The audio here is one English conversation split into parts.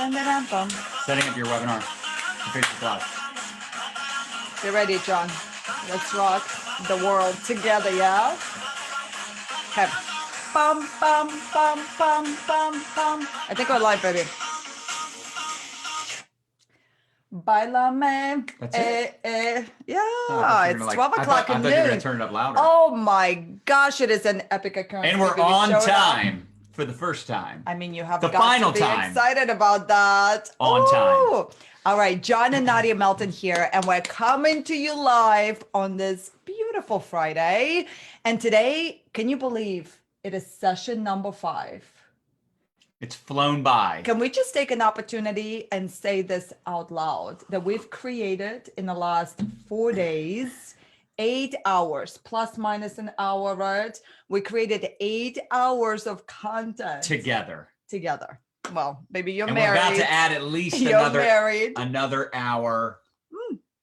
Setting up your webinar for Facebook Live. You ready, John? Let's rock the world together, yeah? Okay. Bum, bum, bum, bum, bum, bum. I think we're live, baby. Bailame. That's it? Yeah, Oh, it's 12 o'clock I at thought you were going noon. to turn it up louder. Oh my gosh, it is an epic occurrence. And we're baby. on time for the first time. I mean, you have the got final to be time. excited about that. On time. All right, John and Nadia Melton here, and we're coming to you live on this beautiful Friday. And today, can you believe it is session number 5? It's flown by. Can we just take an opportunity and say this out loud, that we've created in the last 4 days, 8 hours, plus minus an hour, right? We created 8 hours of content. Together. Well, maybe you're and married. We're about to add at least another hour,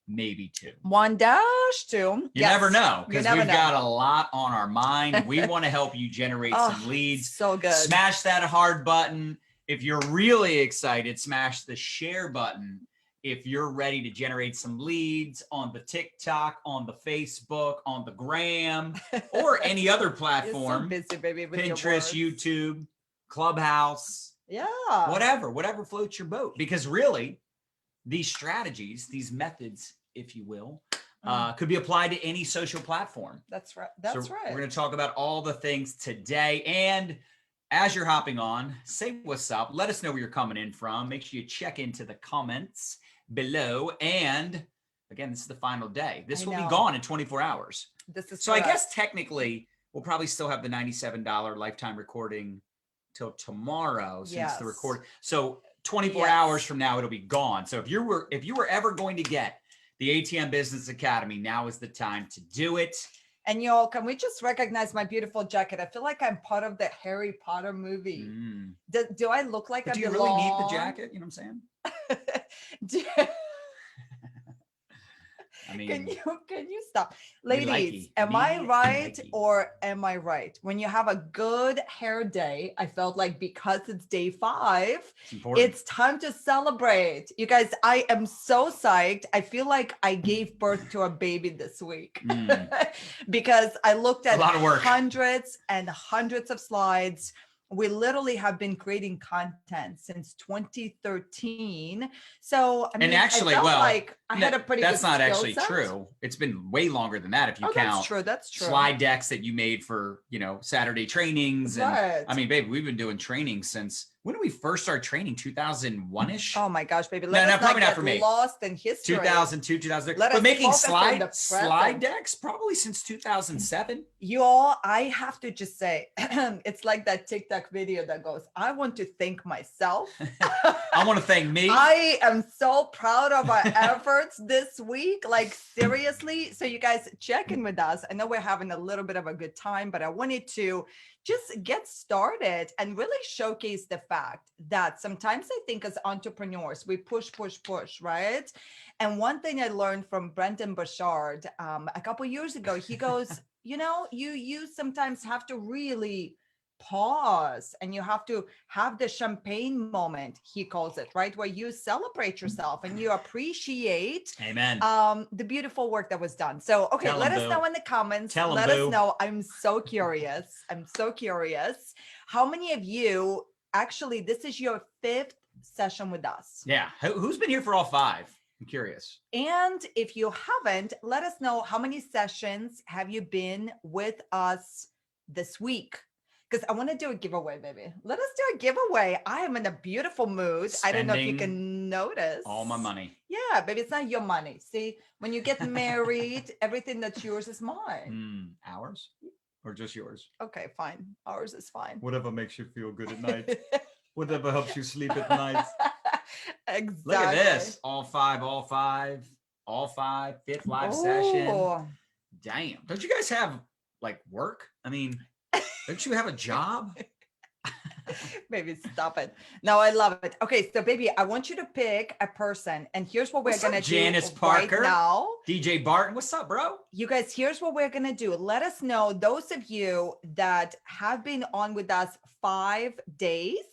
maybe 2. 1-2. You never know, because we've got a lot on our mind. We want to help you generate some leads. So good. Smash that hard button. If you're really excited, smash the share button. If you're ready to generate some leads on the TikTok, on the Facebook, on the Gram, or any other platform, you're so busy, baby, with Pinterest, YouTube, Clubhouse, whatever floats your boat. Because really, these strategies, these methods, if you will, could be applied to any social platform. That's right. That's right. We're going to talk about all the things today. And as you're hopping on, say what's up. Let us know where you're coming in from. Make sure you check into the comments below. And again, this is the final day. This will be gone in 24 hours. This is so correct. I guess technically we'll probably still have the $97 lifetime recording till tomorrow since the recording. So 24 hours from now, it'll be gone. So if you were ever going to get the ATM Business Academy, now is the time to do it. And y'all, can we just recognize my beautiful jacket? I feel like I'm part of the Harry Potter movie. Do I look like I belong? Do you really need the jacket? You know what I'm saying? I mean, can you stop? Ladies, am I right or am I right? When you have a good hair day, I felt like because it's day 5, it's time to celebrate. You guys, I am so psyched. I feel like I gave birth to a baby this week because I looked at hundreds and hundreds of slides. We literally have been creating content since 2013. So, I mean, and actually, I felt like I had a pretty good skill set. That's not actually true. It's been way longer than that if you count that's true. Slide decks that you made for, Saturday trainings. And I mean, baby, we've been doing training since, when did we first start training? 2001-ish? Oh my gosh, baby. Let us probably not not for me. Lost in history. 2002, 2003. But making slide decks probably since 2007. You all, I have to just say, it's like that TikTok video that goes, I want to thank myself. I want to thank me. I am so proud of our efforts this week. Like, seriously. So you guys check in with us. I know we're having a little bit of a good time, but I wanted to just get started and really showcase the fact that sometimes I think as entrepreneurs, we push, right? And one thing I learned from Brendan Burchard a couple of years ago, he goes, you sometimes have to really pause and you have to have the champagne moment, he calls it, right? Where you celebrate yourself and you appreciate the beautiful work that was done. So, okay, let us know in the comments. Let us know. I'm so curious. How many of you, actually, this is your 5th session with us? Yeah. Who's been here for all 5? I'm curious. And if you haven't, let us know how many sessions have you been with us this week? Because I want to do a giveaway, baby. Let us do a giveaway. I am in a beautiful mood. I don't know if you can notice. All my money. Yeah, baby, it's not your money. See, when you get married, everything that's yours is mine. Ours? Or just yours? Okay, fine. Ours is fine. Whatever makes you feel good at night. Whatever helps you sleep at night. Exactly. Look at this. All 5, 5th live session. Damn. Don't you guys have like work? I mean, don't you have a job? Baby, stop it. No, I love it. Okay, so baby, I want you to pick a person, and here's what we're gonna do Janice Parker, right now. DJ Barton, what's up, bro? You guys, here's what we're gonna do. Let us know, those of you that have been on with us 5 days,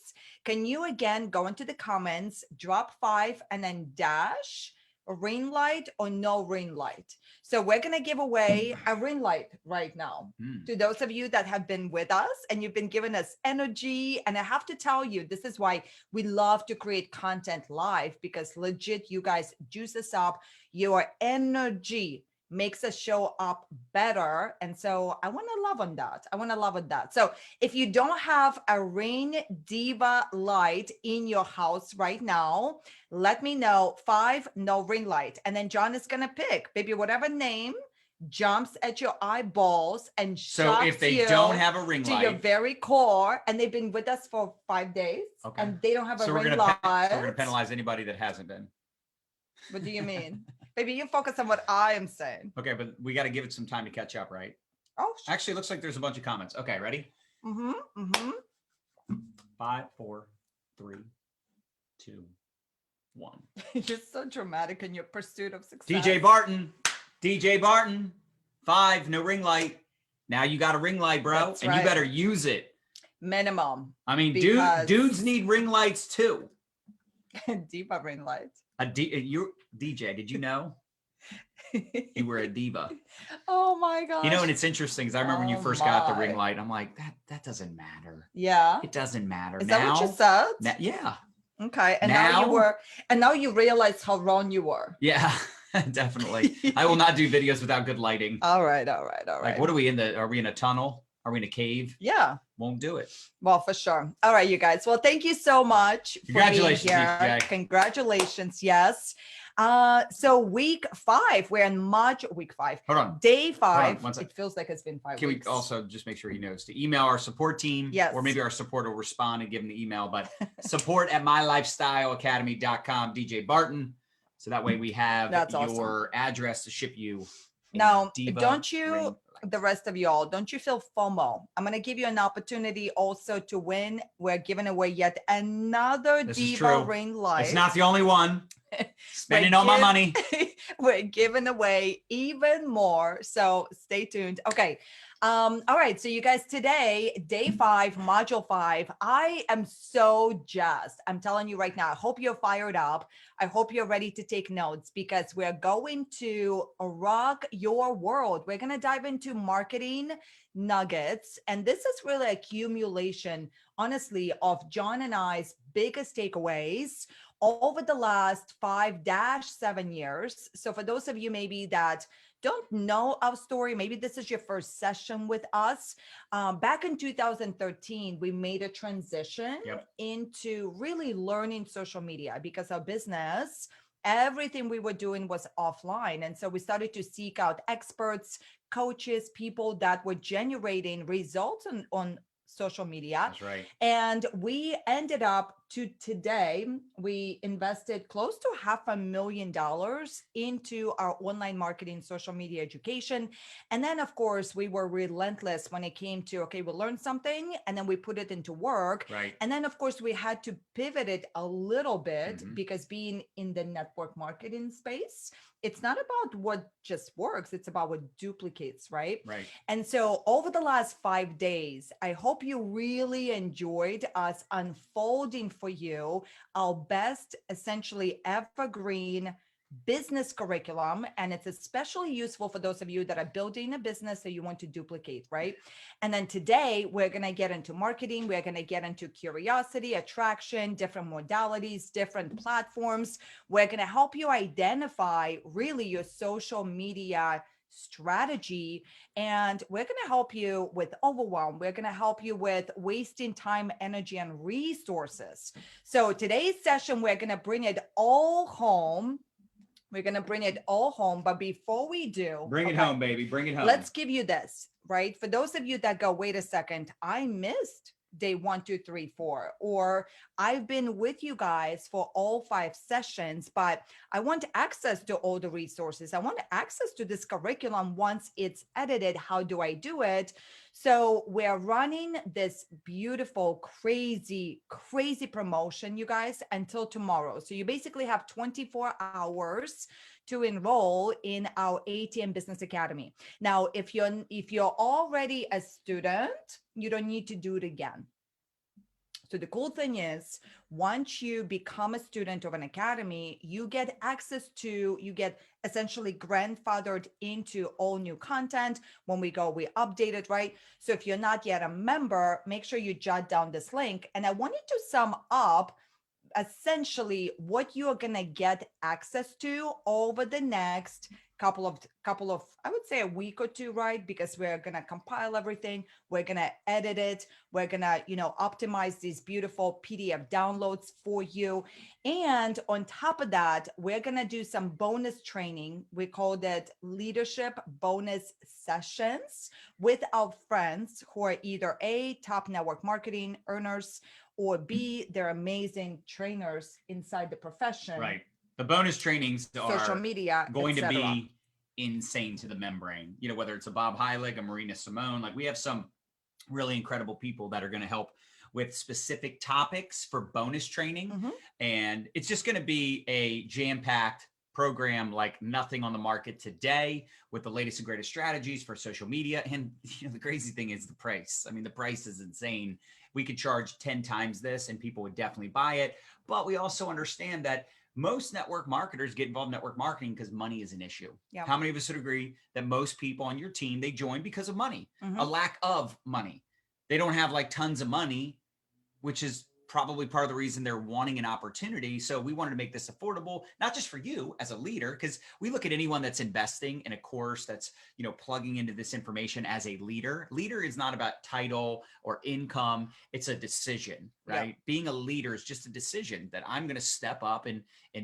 Can you again go into the comments, drop 5 and then dash a ring light or no ring light? So we're going to give away a ring light right now to those of you that have been with us and you've been giving us energy. And I have to tell you, this is why we love to create content live, because legit, you guys juice us up. Your energy makes us show up better. And so I want to love on that. I want to love on that. So if you don't have a Ring Diva light in your house right now, let me know. 5, no ring light. And then John is going to pick, baby, whatever name jumps at your eyeballs and so shocks if they you don't have a ring to light, your very core, and they've been with us for 5 days, okay, and they don't have so a we're ring gonna light. so we're gonna penalize anybody that hasn't been. What do you mean? Baby, you focus on what I am saying. Okay, but we got to give it some time to catch up, right? Oh, actually, it looks like there's a bunch of comments. Okay, ready? 5, 4, 3, 2, 1. You're so dramatic in your pursuit of success. DJ Barton, 5, no ring light. Now you got a ring light, bro. That's and right. You better use it. Minimum. I mean, dudes need ring lights too. Diva ring light. DJ, did you know? You were a diva. Oh my gosh. You know, and it's interesting because I remember when you first got the ring light, I'm like, that doesn't matter. Yeah. It doesn't matter. Is that what you said? Yeah. Okay. And now you realize how wrong you were. Yeah, definitely. I will not do videos without good lighting. All right. Like, what are we in are we in a tunnel? Are we in a cave? Yeah. Won't do it. Well, for sure. All right, you guys. Well, thank you so much. Congratulations, for being here. Congratulations. Yes. So week 5, we're in week 5. Hold on. Day 5. Hold on, it feels like it's been 5 Can weeks. we also just make sure he knows to email our support team? Yes. Or maybe our support will respond and give him the email, but support@mylifestyleacademy.com, DJ Barton. So that way we have your address to ship you. Now, don't you, the rest of y'all, don't you feel FOMO? I'm going to give you an opportunity also to win. We're giving away yet another Diva ring light. It's not the only one. Spending all my money. We're giving away even more. So stay tuned. Okay. All right. So you guys, today, day 5, module 5, I am so jazzed. I'm telling you right now, I hope you're fired up. I hope you're ready to take notes, because we're going to rock your world. We're going to dive into marketing nuggets. And this is really accumulation, honestly, of John and I's biggest takeaways over the last 5-7 years. So for those of you maybe that don't know our story, maybe this is your first session with us. Back in 2013, we made a transition into really learning social media, because our business, everything we were doing was offline. And so we started to seek out experts, coaches, people that were generating results on social media. That's right. And we ended up today, we invested close to $500,000 into our online marketing, social media education. And then of course we were relentless when it came to, okay, we learned something and then we put it into work. Right. And then of course we had to pivot it a little bit, because being in the network marketing space, it's not about what just works, it's about what duplicates, right? Right. And so over the last 5 days, I hope you really enjoyed us unfolding for you our best, essentially evergreen business curriculum. And it's especially useful for those of you that are building a business that you want to duplicate, right? And then today we're going to get into marketing. We're going to get into curiosity, attraction, different modalities, different platforms. We're going to help you identify really your social media strategy. And we're going to help you with overwhelm. We're going to help you with wasting time, energy, and resources. So today's session, we're going to bring it all home. We're going to bring it all home. But before we do, bring it home, baby. Bring it home. Let's give you this, right? For those of you that go, wait a second, I missed day 1, 2, 3, 4, or I've been with you guys for all 5 sessions, but I want access to all the resources. I want access to this curriculum once it's edited. How do I do it? So we're running this beautiful, crazy promotion, you guys, until tomorrow. So you basically have 24 hours to enroll in our ATM Business Academy. Now, if you're already a student, you don't need to do it again. So the cool thing is, once you become a student of an academy, you get access to, you get essentially grandfathered into all new content. When we go, we update it, right? So if you're not yet a member, make sure you jot down this link. And I wanted to sum up essentially what you are going to get access to over the next couple of I would say a week or two, right? Because we're going to compile everything, we're going to edit it, we're going to optimize these beautiful PDF downloads for you. And on top of that, we're going to do some bonus training. We called it leadership bonus sessions with our friends who are either A, top network marketing earners, or B, they're amazing trainers inside the profession. Right. The bonus trainings are social media, going to be insane to the membrane. Whether it's a Bob Heilig, a Marina Simone, like we have some really incredible people that are going to help with specific topics for bonus training. Mm-hmm. And it's just going to be a jam-packed program like nothing on the market today, with the latest and greatest strategies for social media. And the crazy thing is the price. I mean, the price is insane. We could charge 10 times this and people would definitely buy it. But we also understand that most network marketers get involved in network marketing because money is an issue. Yep. How many of us would agree that most people on your team, they join because of money, Mm-hmm. a lack of money? They don't have like tons of money, which is probably part of the reason they're wanting an opportunity. So we wanted to make this affordable, not just for you as a leader, because we look at anyone that's investing in a course that's, plugging into this information as a leader. Leader is not about title or income. It's a decision, right? Yep. Being a leader is just a decision that I'm going to step up and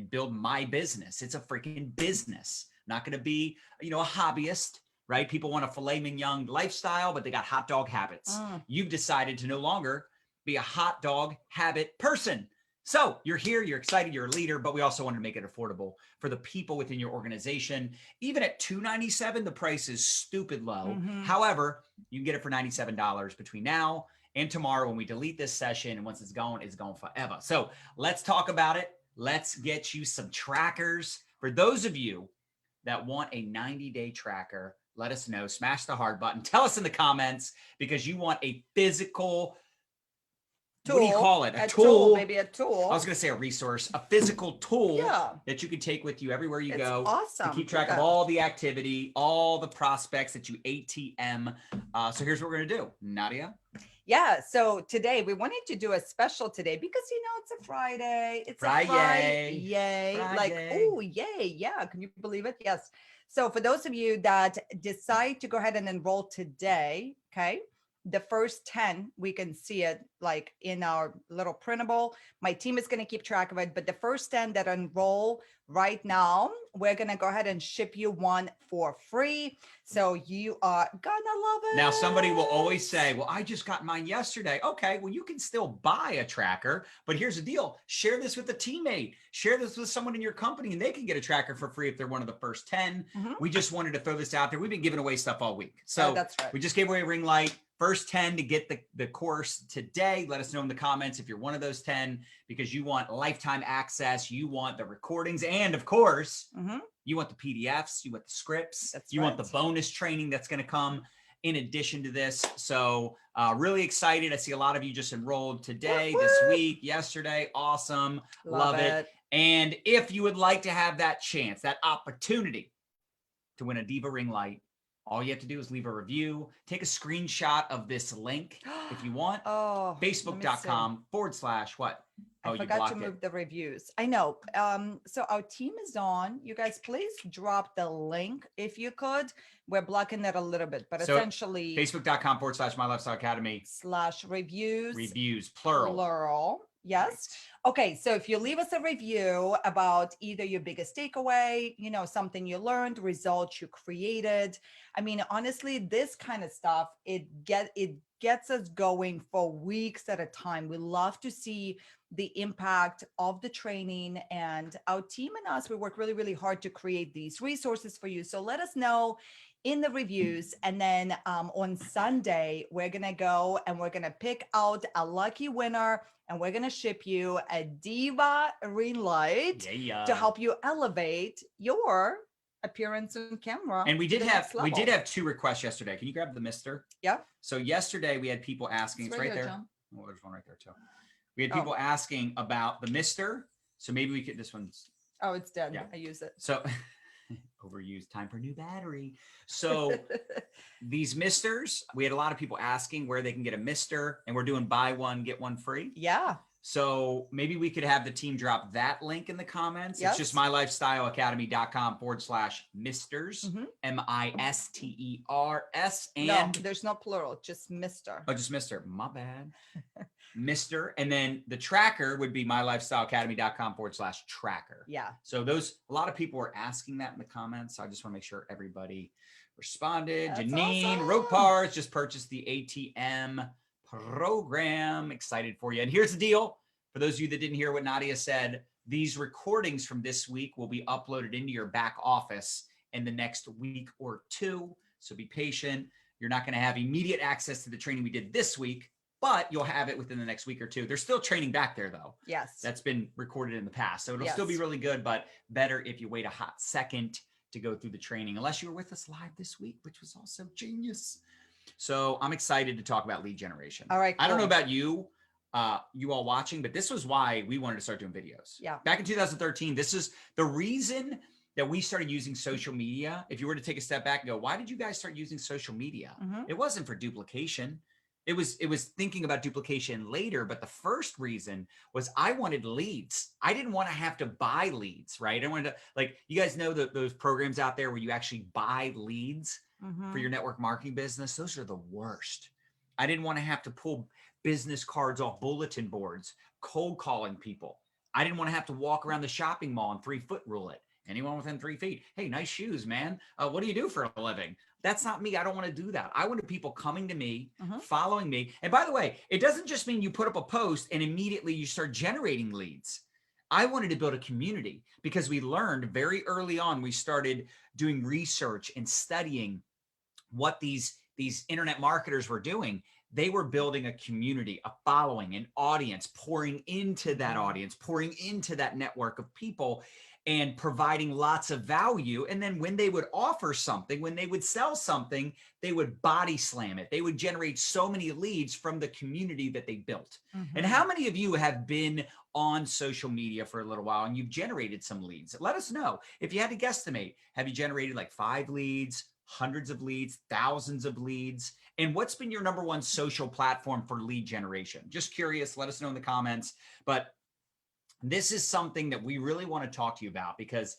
build my business. It's a freaking business. I'm not going to be, a hobbyist. Right? People want a filet mignon lifestyle, but they got hot dog habits. You've decided to no longer be a hot dog habit person. So you're here, you're excited, you're a leader, but we also want to make it affordable for the people within your organization. Even at $297, the price is stupid low. Mm-hmm. However, you can get it for $97 between now and tomorrow when we delete this session. And once it's gone forever. So let's talk about it. Let's get you some trackers. For those of you that want a 90-day tracker, let us know. Smash the heart button. Tell us in the comments, because you want a physical tool. What do you call it? A tool. Maybe a tool. I was going to say a resource, a physical tool that you can take with you everywhere you go. Awesome. To keep track of all the activity, all the prospects that you ATM. So here's what we're going to do. Nadia? Yeah. So today we wanted to do a special today because, it's a Friday. It's Friday. A Friday. Yay. Friday. Like, oh, yay. Yeah. Can you believe it? Yes. So for those of you that decide to go ahead and enroll today, okay, the first 10, we can see it like in our little printable. My team is going to keep track of it, but the first 10 that enroll right now, we're going to go ahead and ship you one for free. So you are gonna love it. Now, somebody will always say, well, I just got mine yesterday. Okay, well, you can still buy a tracker, but here's the deal. Share this with a teammate. Share this with someone in your company, and they can get a tracker for free if they're one of the first 10. Mm-hmm. We just wanted to throw this out there. We've been giving away stuff all week. So that's right. We just gave away a ring light. First 10 to get the course today. Let us know in the comments if you're one of those 10, because you want lifetime access. You want the recordings. And of course, you want the PDFs. You want the scripts. You want the bonus training that's going to come in addition to this. So really excited. I see a lot of you just enrolled today, this week, yesterday. Awesome. Love it. And if you would like to have that chance, that opportunity to win a Diva ring light, all you have to do is leave a review. Take a screenshot of this link if you want. Facebook.com/what? I forgot to move the reviews. I know. So our team is on. You guys, please drop the link if you could. We're blocking that a little bit, but essentially Facebook.com/My Lifestyle Academy /reviews. Reviews, plural. Yes. Okay. So if you leave us a review about either your biggest takeaway, something you learned, results you created. I mean, honestly, this kind of stuff, it gets us going for weeks at a time. We love to see the impact of the training, and our team and us, we work really, really hard to create these resources for you. So let us know in the reviews. And then on Sunday, we're going to go and we're going to pick out a lucky winner, and we're going to ship you a Diva ring light to help you elevate your appearance on camera. And we did have 2 requests yesterday. Can you grab the mister? Yeah. So yesterday we had people asking, it's right there. John. Oh, there's one right there too. We had people asking about the Mister. So maybe we could, this one's. Oh, it's dead. Yeah. I use it. So overused, time for new battery. So these Misters, we had a lot of people asking where they can get a Mister, and we're doing buy one, get one free. Yeah. So maybe we could have the team drop that link in the comments. Yes. It's just mylifestyleacademy.com/misters, MISTERS. And no, there's no plural, just Mr. Oh, just Mr. My bad. Mr. And then the tracker would be mylifestyleacademy.com/tracker. Yeah. So those, a lot of people were asking that in the comments. So I just want to make sure everybody responded. That's Janine, awesome. Ropars just purchased the ATM program. Excited for you. And here's the deal. For those of you that didn't hear what Nadia said, these recordings from this week will be uploaded into your back office in the next week or two. So be patient. You're not going to have immediate access to the training we did this week, but you'll have it within the next week or two. There's still training back there though. Yes. That's been recorded in the past. So it'll still be really good, but better if you wait a hot second to go through the training, unless you were with us live this week, which was also genius. So I'm excited to talk about lead generation. All right. Cool. I don't know about you, you all watching, but this was why we wanted to start doing videos. Yeah. Back in 2013, this is the reason that we started using social media. If you were to take a step back and go, why did you guys start using social media? It wasn't for duplication. It was thinking about duplication later, but the first reason was I wanted leads. I didn't want to have to buy leads, right? I wanted to, like, you guys know those programs out there where you actually buy leads for your network marketing business. Those are the worst. I didn't want to have to pull business cards off bulletin boards, cold calling people. I didn't want to have to walk around the shopping mall and 3-foot rule it. Anyone within 3 feet. Hey, nice shoes, man. What do you do for a living? That's not me. I don't want to do that. I wanted people coming to me, following me. And by the way, it doesn't just mean you put up a post and immediately you start generating leads. I wanted to build a community because we learned very early on, we started doing research and studying what these internet marketers were doing. They were building a community, a following, an audience, pouring into that audience, pouring into that network of people, and providing lots of value. And then when they would offer something, when they would sell something, they would body slam it. They would generate so many leads from the community that they built. And how many of you have been on social media for a little while and you've generated some leads? Let us know. If you had to guesstimate, have you generated like 5 leads, hundreds of leads, thousands of leads? And what's been your number one social platform for lead generation? Just curious, let us know in the comments. But this is something that we really want to talk to you about, because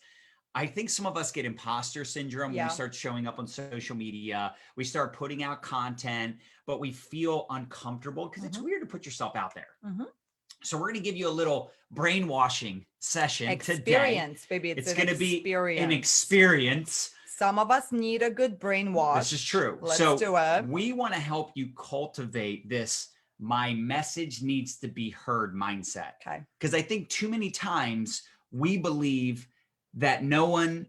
I think some of us get imposter syndrome when we start showing up on social media. We start putting out content, but we feel uncomfortable because it's weird to put yourself out there. So we're going to give you a little brainwashing session experience, today. Baby. It's going to be an experience. Some of us need a good brainwash. This is true. Let's do it. We want to help you cultivate this my message needs to be heard mindset. Okay. Because I think too many times we believe that no one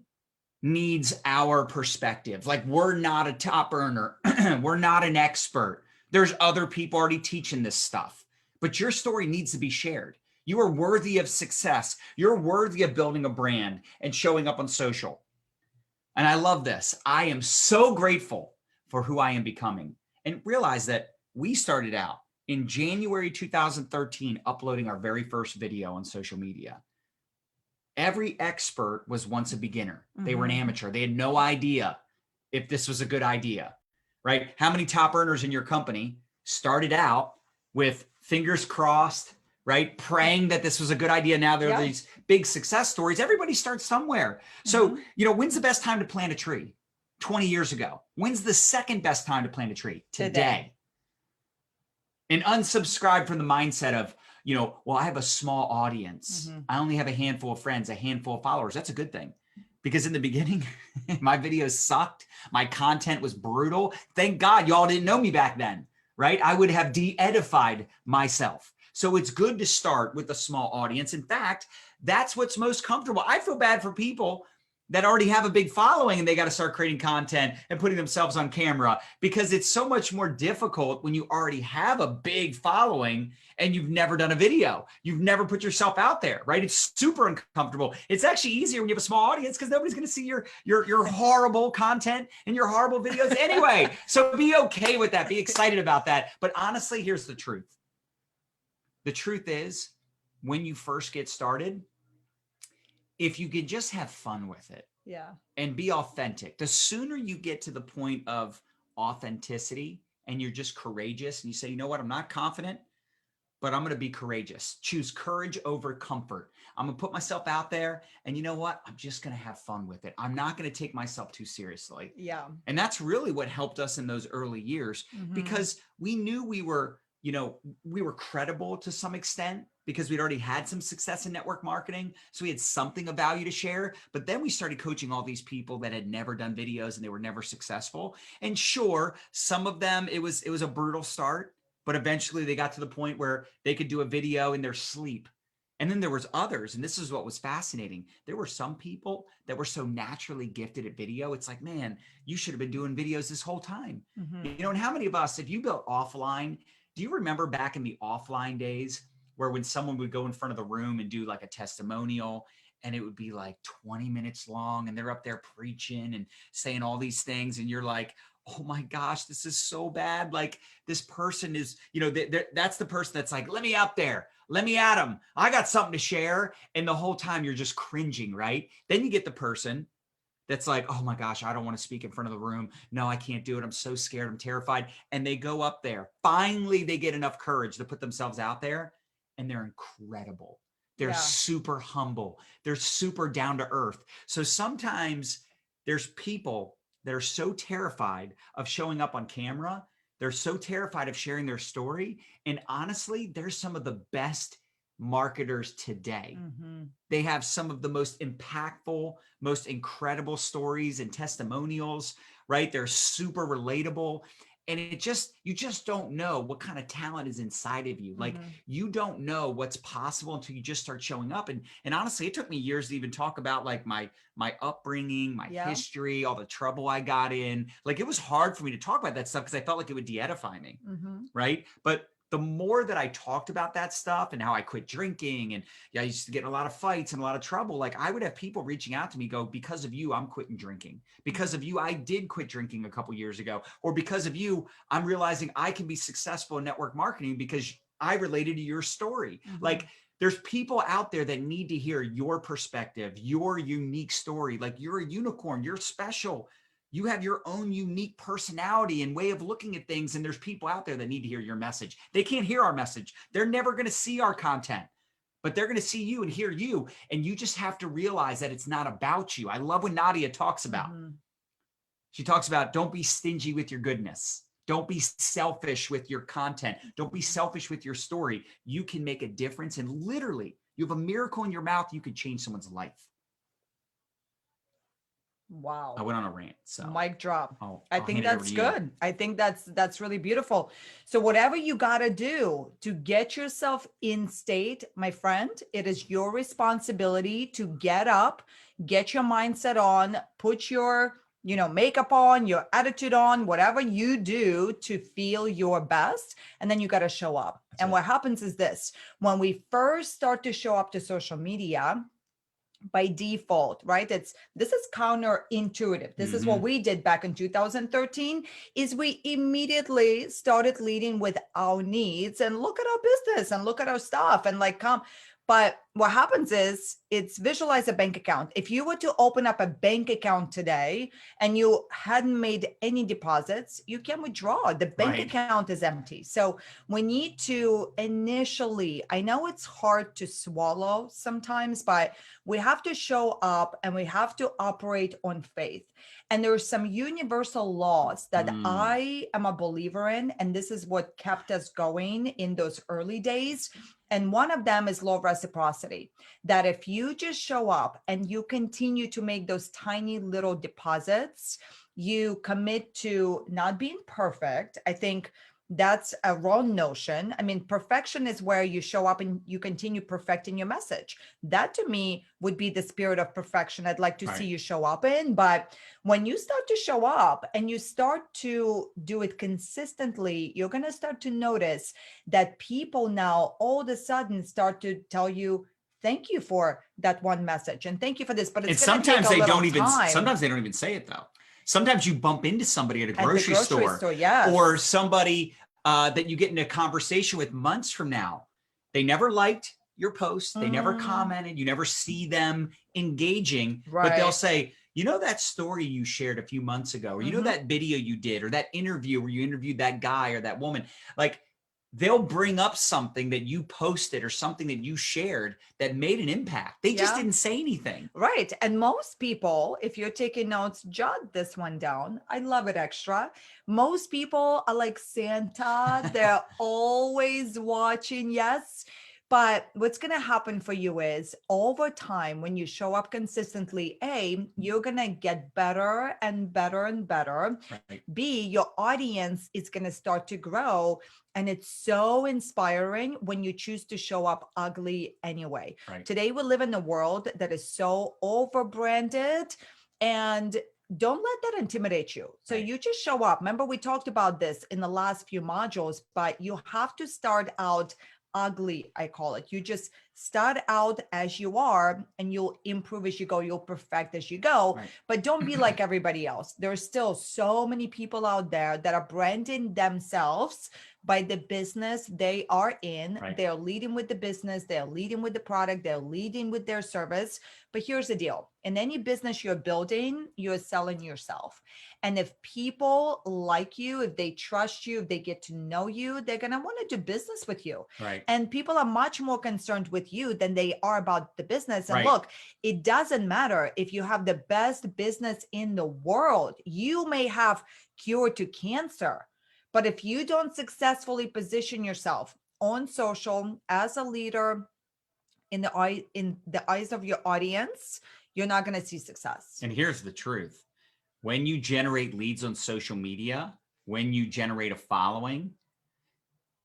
needs our perspective. Like, we're not a top earner. We're not an expert. There's other people already teaching this stuff, but your story needs to be shared. You are worthy of success. You're worthy of building a brand and showing up on social. And I love this. I am so grateful for who I am becoming, and realize that we started out in January 2013, uploading our very first video on social media. Every expert was once a beginner. They were an amateur. They had no idea if this was a good idea, right? How many top earners in your company started out with fingers crossed, right? Praying that this was a good idea. Now there are these big success stories. Everybody starts somewhere. So, you know, when's the best time to plant a tree? 20 years ago. When's the second best time to plant a tree? Today. And unsubscribe from the mindset of, you know, well, I have a small audience. I only have a handful of friends, a handful of followers. That's a good thing. Because in the beginning, my videos sucked. My content was brutal. Thank God y'all didn't know me back then, right? I would have de-edified myself. So it's good to start with a small audience. In fact, that's what's most comfortable. I feel bad for people that already have a big following and they got to start creating content and putting themselves on camera, because it's so much more difficult when you already have a big following and you've never done a video. You've never put yourself out there, right? It's super uncomfortable. It's actually easier when you have a small audience because nobody's going to see your horrible content and your horrible videos anyway. So be okay with that. Be excited about that. But honestly, here's the truth. the truth is, when you first get started, if you could just have fun with it, and be authentic, the sooner you get to the point of authenticity and you're just courageous and you say, you know what, I'm not confident, but I'm going to be courageous. Choose courage over comfort. I'm going to put myself out there, and you know what? I'm just going to have fun with it. I'm not going to take myself too seriously. Yeah. And that's really what helped us in those early years, because we knew we were, we were credible to some extent because we'd already had some success in network marketing. So we had something of value to share. But then we started coaching all these people that had never done videos and they were never successful. And sure, some of them, it was a brutal start, but eventually they got to the point where they could do a video in their sleep. And then there was others, and this is what was fascinating. There were some people that were so naturally gifted at video. It's like, man, you should have been doing videos this whole time. And how many of us, if you built offline, do you remember back in the offline days where when someone would go in front of the room and do like a testimonial, and it would be like 20 minutes long, and they're up there preaching and saying all these things, and you're like, oh my gosh, this is so bad. Like, this person is, that's the person that's like, let me out there. Let me at them. I got something to share. And the whole time you're just cringing, right? Then you get the person that's like, oh my gosh, I don't want to speak in front of the room. No, I can't do it. I'm so scared. I'm terrified. And they go up there. Finally, they get enough courage to put themselves out there, and they're incredible. They're super humble. They're super down to earth. So sometimes there's people that are so terrified of showing up on camera. They're so terrified of sharing their story. And honestly, they're some of the best marketers today. They have some of the most impactful, most incredible stories and testimonials, right? They're super relatable. And you just don't know what kind of talent is inside of you. Like, you don't know what's possible until you just start showing up. And honestly, it took me years to even talk about like my upbringing, my history, all the trouble I got in. Like, it was hard for me to talk about that stuff because I felt like it would de-edify me. Right. But the more that I talked about that stuff and how I quit drinking, and I used to get in a lot of fights and a lot of trouble, like I would have people reaching out to me go, because of you, I'm quitting drinking. Because of you, I did quit drinking a couple years ago. Or because of you, I'm realizing I can be successful in network marketing because I related to your story. Like, there's people out there that need to hear your perspective, your unique story. Like, you're a unicorn, you're special. You have your own unique personality and way of looking at things. And there's people out there that need to hear your message. They can't hear our message. They're never going to see our content, but they're going to see you and hear you. And you just have to realize that it's not about you. I love when Nadia talks about, she talks about, don't be stingy with your goodness. Don't be selfish with your content. Don't be selfish with your story. You can make a difference. And literally, you have a miracle in your mouth. You could change someone's life. Wow. I went on a rant. So mic drop. I think that's good. I think that's really beautiful. So whatever you got to do to get yourself in state, my friend, it is your responsibility to get up, get your mindset on, put your, makeup on, your attitude on, whatever you do to feel your best. And then you got to show up. And what happens is this: when we first start to show up to social media, by default, right? This is counterintuitive. This is what we did back in 2013, is we immediately started leading with our needs and look at our business and look at our stuff and like come. But what happens is, it's visualize a bank account. If you were to open up a bank account today and you hadn't made any deposits, you can withdraw. The bank account is empty. So we need to initially, I know it's hard to swallow sometimes, but we have to show up and we have to operate on faith. And there are some universal laws that I am a believer in. And this is what kept us going in those early days. And one of them is law of reciprocity, that if you just show up and you continue to make those tiny little deposits, you commit to not being perfect. I think that's a wrong notion. I mean, perfection is where you show up and you continue perfecting your message. That to me would be the spirit of perfection I'd like to see you show up in. But when you start to show up and you start to do it consistently, you're going to start to notice that people now all of a sudden start to tell you, thank you for that one message and thank you for this. But it's sometimes they don't even say it though. Sometimes you bump into somebody at a grocery store, yes. or somebody that you get in a conversation with months from now. They never liked your post. They never Mm. commented. You never see them engaging, but Right. they'll say, you know, that story you shared a few months ago, or you know, that video you did, or that interview where you interviewed that guy or that woman, like they'll bring up something that you posted or something that you shared that made an impact. They just Yeah. didn't say anything. Right. And most people, if you're taking notes, jot this one down. I love it extra. Most people are like Santa. They're always watching. Yes. But what's going to happen for you is over time, when you show up consistently, A, you're going to get better and better and better. Right. B, your audience is going to start to grow. And it's so inspiring when you choose to show up ugly anyway. Right. Today, we live in a world that is so over branded, and don't let that intimidate you. So Right. you just show up. Remember, we talked about this in the last few modules, but you have to start out ugly, I call it. You just start out as you are, and you'll improve as you go. You'll perfect as you go. Right. But don't be like everybody else. There's still so many people out there that are branding themselves by the business they are in. Right. They're leading with the business, they're leading with the product, they're leading with their service. But here's the deal. In any business you're building, you're selling yourself. And if people like you, if they trust you, if they get to know you, they're going to want to do business with you. Right. And people are much more concerned with you than they are about the business. And Right. look, it doesn't matter if you have the best business in the world. You may have cure to cancer, but if you don't successfully position yourself on social as a leader in the eyes of your audience, you're not going to see success. And here's the truth. When you generate leads on social media, when you generate a following,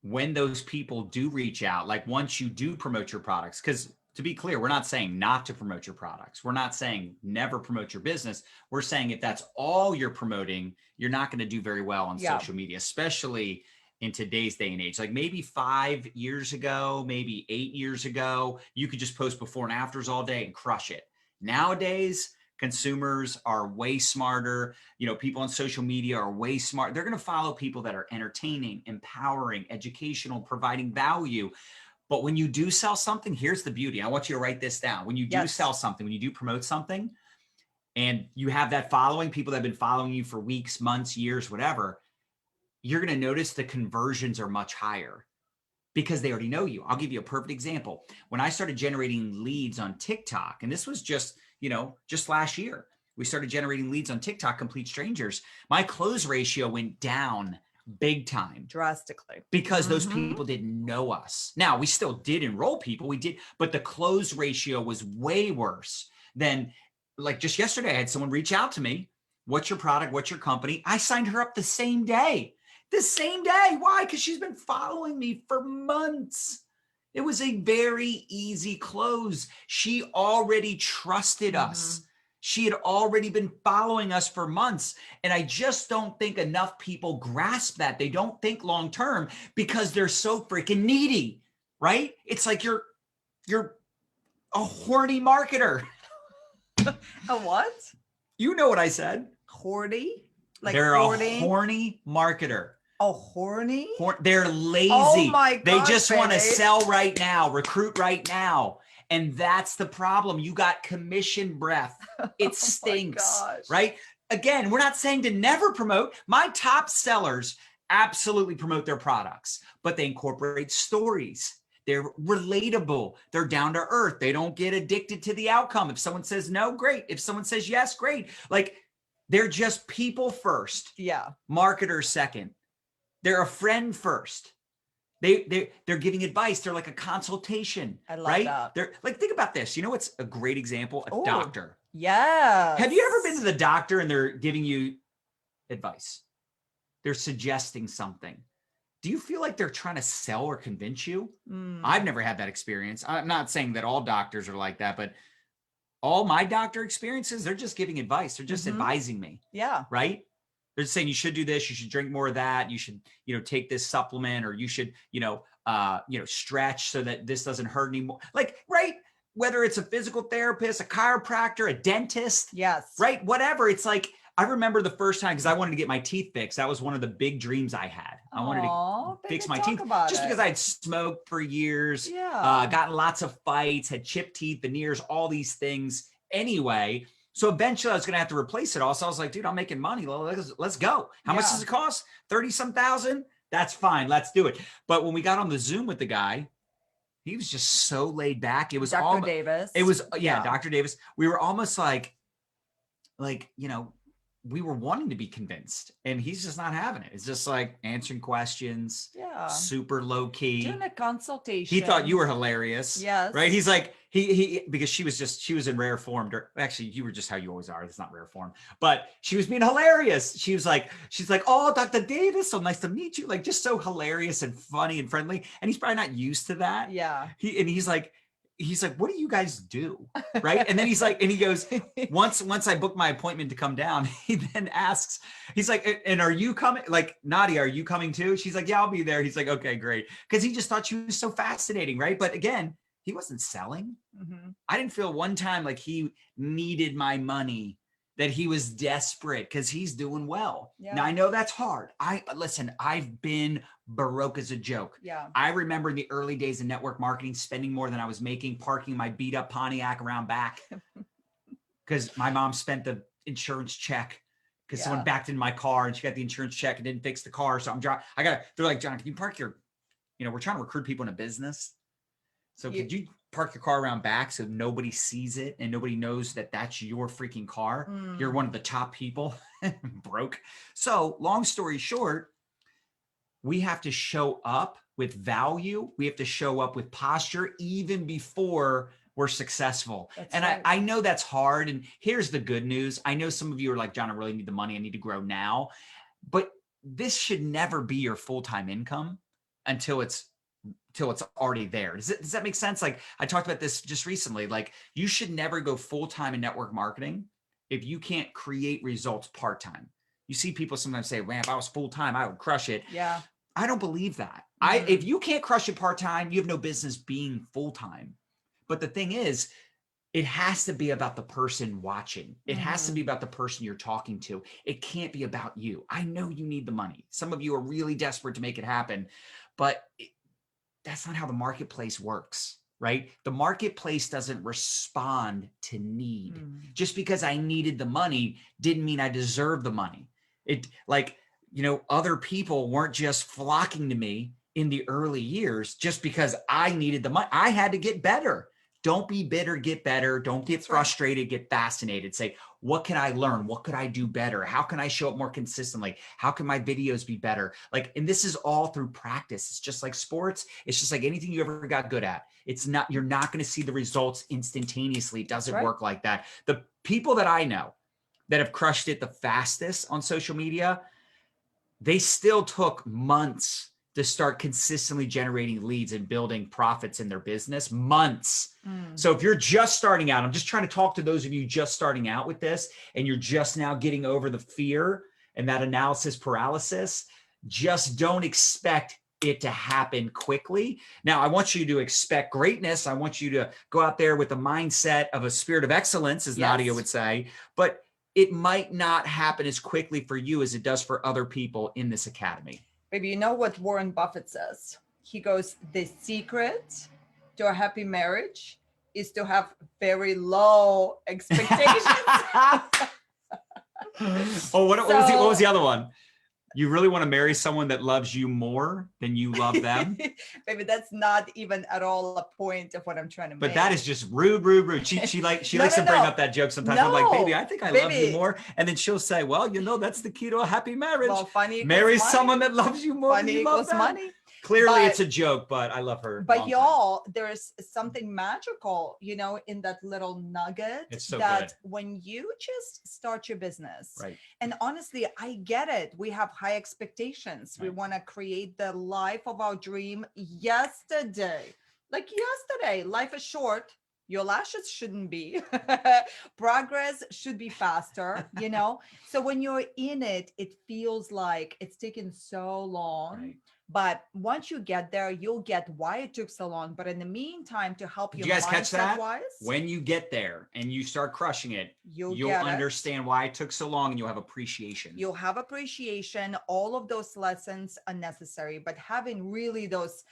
when those people do reach out, like once you do promote your products, because to be clear, we're not saying not to promote your products. We're not saying never promote your business. We're saying if that's all you're promoting, you're not going to do very well on social media, especially in today's day and age. Like maybe 5 years ago, maybe 8 years ago, you could just post before and afters all day and crush it. Nowadays, consumers are way smarter. You know, people on social media are way smart. They're going to follow people that are entertaining, empowering, educational, providing value. But when you do sell something, here's the beauty. I want you to write this down. When you do sell something, when you do promote something, and you have that following, people that have been following you for weeks, months, years, whatever, you're going to notice the conversions are much higher because they already know you. I'll give you a perfect example. When I started generating leads on TikTok, and this was just last year, we started generating leads on TikTok, complete strangers. My close ratio went down big time. Drastically. Because those people didn't know us. Now, we still did enroll people, we did, but the close ratio was way worse than, like just yesterday, I had someone reach out to me. What's your product? What's your company? I signed her up the same day. The same day. Why? Because she's been following me for months. It was a very easy close. She already trusted us. She had already been following us for months. And I just don't think enough people grasp that. They don't think long term because they're so freaking needy, right? It's like you're a horny marketer. A what? You know what I said. Horny? Like they're horny? A horny marketer. Oh, horny? They're lazy. Oh my God, they just want to sell right now, recruit right now. And that's the problem. You got commission breath. It stinks, right? Again, we're not saying to never promote. My top sellers absolutely promote their products, but they incorporate stories. They're relatable. They're down to earth. They don't get addicted to the outcome. If someone says no, great. If someone says yes, great. Like they're just people first. Yeah. Marketers second. They're a friend first. They're giving advice. They're like a consultation. I love right? that. They're like, think about this. You know what's a great example? A doctor. Yeah. Have you ever been to the doctor and they're giving you advice? They're suggesting something. Do you feel like they're trying to sell or convince you? I've never had that experience. I'm not saying that all doctors are like that, but all my doctor experiences, they're just giving advice. They're just advising me. Yeah. Right? They're just saying you should do this, you should drink more of that, you should, take this supplement, or you should, stretch so that this doesn't hurt anymore. Like, right? Whether it's a physical therapist, a chiropractor, a dentist, yes, right? Whatever. It's like, I remember the first time, because I wanted to get my teeth fixed. That was one of the big dreams I had. I wanted to Aw, fix baby, my talk teeth about just it. because I had smoked for years, Yeah. gotten lots of fights, had chipped teeth, veneers, all these things anyway. So eventually I was going to have to replace it all. So I was like, dude, I'm making money. Let's go. How much does it cost? 30 some thousand? That's fine. Let's do it. But when we got on the Zoom with the guy, he was just so laid back. It was Dr. Davis. It was, yeah, Dr. Davis. We were almost like, you know, we were wanting to be convinced, and he's just not having it. It's just like answering questions, super low key. Doing a consultation. He thought you were hilarious. Yes. Right. He's like, he because she was in rare form. Actually, you were just how you always are. It's not rare form, but she was being hilarious. She's like, oh, Dr. Davis, so nice to meet you. Like, just so hilarious and funny and friendly. And he's probably not used to that. Yeah. He's like, what do you guys do? Right. And then he's like, and he goes, once I booked my appointment to come down, he then asks, he's like, and are you coming? Like, Nadia, are you coming too? She's like, yeah, I'll be there. He's like, okay, great. Because he just thought she was so fascinating. Right. But again, he wasn't selling. Mm-hmm. I didn't feel one time like he needed my money, that he was desperate, because he's doing well. Yeah. Now I know that's hard. Listen, I've been broke as a joke. Yeah. I remember in the early days of network marketing, spending more than I was making, parking my beat up Pontiac around back because my mom spent the insurance check because someone backed in my car and she got the insurance check and didn't fix the car. So they're like, John, can you park your, we're trying to recruit people in a business. So could you park your car around back so nobody sees it and nobody knows that that's your freaking car? You're one of the top people. Broke. So long story short, we have to show up with value. We have to show up with posture even before we're successful. That's right. I know that's hard. And here's the good news. I know some of you are like, John, I really need the money. I need to grow now. But this should never be your full-time income until it's already there. Does that make sense? Like, I talked about this just recently. Like, you should never go full-time in network marketing if you can't create results part-time. You see people sometimes say, man, if I was full-time, I would crush it. Yeah. I don't believe that. If you can't crush it part-time, you have no business being full-time. But the thing is, it has to be about the person watching. It has to be about the person you're talking to. It can't be about you. I know you need the money. Some of you are really desperate to make it happen, but that's not how the marketplace works, right? The marketplace doesn't respond to need. Just because I needed the money didn't mean I deserved the money. Other people weren't just flocking to me in the early years just because I needed the money. I had to get better. Don't be bitter, get better. Don't get frustrated, get fascinated. Say, what can I learn? What could I do better? How can I show up more consistently? How can my videos be better? And this is all through practice. It's just like sports. It's just like anything you ever got good at. You're not going to see the results instantaneously. It doesn't work like that. The people that I know that have crushed it the fastest on social media, they still took months to start consistently generating leads and building profits in their business. Months. So if you're just starting out, I'm just trying to talk to those of you just starting out with this, and you're just now getting over the fear and that analysis paralysis, just don't expect it to happen quickly. Now, I want you to expect greatness. I want you to go out there with the mindset of a spirit of excellence, as Nadia would say, but it might not happen as quickly for you as it does for other people in this academy. Baby, you know what Warren Buffett says? He goes, the secret to a happy marriage is to have very low expectations. What was the other one? You really want to marry someone that loves you more than you love them? Baby, that's not even at all a point of what I'm trying to make. But that is just rude. She likes to bring up that joke sometimes. I'm like, baby, I think I love you more. And then she'll say, well, that's the key to a happy marriage. Well, marry someone that loves you more than you love them. Money. Clearly it's a joke, but I love her. But y'all, there's something magical, in that little nugget. It's so that good. When you just start your business, right? And honestly, I get it. We have high expectations. Right. We want to create the life of our dream yesterday. Life is short. Your lashes shouldn't be. Progress should be faster, So when you're in it, it feels like it's taken so long. Right. But once you get there, you'll get why it took so long. But in the meantime, to help Did you you guys catch that? mindset-wise, When you get there and you start crushing it, you'll you'll get it. understand why it took so long and you'll have appreciation. You'll have appreciation. All of those lessons are necessary, but having really those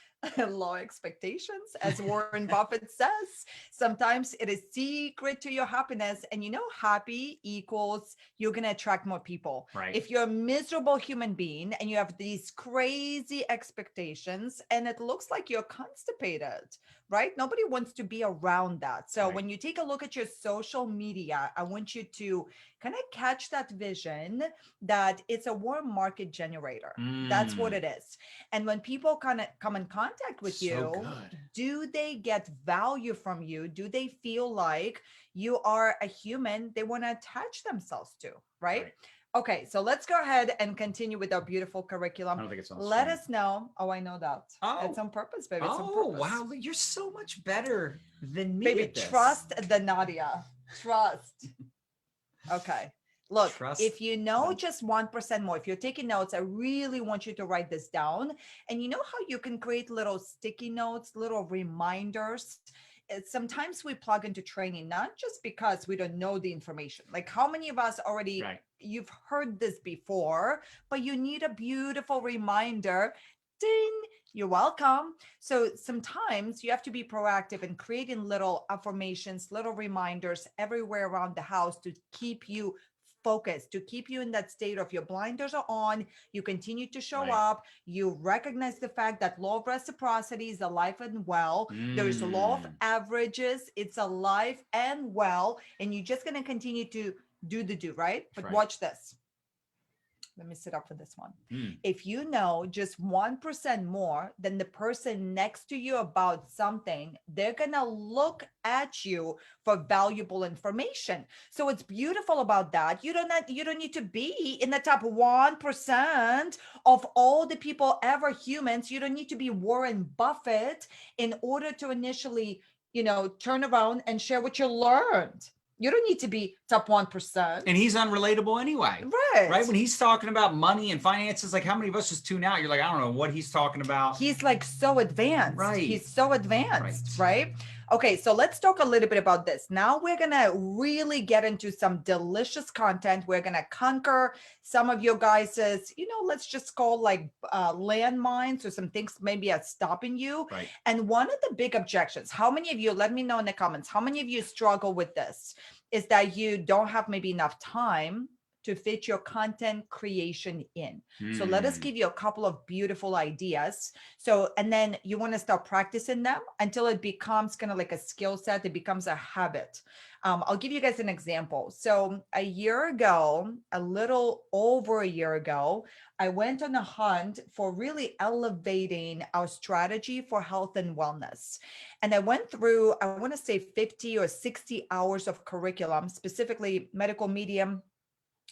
low expectations, as Warren Buffett says, sometimes it is secret to your happiness. And you know, happy equals you're going to attract more people. Right. If you're a miserable human being and you have these crazy expectations and it looks like you're constipated, right? Nobody wants to be around that. So Right. when you take a look at your social media, I want you to kind of catch that vision that it's a warm market generator. That's what it is. And when people kind of come in contact with you, good. do they get value from you? Do they feel like you are a human they want to attach themselves to, right? Okay, so let's go ahead and continue with our beautiful curriculum. I don't think it's on Let screen. us know. Oh, I know that. Oh. It's on purpose, baby. It's on Oh, purpose. wow. You're so much better than me. Baby, at this. trust the Nadia. Trust. Okay. Look, Trust if you know them. just 1% more, if you're taking notes, I really want you to write this down. And you know how you can create little sticky notes, little reminders? Sometimes we plug into training, not just because we don't know the information. Like how many of us already, you've heard this before, but you need a beautiful reminder. Ding, you're welcome. So sometimes you have to be proactive in creating little affirmations, little reminders everywhere around the house to keep you focused, to keep you in that state of your blinders are on, you continue to show up, you recognize the fact that law of reciprocity is alive and well. There's a law of averages, it's alive and well, and you're just going to continue to do, right? But watch this. Let me sit up for this one. If you know just 1% more than the person next to you about something, they're going to look at you for valuable information. So it's beautiful about that. You don't need to be in the top 1% of all the people ever humans. You don't need to be Warren Buffett in order to initially, turn around and share what you learned. You don't need to be top 1%. And he's unrelatable anyway. Right. When he's talking about money and finances, like how many of us just tune out? You're like, I don't know what he's talking about. He's like so advanced. Right. He's so advanced, right? Okay, so let's talk a little bit about this. Now we're going to really get into some delicious content. We're going to conquer some of your guys's, let's just call like landmines or some things maybe are stopping you. Right. And one of the big objections, how many of you, let me know in the comments, how many of you struggle with this, is that you don't have maybe enough time to fit your content creation in. So let us give you a couple of beautiful ideas. So, and then you want to start practicing them until it becomes kind of like a skill set. It becomes a habit. I'll give you guys an example. So a year ago, a little over a year ago, I went on a hunt for really elevating our strategy for health and wellness. And I went through, I want to say 50 or 60 hours of curriculum, specifically medical medium.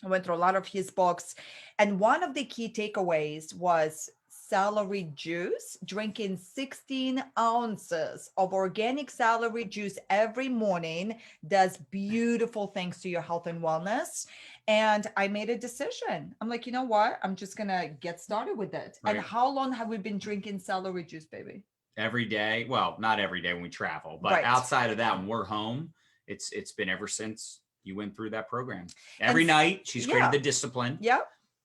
I went through a lot of his books. And one of the key takeaways was celery juice, drinking 16 ounces of organic celery juice every morning does beautiful things to your health and wellness. And I made a decision. I'm like, you know what? I'm just going to get started with it. And how long have we been drinking celery juice, baby? Every day. Well, not every day when we travel, but outside of that, when we're home, it's been ever since you went through that program. Every night, she's created the discipline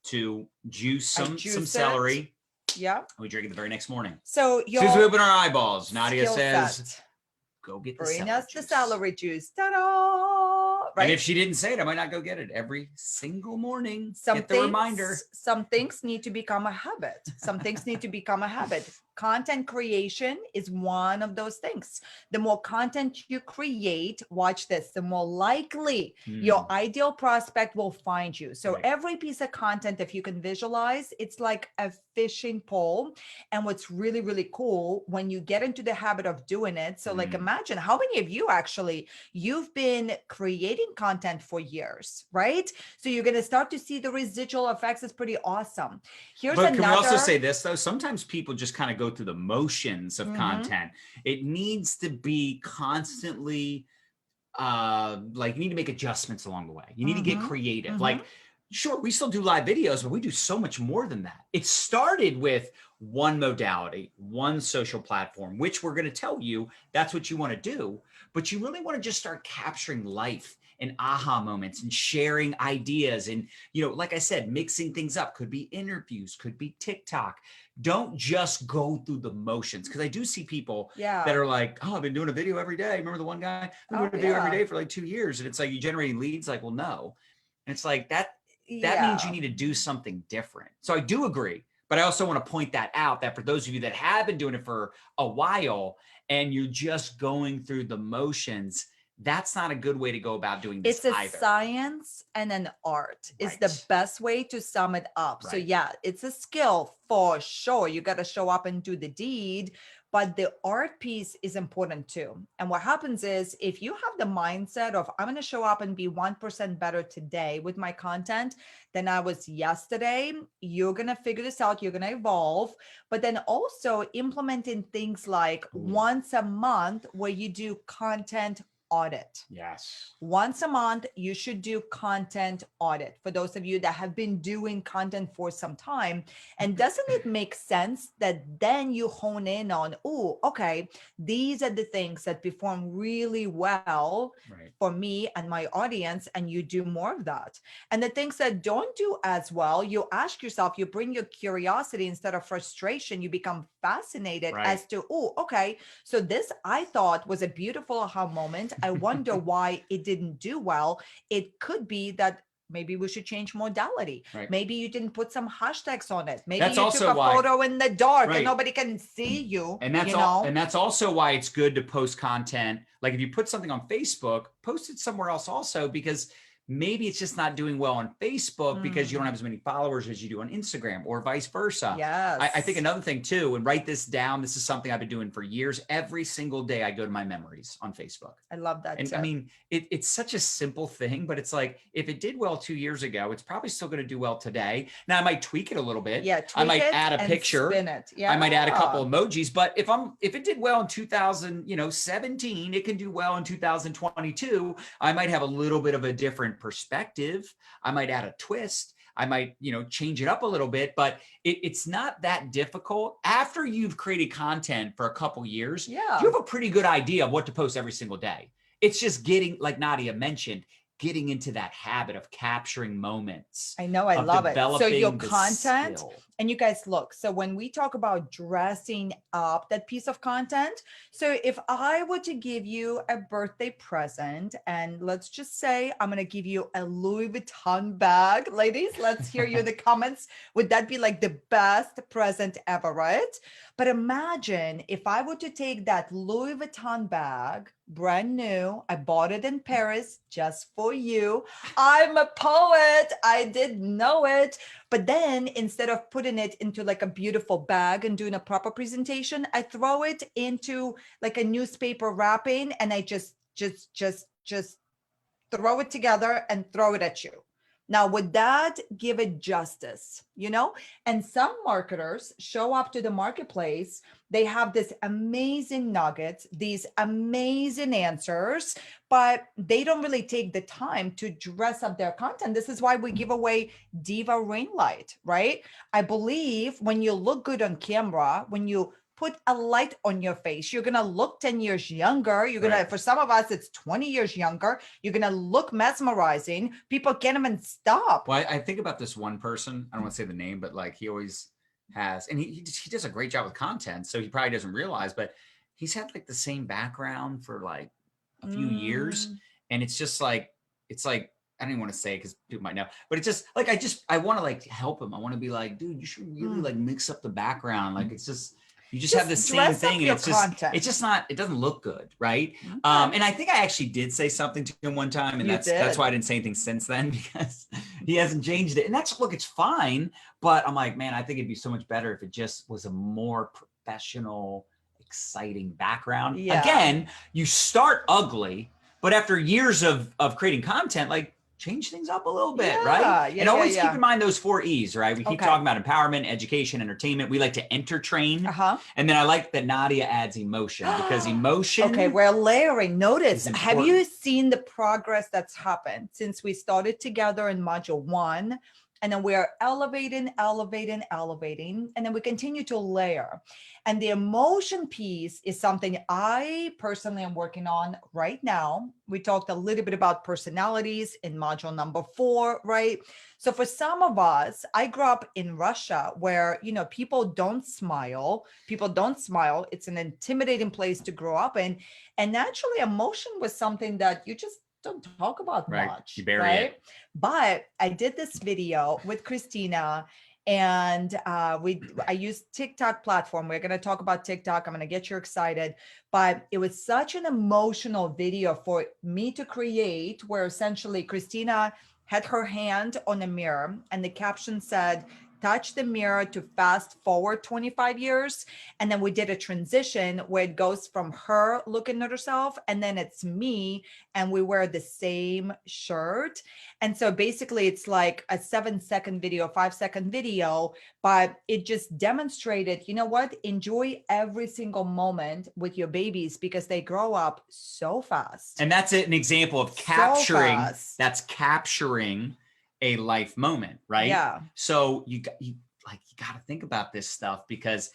to juice some celery. Yeah. We drink it the very next morning. So as soon as we open our eyeballs, Nadia says, go get the bring celery us juice. The celery juice. Ta-da! Right? And if she didn't say it, I might not go get it every single morning. Get the reminder. Some things need to become a habit. Some things need to become a habit. Content creation is one of those things. The more content you create, watch this, the more likely your ideal prospect will find you. So every piece of content, if you can visualize, it's like a fishing pole. And what's really, really cool when you get into the habit of doing it. So like imagine how many of you actually, you've been creating content for years, right? So you're going to start to see the residual effects. It's pretty awesome. But can we also say this though? Sometimes people just kind of go through the motions of content. It needs to be constantly like you need to make adjustments along the way. You need to get creative. Like Sure, we still do live videos, but we do so much more than that. It started with one modality, one social platform, which we're going to tell you that's what you want to do. But you really want to just start capturing life and aha moments and sharing ideas. And, like I said, mixing things up. Could be interviews, could be TikTok. Don't just go through the motions. Because I do see people that are like, oh, I've been doing a video every day. Remember the one guy? I've been doing a video every day for like 2 years. And it's like, you generating leads? Like, well, no. And it's like that means you need to do something different. So I do agree. But I also want to point that out, that for those of you that have been doing it for a while and you're just going through the motions, that's not a good way to go about doing this either. It's a science and an art. It's the best way to sum it up. So yeah, it's a skill for sure. You got to show up and do the deed, but the art piece is important too. And what happens is, if you have the mindset of, I'm going to show up and be 1% better today with my content than I was yesterday, you're going to figure this out. You're going to evolve. But then also implementing things like once a month where you do content audit. Yes. Once a month, you should do content audit for those of you that have been doing content for some time. And doesn't it make sense that then you hone in on, oh, okay, these are the things that perform really well for me and my audience, and you do more of that. And the things that don't do as well, you ask yourself, you bring your curiosity instead of frustration, you become fascinated as to, oh, okay, so this I thought was a beautiful aha moment. I wonder why it didn't do well. It could be that maybe we should change modality. Maybe you didn't put some hashtags on it. Maybe you took a photo in the dark and nobody can see you. And that's also why it's good to post content. Like if you put something on Facebook, post it somewhere else also, because maybe it's just not doing well on Facebook because you don't have as many followers as you do on Instagram, or vice versa. Yes. I think another thing too, and write this down, this is something I've been doing for years. Every single day I go to my memories on Facebook. I love that. And tip. I mean, it's such a simple thing, but it's like, if it did well 2 years ago, it's probably still going to do well today. Now I might tweak it a little bit. Yeah, I might add a picture. Spin it. Yeah. I might add a couple emojis, but if it did well in 2017, it can do well in 2022. I might have a little bit of a different perspective. I might add a twist. I might, change it up a little bit, but it's not that difficult. After you've created content for a couple years, you have a pretty good idea of what to post every single day. It's just getting, like Nadia mentioned, getting into that habit of capturing moments. I know, I love it. So your content, and you guys look, so when we talk about dressing up that piece of content, so if I were to give you a birthday present, and let's just say I'm going to give you a Louis Vuitton bag, ladies, let's hear you in the comments. Would that be like the best present ever, right? But imagine if I were to take that Louis Vuitton bag, brand new, I bought it in Paris just for you. I'm a poet. I didn't know it. But then instead of putting it into like a beautiful bag and doing a proper presentation, I throw it into like a newspaper wrapping, and I just throw it together and throw it at you. Now, would that give it justice, And some marketers show up to the marketplace. They have this amazing nuggets, these amazing answers, but they don't really take the time to dress up their content. This is why we give away Diva Ring Light, right? I believe when you look good on camera, when you put a light on your face, you're going to look 10 years younger. You're going to, for some of us, it's 20 years younger. You're going to look mesmerizing. People can't even stop. Well, I think about this one person. I don't want to say the name, but like he always has, and he does a great job with content. So he probably doesn't realize, but he's had like the same background for like a few years. And it's just like, I don't even want to say it because people might know, but it's just like, I want to like help him. I want to be like, dude, you should really like mix up the background. Like it's just, you just have the same thing, and it's just not, it doesn't look good, right? Okay. And I think I actually did say something to him one time, and that's why I didn't say anything since then, because he hasn't changed it. And it's fine, but I'm like, man, I think it'd be so much better if it just was a more professional, exciting background. Yeah. Again, you start ugly, but after years of creating content, like change things up a little bit, Yeah, right? yeah, And always yeah, keep yeah. in mind those 4 E's, right? We keep Okay. talking about empowerment, education, entertainment. We like to entertain. And then I like that Nadia adds emotion, because emotion. Okay, we're layering. Notice, is have you important. seen the progress that's happened since we started together in module 1? And then we're elevating, elevating, elevating, and then we continue to layer. And the emotion piece is something I personally am working on right now. We talked a little bit about personalities in module number 4, right? So for some of us, I grew up in Russia where, you know, people don't smile. People don't smile. It's an intimidating place to grow up in. And naturally, emotion was something that you just don't talk about much, You bury right? it. But I did this video with Christina, and I used TikTok platform. We're going to talk about TikTok. I'm going to get you excited, but it was such an emotional video for me to create, where essentially Christina had her hand on a mirror and the caption said, touch the mirror to fast forward 25 years. And then we did a transition where it goes from her looking at herself, and then it's me, and we wear the same shirt. And so basically it's like a 7-second video, 5-second video, but it just demonstrated, you know what, enjoy every single moment with your babies because they grow up so fast. And that's an example of capturing, that's capturing a life moment, right? Yeah. So you got to think about this stuff, because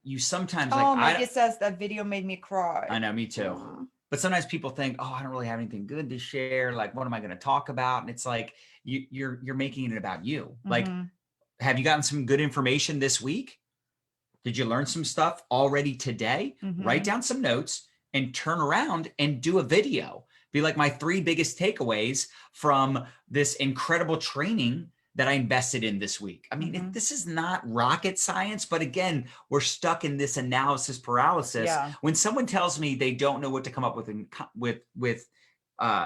you sometimes Maggie says that video made me cry. I know, me too. But sometimes people think, oh, I don't really have anything good to share. Like, what am I going to talk about? And it's like, you're making it about you. Like, have you gotten some good information this week? Did you learn some stuff already today? Write down some notes and turn around and do a video. Be like, my 3 biggest takeaways from this incredible training that I invested in this week. I mean, this is not rocket science, but again, we're stuck in this analysis paralysis. Yeah. When someone tells me they don't know what to come up with how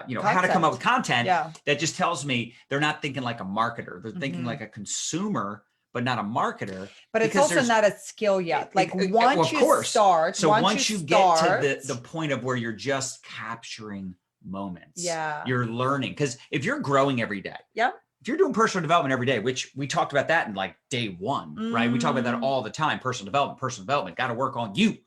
to Content. come up with content, Yeah. that just tells me they're not thinking like a marketer. They're thinking like a consumer, but not a marketer. But it's also not a skill yet. Like once you start, so once you get to the point of where you're just capturing moments, you're learning. Because if you're growing every day, if you're doing personal development every day, which we talked about that in like day 1, right? We talk about that all the time. Personal development, got to work on you.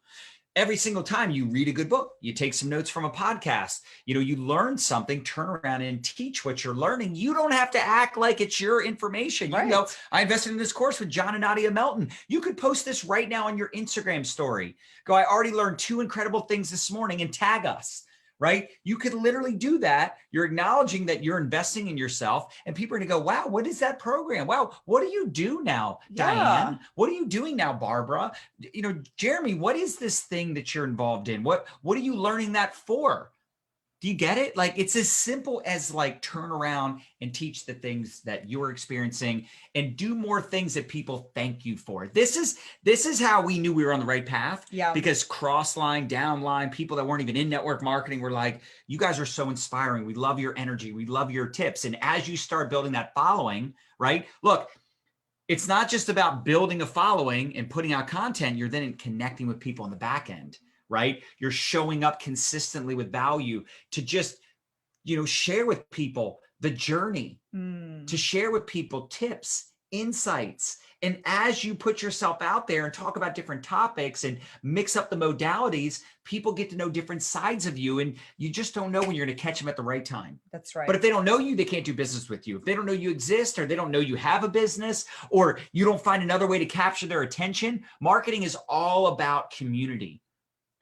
Every single time you read a good book, you take some notes from a podcast, you learn something, turn around and teach what you're learning. You don't have to act like it's your information. You can go, I invested in this course with John and Nadia Melton. You could post this right now on your Instagram story. Go, I already learned 2 incredible things this morning, and tag us. Right? You could literally do that. You're acknowledging that you're investing in yourself, and people are going to go, wow, what is that program? Wow, what do you do now, Diane? What are you doing now, Barbara? Jeremy, what is this thing that you're involved in? What are you learning that for? Do you get it? Like, it's as simple as like turn around and teach the things that you're experiencing and do more things that people thank you for. This is how we knew we were on the right path. Yeah. Because cross-line, downline, people that weren't even in network marketing were like, you guys are so inspiring. We love your energy. We love your tips. And as you start building that following, right? Look, it's not just about building a following and putting out content. You're then connecting with people on the back end. Right? You're showing up consistently with value to just, share with people the journey, to share with people tips, insights. And as you put yourself out there and talk about different topics and mix up the modalities, people get to know different sides of you, and you just don't know when you're going to catch them at the right time. That's right. But if they don't know you, they can't do business with you. If they don't know you exist, or they don't know you have a business, or you don't find another way to capture their attention, marketing is all about community.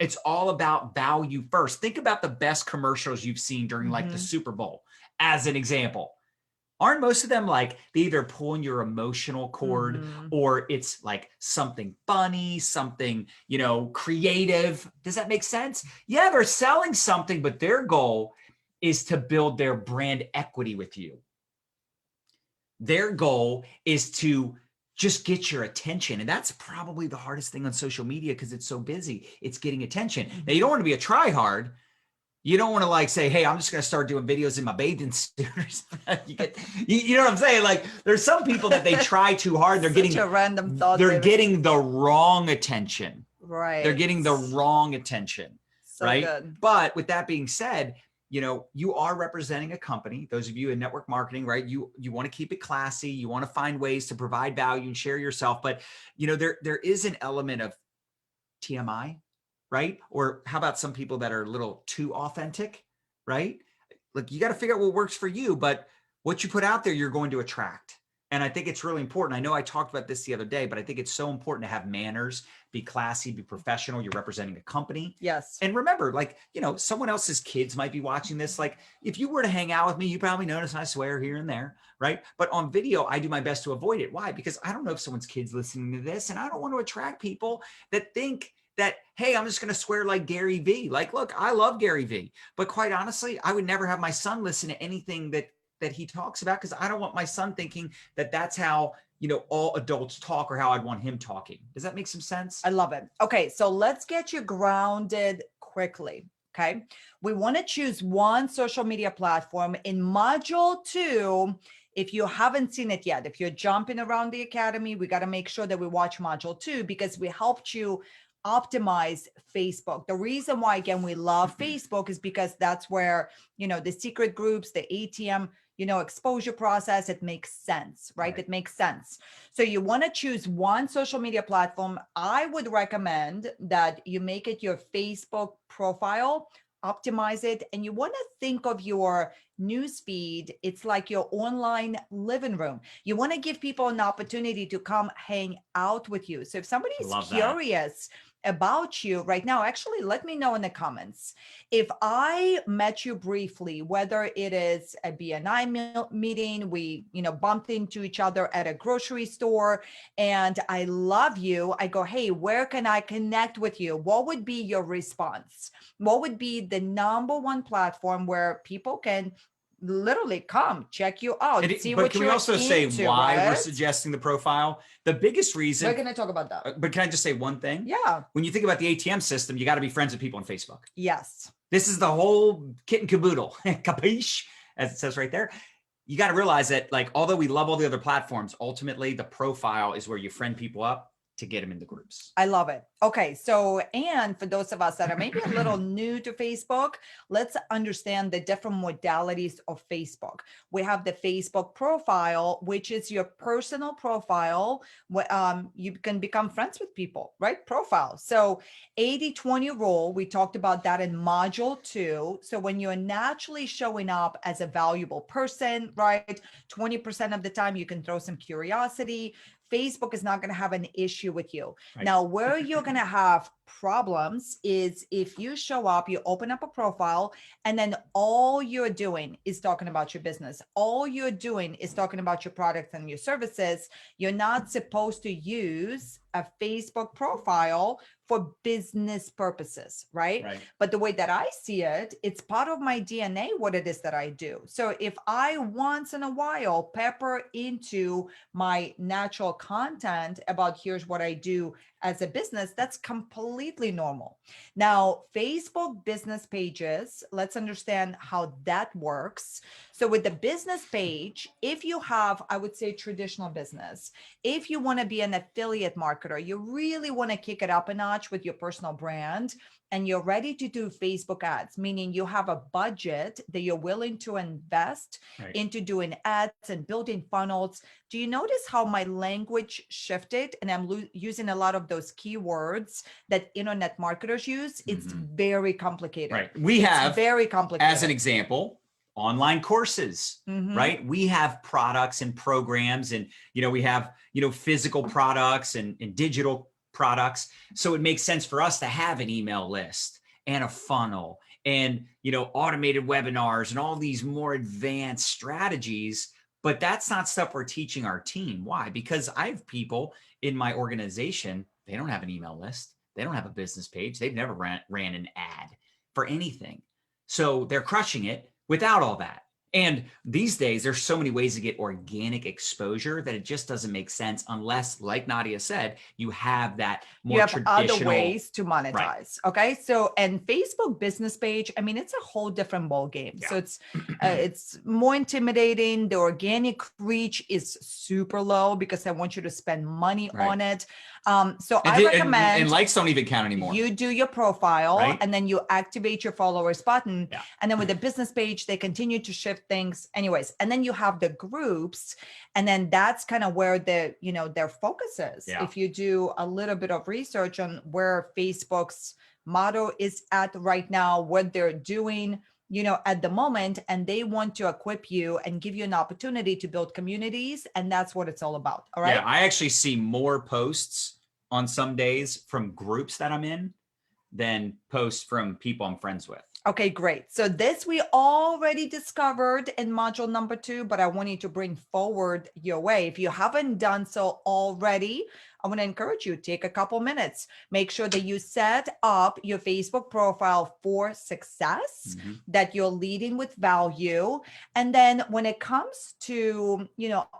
It's all about value first. Think about the best commercials you've seen during like the Super Bowl as an example. Aren't most of them like they either pulling your emotional cord or it's like something funny, something, creative? Does that make sense? Yeah, they're selling something, but their goal is to build their brand equity with you. Their goal is to just get your attention. And that's probably the hardest thing on social media because it's so busy. It's getting attention. Now, you don't want to be a try-hard. You don't want to like say, hey, I'm just going to start doing videos in my bathing suit or something. You know what I'm saying? Like there's some people that they try too hard. They're getting a random thought. They're getting the wrong attention. Right. They're getting the wrong attention. So right. Good. But with that being said, you know, you are representing a company. Those of you in network marketing, right? You want to keep it classy. You want to find ways to provide value and share yourself. But, you know, there is an element of TMI, right? Or how about some people that are a little too authentic, right? Like you got to figure out what works for you, but what you put out there, you're going to attract. And I think it's really important. I know I talked about this the other day, but I think it's so important to have manners, be classy, be professional. You're representing a company. Yes. And remember, like, you know, someone else's kids might be watching this. Like if you were to hang out with me, you probably notice I swear here and there, right? But on video, I do my best to avoid it. Why? Because I don't know if someone's kid's listening to this, and I don't want to attract people that think that, hey, I'm just going to swear like Gary V. Like, look, I love Gary V. But quite honestly, I would never have my son listen to anything that he talks about, because I don't want my son thinking that that's how, you know, all adults talk or how I'd want him talking. Does that make some sense? I love it. Okay, so let's get you grounded quickly. Okay, we want to choose one social media platform. In module 2, if you haven't seen it yet, if you're jumping around the academy, we got to make sure that we watch module 2, because we helped you optimize Facebook. The reason why, again, we love Facebook is because that's where, you know, the secret groups, the ATM, you know, exposure process, it makes sense, right? It makes sense. So you want to choose one social media platform. I would recommend that you make it your Facebook profile, optimize it, and you want to think of your newsfeed. It's like your online living room. You want to give people an opportunity to come hang out with you. So if somebody is curious about you right now, actually let me know in the comments. If I met you briefly, whether it is a BNI meeting, we, you know, bumped into each other at a grocery store, and I love you, I go, hey, where can I connect with you? What would be your response? What would be the number one platform where people can literally come check you out, see what you're into? But can we also say why we're suggesting the profile? The biggest reason. We're going to talk about that. But can I just say one thing? Yeah. When you think about the ATM system, you got to be friends with people on Facebook. Yes. This is the whole kit and caboodle, capiche, as it says right there. You got to realize that, like, although we love all the other platforms, ultimately the profile is where you friend people up to get them into groups. I love it. Okay. So, and for those of us that are maybe a little new to Facebook, let's understand the different modalities of Facebook. We have the Facebook profile, which is your personal profile. You can become friends with people, right? Profile. So 80-20 rule, we talked about that in module 2. So when you're naturally showing up as a valuable person, right? 20% of the time you can throw some curiosity. Facebook is not going to have an issue with you. Right. Now, where you're going to have problems is if you show up, you open up a profile, and then all you're doing is talking about your business. All you're doing is talking about your products and your services. You're not supposed to use a Facebook profile for business purposes, right? But the way that I see it, it's part of my DNA, what it is that I do. So if I once in a while pepper into my natural content about here's what I do as a business, that's completely normal. Now, Facebook business pages, let's understand how that works. So with the business page, if you have, I would say, traditional business, if you want to be an affiliate marketer, you really want to kick it up a notch with your personal brand, and you're ready to do Facebook ads, meaning you have a budget that you're willing to invest into doing ads and building funnels. Do you notice how my language shifted? And I'm using a lot of those keywords that internet marketers use. It's very complicated. Right. We have, very complicated. As an example, online courses, right? We have products and programs, and, you know, we have, you know, physical products and digital products. So it makes sense for us to have an email list and a funnel and, you know, automated webinars and all these more advanced strategies. But that's not stuff we're teaching our team. Why? Because I have people in my organization, they don't have an email list. They don't have a business page. They've never ran an ad for anything. So they're crushing it without all that. And these days, there's so many ways to get organic exposure that it just doesn't make sense unless, like Nadia said, you have that more you have traditional other ways to monetize. Right. Okay. So, and Facebook business page, I mean, it's a whole different ball game. Yeah. So it's more intimidating. The organic reach is super low because I want you to spend money Right. on it. So I recommend and likes don't even count anymore. You do your profile Right? and then you activate your followers button. Yeah. And then with the business page, they continue to shift things anyways. And then you have the groups, and then that's kind of where their focus is. Yeah. If you do a little bit of research on where Facebook's motto is at right now, what they're doing, at the moment, and they want to equip you and give you an opportunity to build communities. And that's what it's all about. All right. Yeah. I actually see more posts on some days from groups that I'm in than posts from people I'm friends with. Okay, great. So this we already discovered in module number 2, but I want you to bring forward your way. If you haven't done so already, I want to encourage you, take a couple minutes, make sure that you set up your Facebook profile for success, that you're leading with value. And then when it comes to,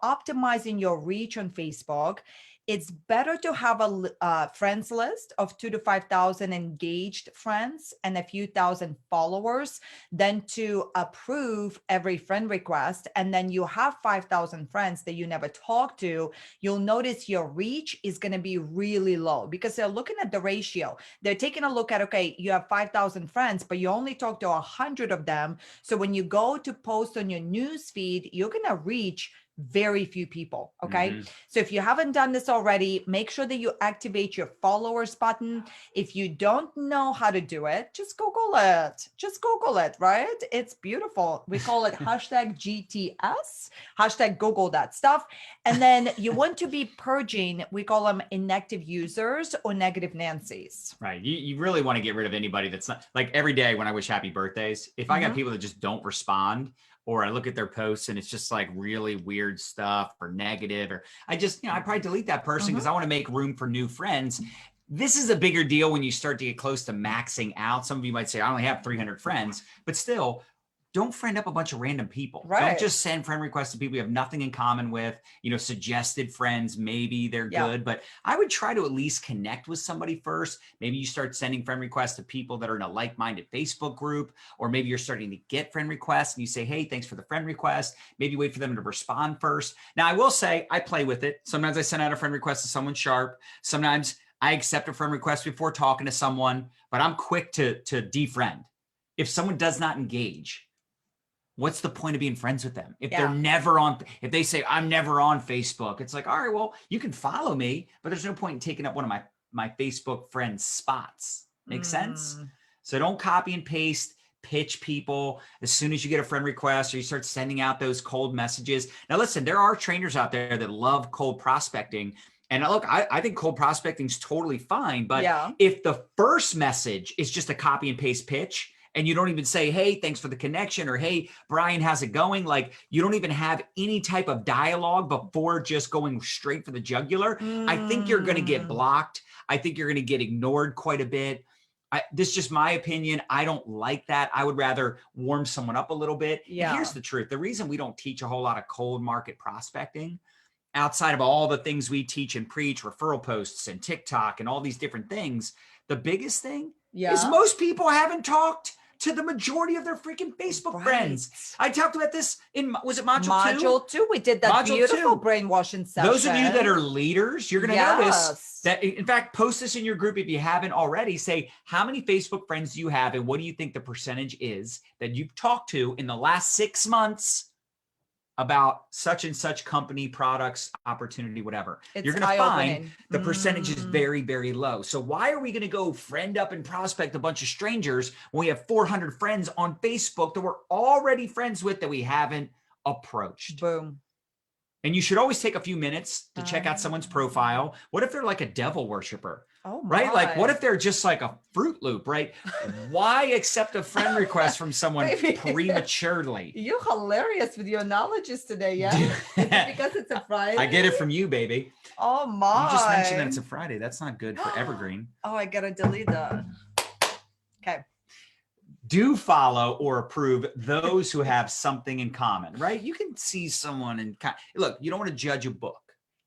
optimizing your reach on Facebook, it's better to have a friends list of 2,000 to 5,000 engaged friends and a few thousand followers than to approve every friend request. And then you have 5,000 friends that you never talk to. You'll notice your reach is going to be really low because they're looking at the ratio. They're taking a look at, okay, you have 5,000 friends, but you only talk to 100 of them. So when you go to post on your news feed, you're going to reach very few people. Okay. So if you haven't done this already, make sure that you activate your followers button. If you don't know how to do it, just Google it. Just Google it, right? It's beautiful. We call it hashtag GTS, hashtag Google that stuff. And then you want to be purging, we call them inactive users or negative Nancy's. Right. You really want to get rid of anybody that's not, like, every day when I wish happy birthdays, if I got people that just don't respond, or I look at their posts and it's just like really weird stuff or negative, or I just, I probably delete that person because I want to make room for new friends. This is a bigger deal when you start to get close to maxing out. Some of you might say, I only have 300 friends, but still, don't friend up a bunch of random people. Right. Don't just send friend requests to people you have nothing in common with, suggested friends, maybe they're good, but I would try to at least connect with somebody first. Maybe you start sending friend requests to people that are in a like-minded Facebook group, or maybe you're starting to get friend requests and you say, hey, thanks for the friend request. Maybe wait for them to respond first. Now I will say I play with it. Sometimes I send out a friend request to someone sharp. Sometimes I accept a friend request before talking to someone, but I'm quick to defriend. If someone does not engage, what's the point of being friends with them? If they're never on, if they say, I'm never on Facebook, it's like, all right, well, you can follow me, but there's no point in taking up one of my Facebook friends' spots. Make sense? So don't copy and paste, pitch people as soon as you get a friend request or you start sending out those cold messages. Now, listen, there are trainers out there that love cold prospecting. And look, I think cold prospecting is totally fine. But if the first message is just a copy and paste pitch, and you don't even say, hey, thanks for the connection, or hey, Brian, how's it going? Like, you don't even have any type of dialogue before just going straight for the jugular. I think you're going to get blocked. I think you're going to get ignored quite a bit. This is just my opinion. I don't like that. I would rather warm someone up a little bit. And here's the truth. The reason we don't teach a whole lot of cold market prospecting, outside of all the things we teach and preach, referral posts and TikTok and all these different things, the biggest thing is most people haven't talked to the majority of their freaking Facebook friends. I talked about this in, was it module 2? Module 2, we did that beautiful brainwashing session. Those of you that are leaders, you're going to notice that, in fact, post this in your group if you haven't already. Say, how many Facebook friends do you have, and what do you think the percentage is that you've talked to in the last 6 months about such and such company, products, opportunity, whatever. You're going to find the percentage is very, very low. So why are we going to go friend up and prospect a bunch of strangers when we have 400 friends on Facebook that we're already friends with that we haven't approached? Boom. And you should always take a few minutes to check out someone's profile. What if they're like a devil worshiper? Oh my. Right? Like, what if they're just like a Fruit Loop, right? Why accept a friend request from someone prematurely? You're hilarious with your analogies today, yeah? Is it because it's a Friday? I get it from you, baby. Oh my. You just mentioned that it's a Friday. That's not good for Evergreen. Oh, I gotta delete that. Okay. do follow or approve those who have something in common, right? You can see someone and look, you don't want to judge a book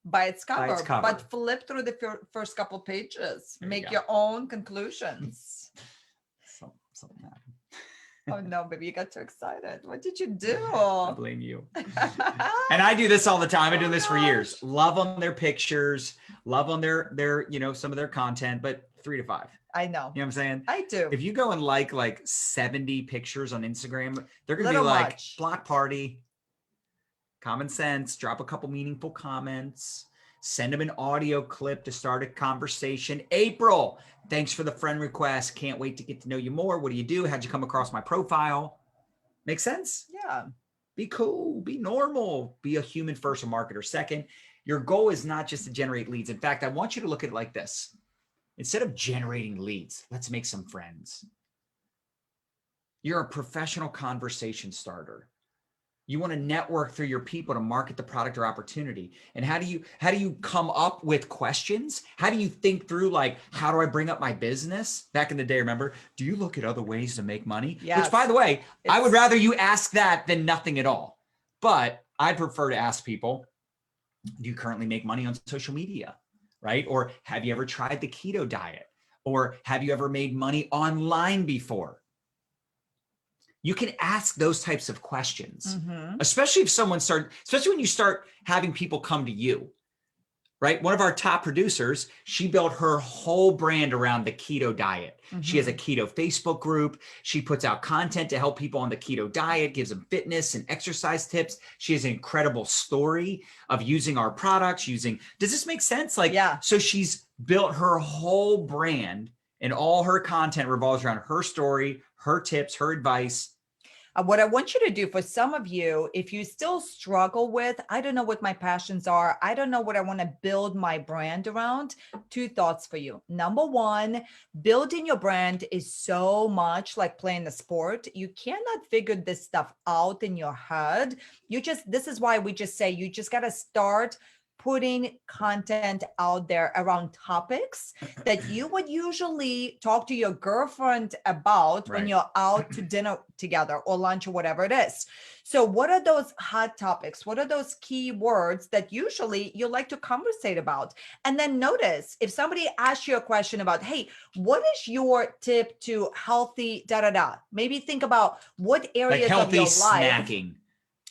by its cover, cover. but flip through the first couple pages, make your own conclusions. Something happened. Oh no, baby, you got too excited. What did you do? I blame you. And I do this all the time. I've been doing this for years. Love on their pictures, love on their, you know, some of their content, but 3 to 5. I know. You know what I'm saying? I do. If you go and like 70 pictures on Instagram, they're going to be like much. block party, common sense, drop a couple meaningful comments, send them an audio clip to start a conversation. April, thanks for the friend request. Can't wait to get to know you more. What do you do? How'd you come across my profile? Make sense? Yeah. Be cool, be normal, be a human first, a marketer second. Your goal is not just to generate leads. In fact, I want you to look at it like this. Instead of generating leads, let's make some friends. You're a professional conversation starter. You want to network through your people to market the product or opportunity. And how do you come up with questions? How do you think through, like, how do I bring up my business? Back in the day, remember, do you look at other ways to make money? Yes. Which, by the way, I would rather you ask that than nothing at all. But I'd prefer to ask people, do you currently make money on social media? Right? Or have you ever tried the keto diet? Or have you ever made money online before? You can ask those types of questions, especially if especially when you start having people come to you, right? One of our top producers, she built her whole brand around the keto diet. She has a keto Facebook group. She puts out content to help people on the keto diet, gives them fitness and exercise tips. She has an incredible story of using our products, does this make sense? Like, yeah. So she's built her whole brand and all her content revolves around her story, her tips, her advice. What I want you to do, for some of you, if you still struggle with, I don't know what my passions are, I don't know what I want to build my brand around, 2 thoughts for you. Number 1, building your brand is so much like playing a sport. You cannot figure this stuff out in your head. This is why we just say you just got to start putting content out there around topics that you would usually talk to your girlfriend about when you're out to dinner together or lunch or whatever it is. So what are those hot topics? What are those key words that usually you like to conversate about? And then notice if somebody asks you a question about, hey, what is your tip to healthy da-da-da? Maybe think about what areas like of your life. Snacking.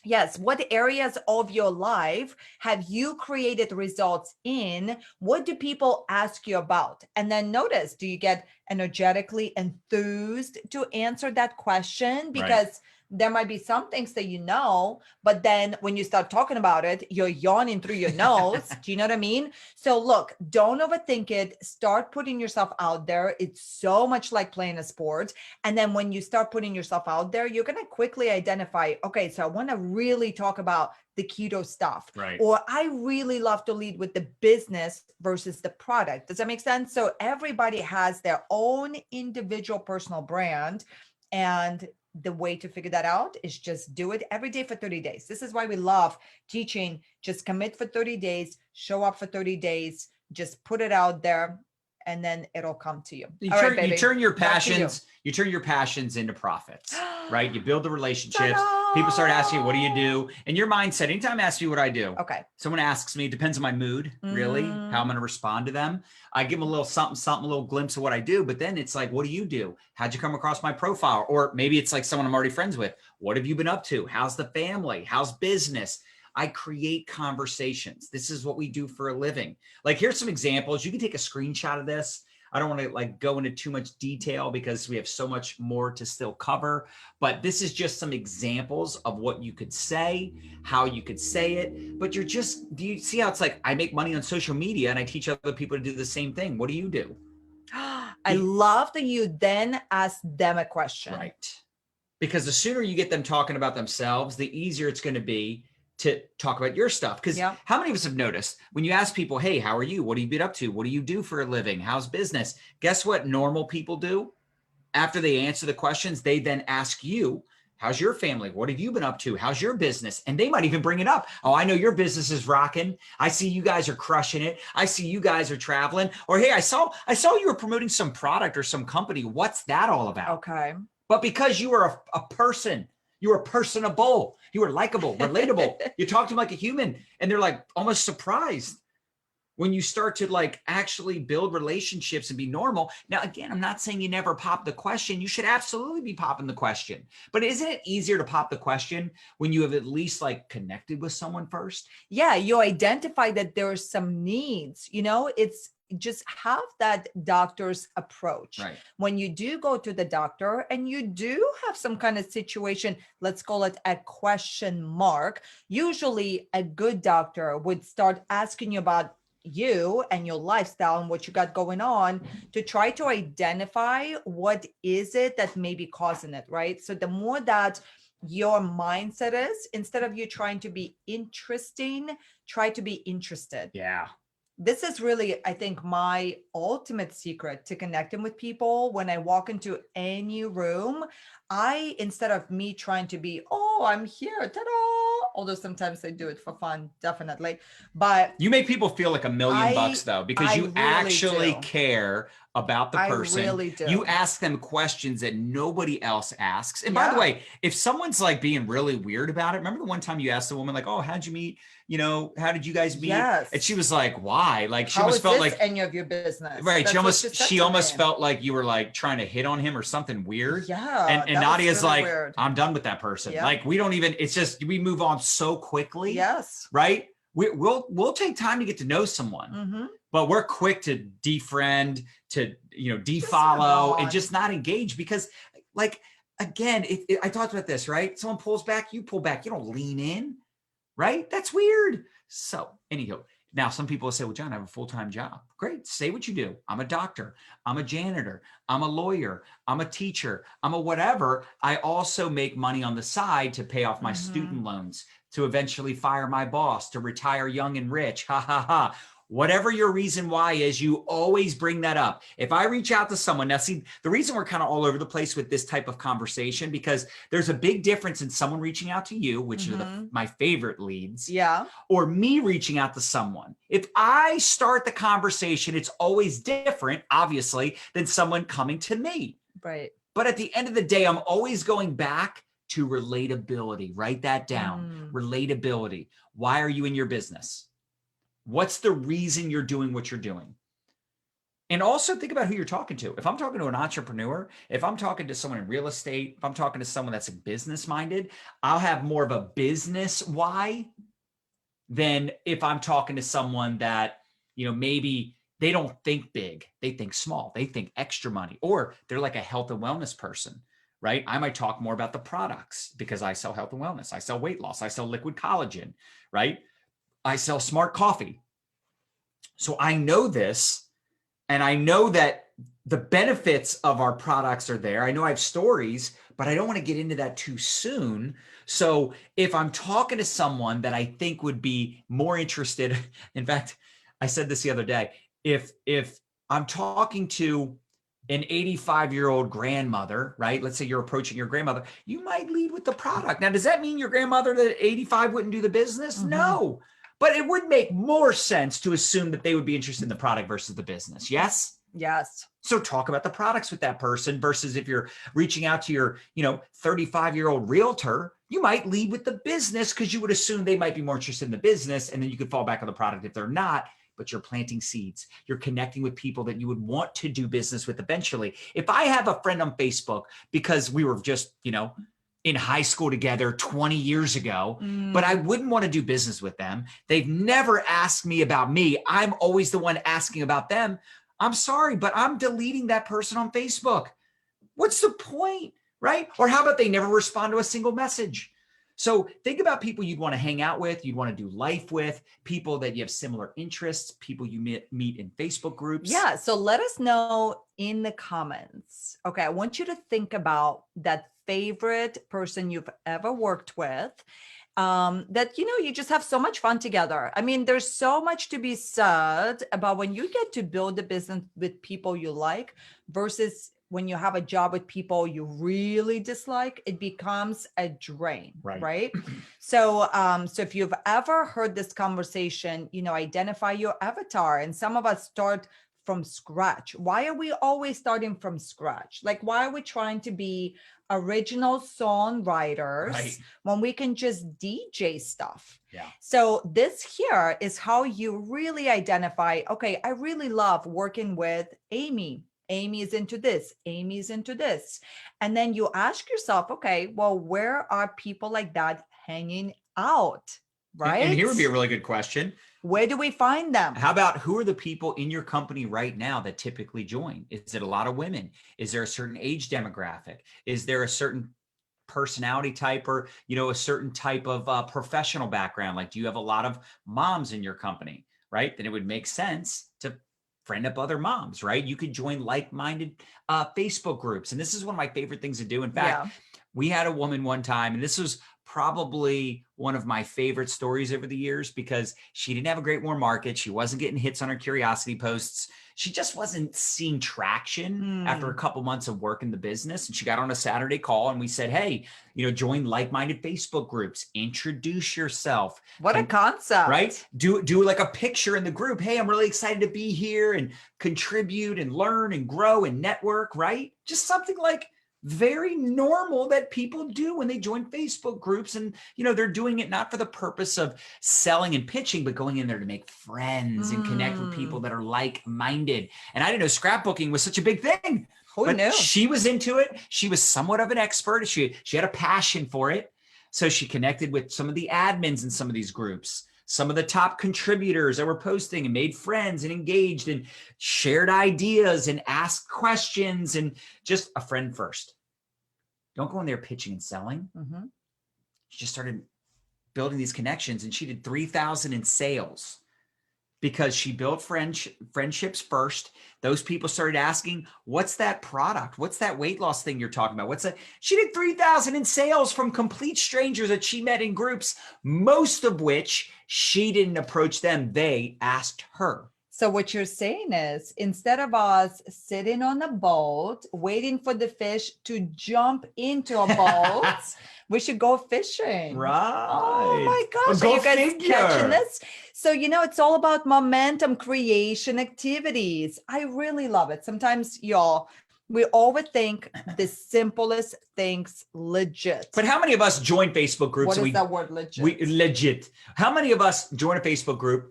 Yes. What areas of your life have you created results in? What do people ask you about? And then notice, do you get energetically enthused to answer that question? Because there might be some things that you know, but then when you start talking about it, you're yawning through your nose. Do you know what I mean? So look, don't overthink it. Start putting yourself out there. It's so much like playing a sport. And then when you start putting yourself out there, you're going to quickly identify, okay, so I want to really talk about the keto stuff, or I really love to lead with the business versus the product. Does that make sense? So everybody has their own individual personal brand, and the way to figure that out is just do it every day for 30 days. This is why we love teaching. Just commit for 30 days, show up for 30 days, just put it out there, and then it'll come to you. You turn your passions into profits, right? You build the relationships. Ta-da! People start asking you, what do you do? And your mindset, anytime I ask you what I do, someone asks me, it depends on my mood, really, how I'm going to respond to them. I give them a little something, a little glimpse of what I do, but then it's like, what do you do? How'd you come across my profile? Or maybe it's like someone I'm already friends with. What have you been up to? How's the family? How's business? I create conversations. This is what we do for a living. Like, here's some examples. You can take a screenshot of this. I don't want to go into too much detail because we have so much more to still cover, but this is just some examples of what you could say, how you could say it, but do you see how it's like, I make money on social media and I teach other people to do the same thing. What do you do? I love that you then ask them a question. Right. Because the sooner you get them talking about themselves, the easier it's going to be to talk about your stuff. Because how many of us have noticed when you ask people, hey, how are you? What do you been up to? What do you do for a living? How's business? Guess what normal people do? After they answer the questions, they then ask you, how's your family? What have you been up to? How's your business? And they might even bring it up. Oh, I know your business is rocking. I see you guys are crushing it. I see you guys are traveling. Or, hey, I saw you were promoting some product or some company. What's that all about? Okay. But because you are a person, you are personable, you are likable, relatable, you talk to them like a human, and they're like almost surprised when you start to like actually build relationships and be normal. Now, again, I'm not saying you never pop the question. You should absolutely be popping the question. But isn't it easier to pop the question when you have at least like connected with someone first? Yeah, you identify that there are some needs, it's just have that doctor's approach. Right. When you do go to the doctor and you do have some kind of situation, let's call it a question mark, usually a good doctor would start asking you about you and your lifestyle and what you got going on to try to identify what is it that may be causing it, right? So the more that your mindset is, instead of you trying to be interesting, try to be interested. Yeah. This is really, I think, my ultimate secret to connecting with people. When I walk into any room, instead of me trying to be, oh, I'm here, ta-da, although sometimes I do it for fun, definitely. But you make people feel like $1,000,000 though, because you really actually do. care about the person. I really do. You ask them questions that nobody else asks. And by the way, if someone's like being really weird about it, remember the one time you asked the woman like, oh, how'd you meet? How did you guys meet? Yes. And she was like, why? Like she How almost is felt this like any of your business? Right. That's She almost felt like you were like trying to hit on him or something weird. Yeah. And Nadia's really like, weird. I'm done with that person. Yeah. Like we don't even, it's just, we move on so quickly. Yes. Right. We'll take time to get to know someone, but we're quick to defriend, to, defollow and just not engage because like, again, I talked about this, right? Someone pulls back, you pull back, you don't lean in, right? That's weird. So anyhow, now some people will say, well, John, I have a full-time job. Great. Say what you do. I'm a doctor. I'm a janitor. I'm a lawyer. I'm a teacher. I'm a whatever. I also make money on the side to pay off my student loans, to eventually fire my boss, to retire young and rich. Ha ha ha. Whatever your reason why is, you always bring that up. If I reach out to someone, now see, the reason we're kind of all over the place with this type of conversation, because there's a big difference in someone reaching out to you, which are my favorite leads, or me reaching out to someone. If I start the conversation, it's always different, obviously, than someone coming to me. Right. But at the end of the day, I'm always going back to relatability. Write that down. Relatability. Why are you in your business? What's the reason you're doing what you're doing? And also think about who you're talking to. If I'm talking to an entrepreneur, if I'm talking to someone in real estate, if I'm talking to someone that's business minded, I'll have more of a business why than if I'm talking to someone that, maybe they don't think big, they think small, they think extra money, or they're like a health and wellness person, right? I might talk more about the products because I sell health and wellness. I sell weight loss. I sell liquid collagen, right? I sell smart coffee. So I know this, and I know that the benefits of our products are there. I know I have stories, but I don't want to get into that too soon. So if I'm talking to someone that I think would be more interested, in fact, I said this the other day, if I'm talking to an 85-year-old grandmother, right? Let's say you're approaching your grandmother, you might lead with the product. Now, does that mean your grandmother at 85 wouldn't do the business? No. But it would make more sense to assume that they would be interested in the product versus the business. Yes? Yes. So talk about the products with that person versus if you're reaching out to your, 35-year-old realtor, you might lead with the business because you would assume they might be more interested in the business, and then you could fall back on the product if they're not. But you're planting seeds. You're connecting with people that you would want to do business with eventually. If I have a friend on Facebook because we were just, in high school together 20 years ago, but I wouldn't want to do business with them. They've never asked me about me. I'm always the one asking about them. I'm sorry, but I'm deleting that person on Facebook. What's the point, right? Or how about they never respond to a single message? So think about people you'd want to hang out with, you'd want to do life with, people that you have similar interests, people you meet in Facebook groups. Yeah. So let us know in the comments. Okay. I want you to think about that favorite person you've ever worked with, that, you just have so much fun together. I mean, there's so much to be said about when you get to build a business with people you like versus when you have a job with people you really dislike. It becomes a drain, right? So if you've ever heard this conversation, identify your avatar. And some of us start from scratch? Why are we always starting from scratch? Like, why are we trying to be original songwriters Right. when we can just DJ stuff? Yeah. So this here is how you really identify, okay, I really love working with Amy. Amy is into this. Amy is into this. And then you ask yourself, okay, well, where are people like that hanging out? Right? And here would be a really good question. Where do we find them? How about who are the people in your company right now that typically join? Is it a lot of women? Is there a certain age demographic? Is there a certain personality type or, a certain type of professional background? Like, do you have a lot of moms in your company, right? Then it would make sense to friend up other moms, right? You could join like-minded Facebook groups. And this is one of my favorite things to do. In fact, we had a woman one time, and this was probably one of my favorite stories over the years because she didn't have a great warm market. She wasn't getting hits on her curiosity posts. She just wasn't seeing traction after a couple months of work in the business. And she got on a Saturday call and we said, hey, join like-minded Facebook groups, introduce yourself. What a concept, right? Do like a picture in the group. Hey, I'm really excited to be here and contribute and learn and grow and network, right? Just something like very normal that people do when they join Facebook groups. And, they're doing it not for the purpose of selling and pitching, but going in there to make friends and connect with people that are like-minded. And I didn't know scrapbooking was such a big thing. Who knew? She was into it. She was somewhat of an expert. She had a passion for it. So she connected with some of the admins in some of these groups, some of the top contributors that were posting, and made friends and engaged and shared ideas and asked questions, and just a friend first. Don't go in there pitching and selling. She just started building these connections, and she did 3,000 in sales because she built friendships first. Those people started asking, what's that product? What's that weight loss thing you're talking about? What's that? She did 3,000 in sales from complete strangers that she met in groups, most of which she didn't approach them. They asked her. So what you're saying is, instead of us sitting on a boat, waiting for the fish to jump into a boat, we should go fishing. Right. Oh my gosh. Well, are you guys catching this? So, it's all about momentum creation activities. I really love it. Sometimes, y'all, we overthink the simplest things legit. But how many of us join Facebook groups? What is that word, legit? Legit. How many of us join a Facebook group?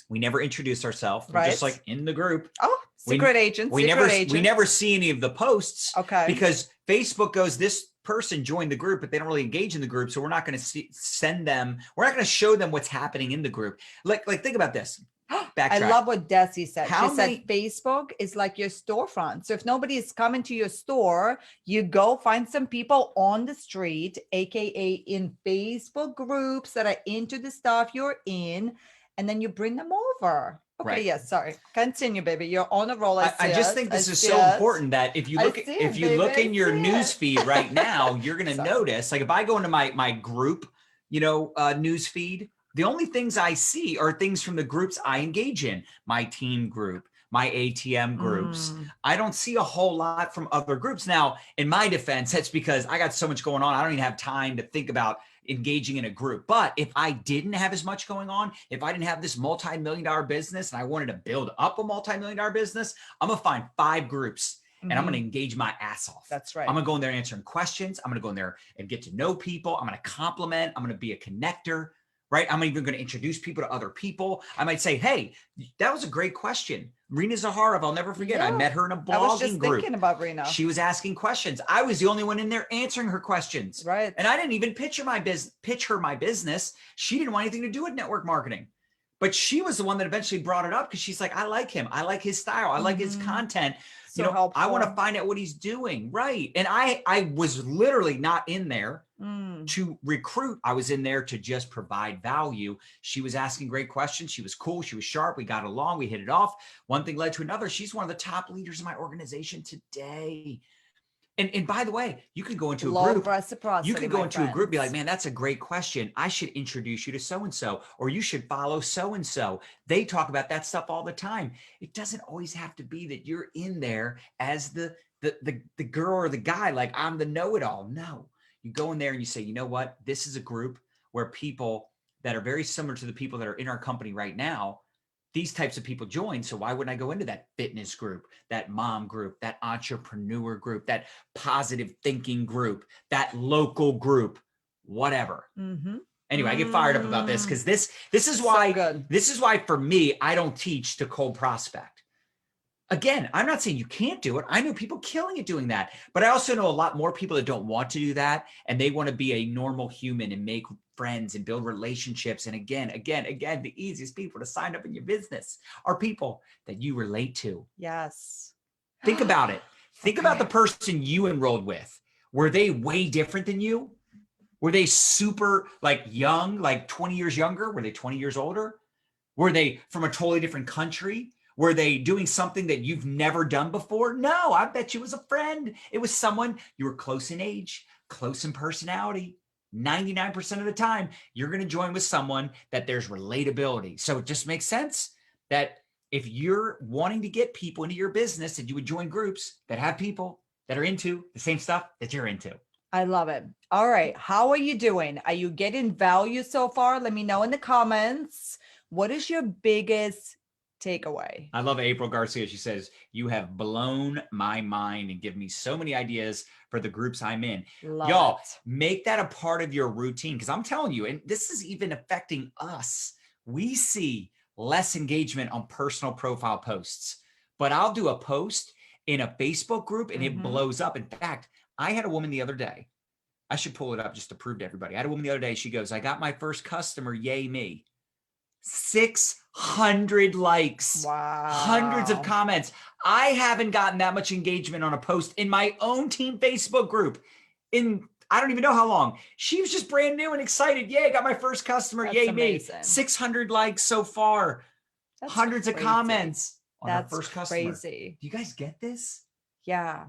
We never introduce ourselves. We're just like in the group. Oh, secret agents. We never see any of the posts. Okay. Because Facebook goes, this person joined the group, but they don't really engage in the group. So we're not going to send them. We're not going to show them what's happening in the group. Like think about this. Backtrack. I love what Desi said. She said Facebook is like your storefront. So if nobody is coming to your store, you go find some people on the street, AKA in Facebook groups that are into the stuff you're in, and then you bring them over. Okay, right. Yes, sorry. Continue, baby. You're on a roll. I just think this is so important that if you look in your news feed right now, you're going to notice, like if I go into my group, news feed, the only things I see are things from the groups I engage in, my team group, my ATM groups. I don't see a whole lot from other groups. Now, in my defense, that's because I got so much going on. I don't even have time to think about engaging in a group. But if I didn't have as much going on, if I didn't have this multi-million-dollar business and I wanted to build up a multi-million-dollar business, I'm going to find 5 groups and I'm going to engage my ass off. That's right. I'm going to go in there answering questions. I'm going to go in there and get to know people. I'm going to compliment. I'm going to be a connector, right? I'm even going to introduce people to other people. I might say, hey, that was a great question. Rena Zaharov, I'll never forget. I met her in a blogging group. I was just thinking about Rena. She was asking questions. I was the only one in there answering her questions. Right. And I didn't even pitch her my business. She didn't want anything to do with network marketing. But she was the one that eventually brought it up because she's like, I like him. I like his style. I like his content. So I want to find out what he's doing. Right. And I was literally not in there to recruit. I was in there to just provide value. She was asking great questions. She was cool. She was sharp. We got along. We hit it off. One thing led to another. She's one of the top leaders in my organization today. And by the way, you could go into a group. You could go into a group, be like, man, that's a great question. I should introduce you to so-and-so, or you should follow so-and-so. They talk about that stuff all the time. It doesn't always have to be that you're in there as the girl or the guy, like I'm the know-it-all. No, you go in there and you say, you know what? This is a group where people that are very similar to the people that are in our company right now, these types of people join. So why wouldn't I go into that fitness group, that mom group, that entrepreneur group, that positive thinking group, that local group, whatever. Anyway, I get fired up about this because this is why for me, I don't teach to cold prospect. Again, I'm not saying you can't do it. I know people killing it doing that, but I also know a lot more people that don't want to do that, and they want to be a normal human and make friends and build relationships. And again, the easiest people to sign up in your business are people that you relate to. Yes. Think about it. Think about the person you enrolled with. Were they way different than you? Were they super like young, like 20 years younger? Were they 20 years older? Were they from a totally different country? Were they doing something that you've never done before? No, I bet you it was a friend. It was someone you were close in age, close in personality. 99% of the time, you're going to join with someone that there's relatability. So it just makes sense that if you're wanting to get people into your business, that you would join groups that have people that are into the same stuff that you're into. I love it. All right. How are you doing? Are you getting value so far? Let me know in the comments. What is your biggest takeaway? I love April Garcia. She says, you have blown my mind and give me so many ideas for the groups I'm in. Y'all, make that a part of your routine, because I'm telling you, and this is even affecting us. We see less engagement on personal profile posts, but I'll do a post in a Facebook group and it blows up. In fact, I had a woman the other day. I should pull it up just to prove to everybody. I had a woman the other day. She goes, I got my first customer. Yay me. 600 likes. Wow. Hundreds of comments. I haven't gotten that much engagement on a post in my own team Facebook group in I don't even know how long. She was just brand new and excited. Yay, got my first customer. That's Yay amazing. Me. 600 likes so far. That's hundreds of comments on our first customer. Crazy. Do you guys get this? Yeah,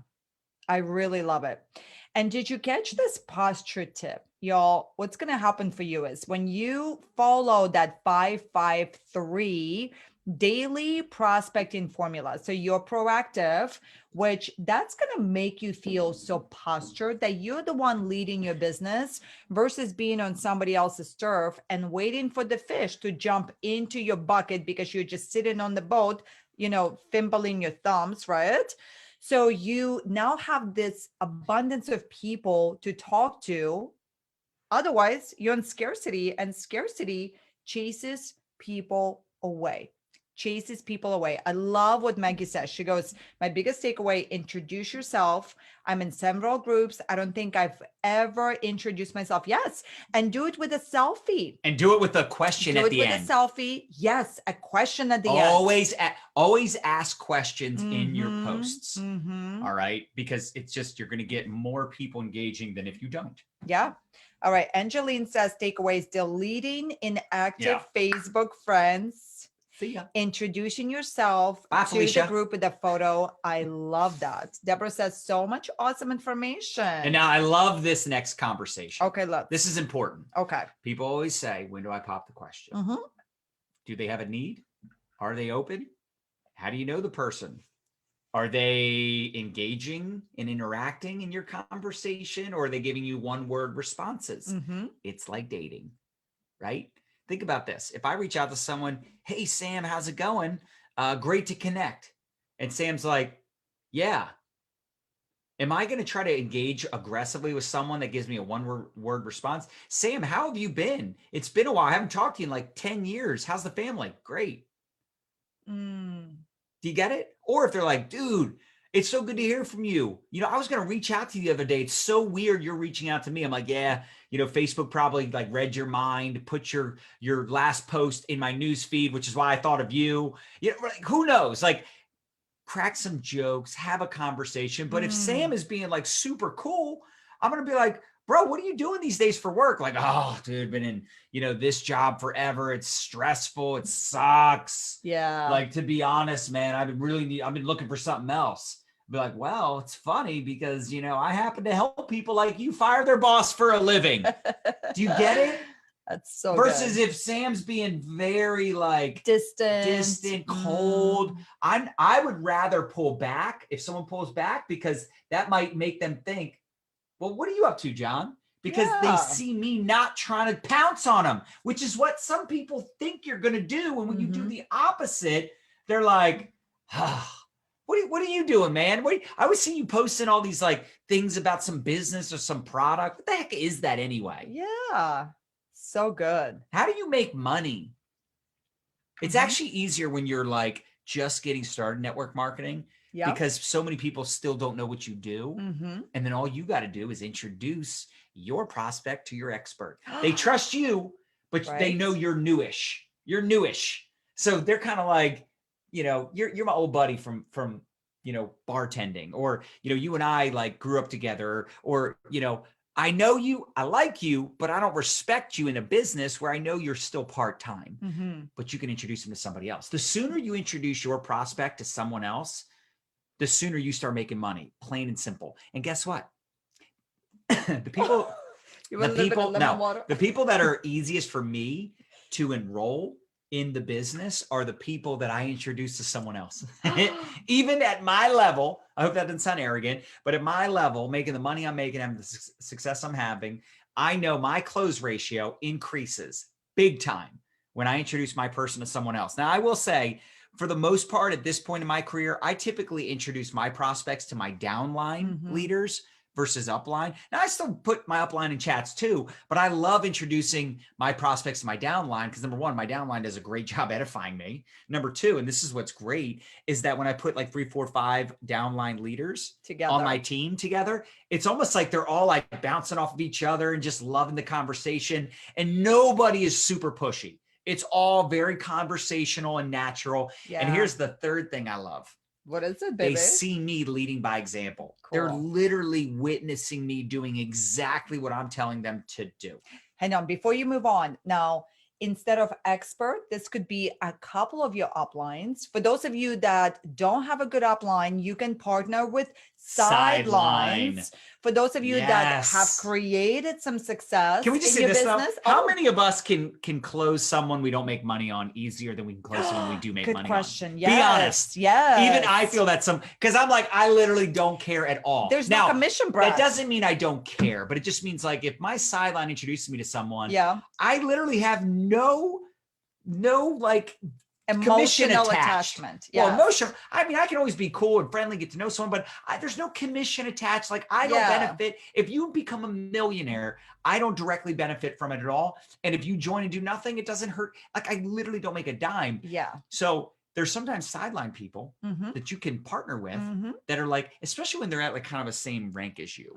I really love it. And did you catch this posture tip? Y'all, what's going to happen for you is when you follow that 5-5-3 daily prospecting formula. So you're proactive, which that's going to make you feel so postured that you're the one leading your business versus being on somebody else's turf and waiting for the fish to jump into your bucket because you're just sitting on the boat, fimbling your thumbs, right? So you now have this abundance of people to talk to. Otherwise, you're in scarcity, and scarcity chases people away. I love what Maggie says. She goes, my biggest takeaway, introduce yourself. I'm in several groups. I don't think I've ever introduced myself. Yes. And do it with a selfie. And do it with a question at the end. Do it with a selfie. Yes. A question at the end. Always ask questions in your posts. All right. Because it's just, you're going to get more people engaging than if you don't. Yeah. All right. Angeline says takeaways, deleting inactive Facebook friends. See ya. Introducing yourself to the group with a photo. I love that. Deborah says so much awesome information. And now I love this next conversation. Okay, look. This is important. Okay. People always say, when do I pop the question? Do they have a need? Are they open? How do you know the person? Are they engaging and interacting in your conversation, or are they giving you one-word responses? It's like dating, right? Think about this. If I reach out to someone, hey, Sam, how's it going? Great to connect. And Sam's like, yeah. Am I going to try to engage aggressively with someone that gives me a one-word response? Sam, how have you been? It's been a while. I haven't talked to you in like 10 years. How's the family? Great. Do you get it? Or if they're like, dude, it's so good to hear from you. I was going to reach out to you the other day. It's so weird you're reaching out to me. I'm like, yeah, Facebook probably like read your mind, put your last post in my news feed, which is why I thought of you. Like, who knows? Like, crack some jokes, have a conversation. But if Sam is being like super cool, I'm going to be like, bro, what are you doing these days for work? Like, oh, dude, been in, this job forever. It's stressful. It sucks. Yeah. Like, to be honest, man, I've been looking for something else. Be like, well, it's funny because, I happen to help people like you fire their boss for a living. Do you get it? That's so Versus good. if Sam's being very like distant, cold, I would rather pull back if someone pulls back, because that might make them think, well, what are you up to, John? because they see me not trying to pounce on them, which is what some people think you're going to do. And when you do the opposite, they're like, what are you doing, man? I always see you posting all these like things about some business or some product. What the heck is that anyway? Yeah. So good. How do you make money? It's actually easier when you're like just getting started network marketing because so many people still don't know what you do. And then all you got to do is introduce your prospect to your expert. They trust you, but they know you're newish. You're newish. So they're kind of like, you know, you're my old buddy from you know, bartending, or, you know, you and I like grew up together, or, you know, I know you, I like you, but I don't respect you in a business where I know you're still part-time, but you can introduce them to somebody else. The sooner you introduce your prospect to someone else, the sooner you start making money, plain and simple. And guess what? the people that are easiest for me to enroll in the business are the people that I introduce to someone else. Even at my level, I hope that doesn't sound arrogant, but at my level, making the money I'm making, having the success I'm having, I know my close ratio increases big time when I introduce my person to someone else. Now, I will say, for the most part, at this point in my career, I typically introduce my prospects to my downline leaders versus upline. Now, I still put my upline in chats too, but I love introducing my prospects to my downline because, number one, my downline does a great job edifying me. Number two, and this is what's great, is that when I put like 3, 4, 5 downline leaders together on my team together, it's almost like they're all like bouncing off of each other and just loving the conversation, and nobody is super pushy. It's all very conversational and natural. And here's the third thing I love. What is it, baby? They see me leading by example. Cool. They're literally witnessing me doing exactly what I'm telling them to do. Hang on, before you move on. Now, instead of expert, this could be a couple of your uplines. For those of you that don't have a good upline, you can partner with sidelines. For those of you that have created some success can we just in say your this, business. How many of us can close someone we don't make money on easier than we can close someone we do make money on? Good question. Yes. Be honest. Yes. Even I feel that because I'm like, I literally don't care at all. There's no commission, Brad. That doesn't mean I don't care, but it just means like if my sideline introduces me to someone, I literally have no like emotional attachment. Well, emotional. I mean, I can always be cool and friendly, get to know someone, but there's no commission attached. Like I don't benefit. If you become a millionaire, I don't directly benefit from it at all. And if you join and do nothing, it doesn't hurt. Like I literally don't make a dime. Yeah. So there's sometimes sideline people that you can partner with that are like, especially when they're at like kind of the same rank as you.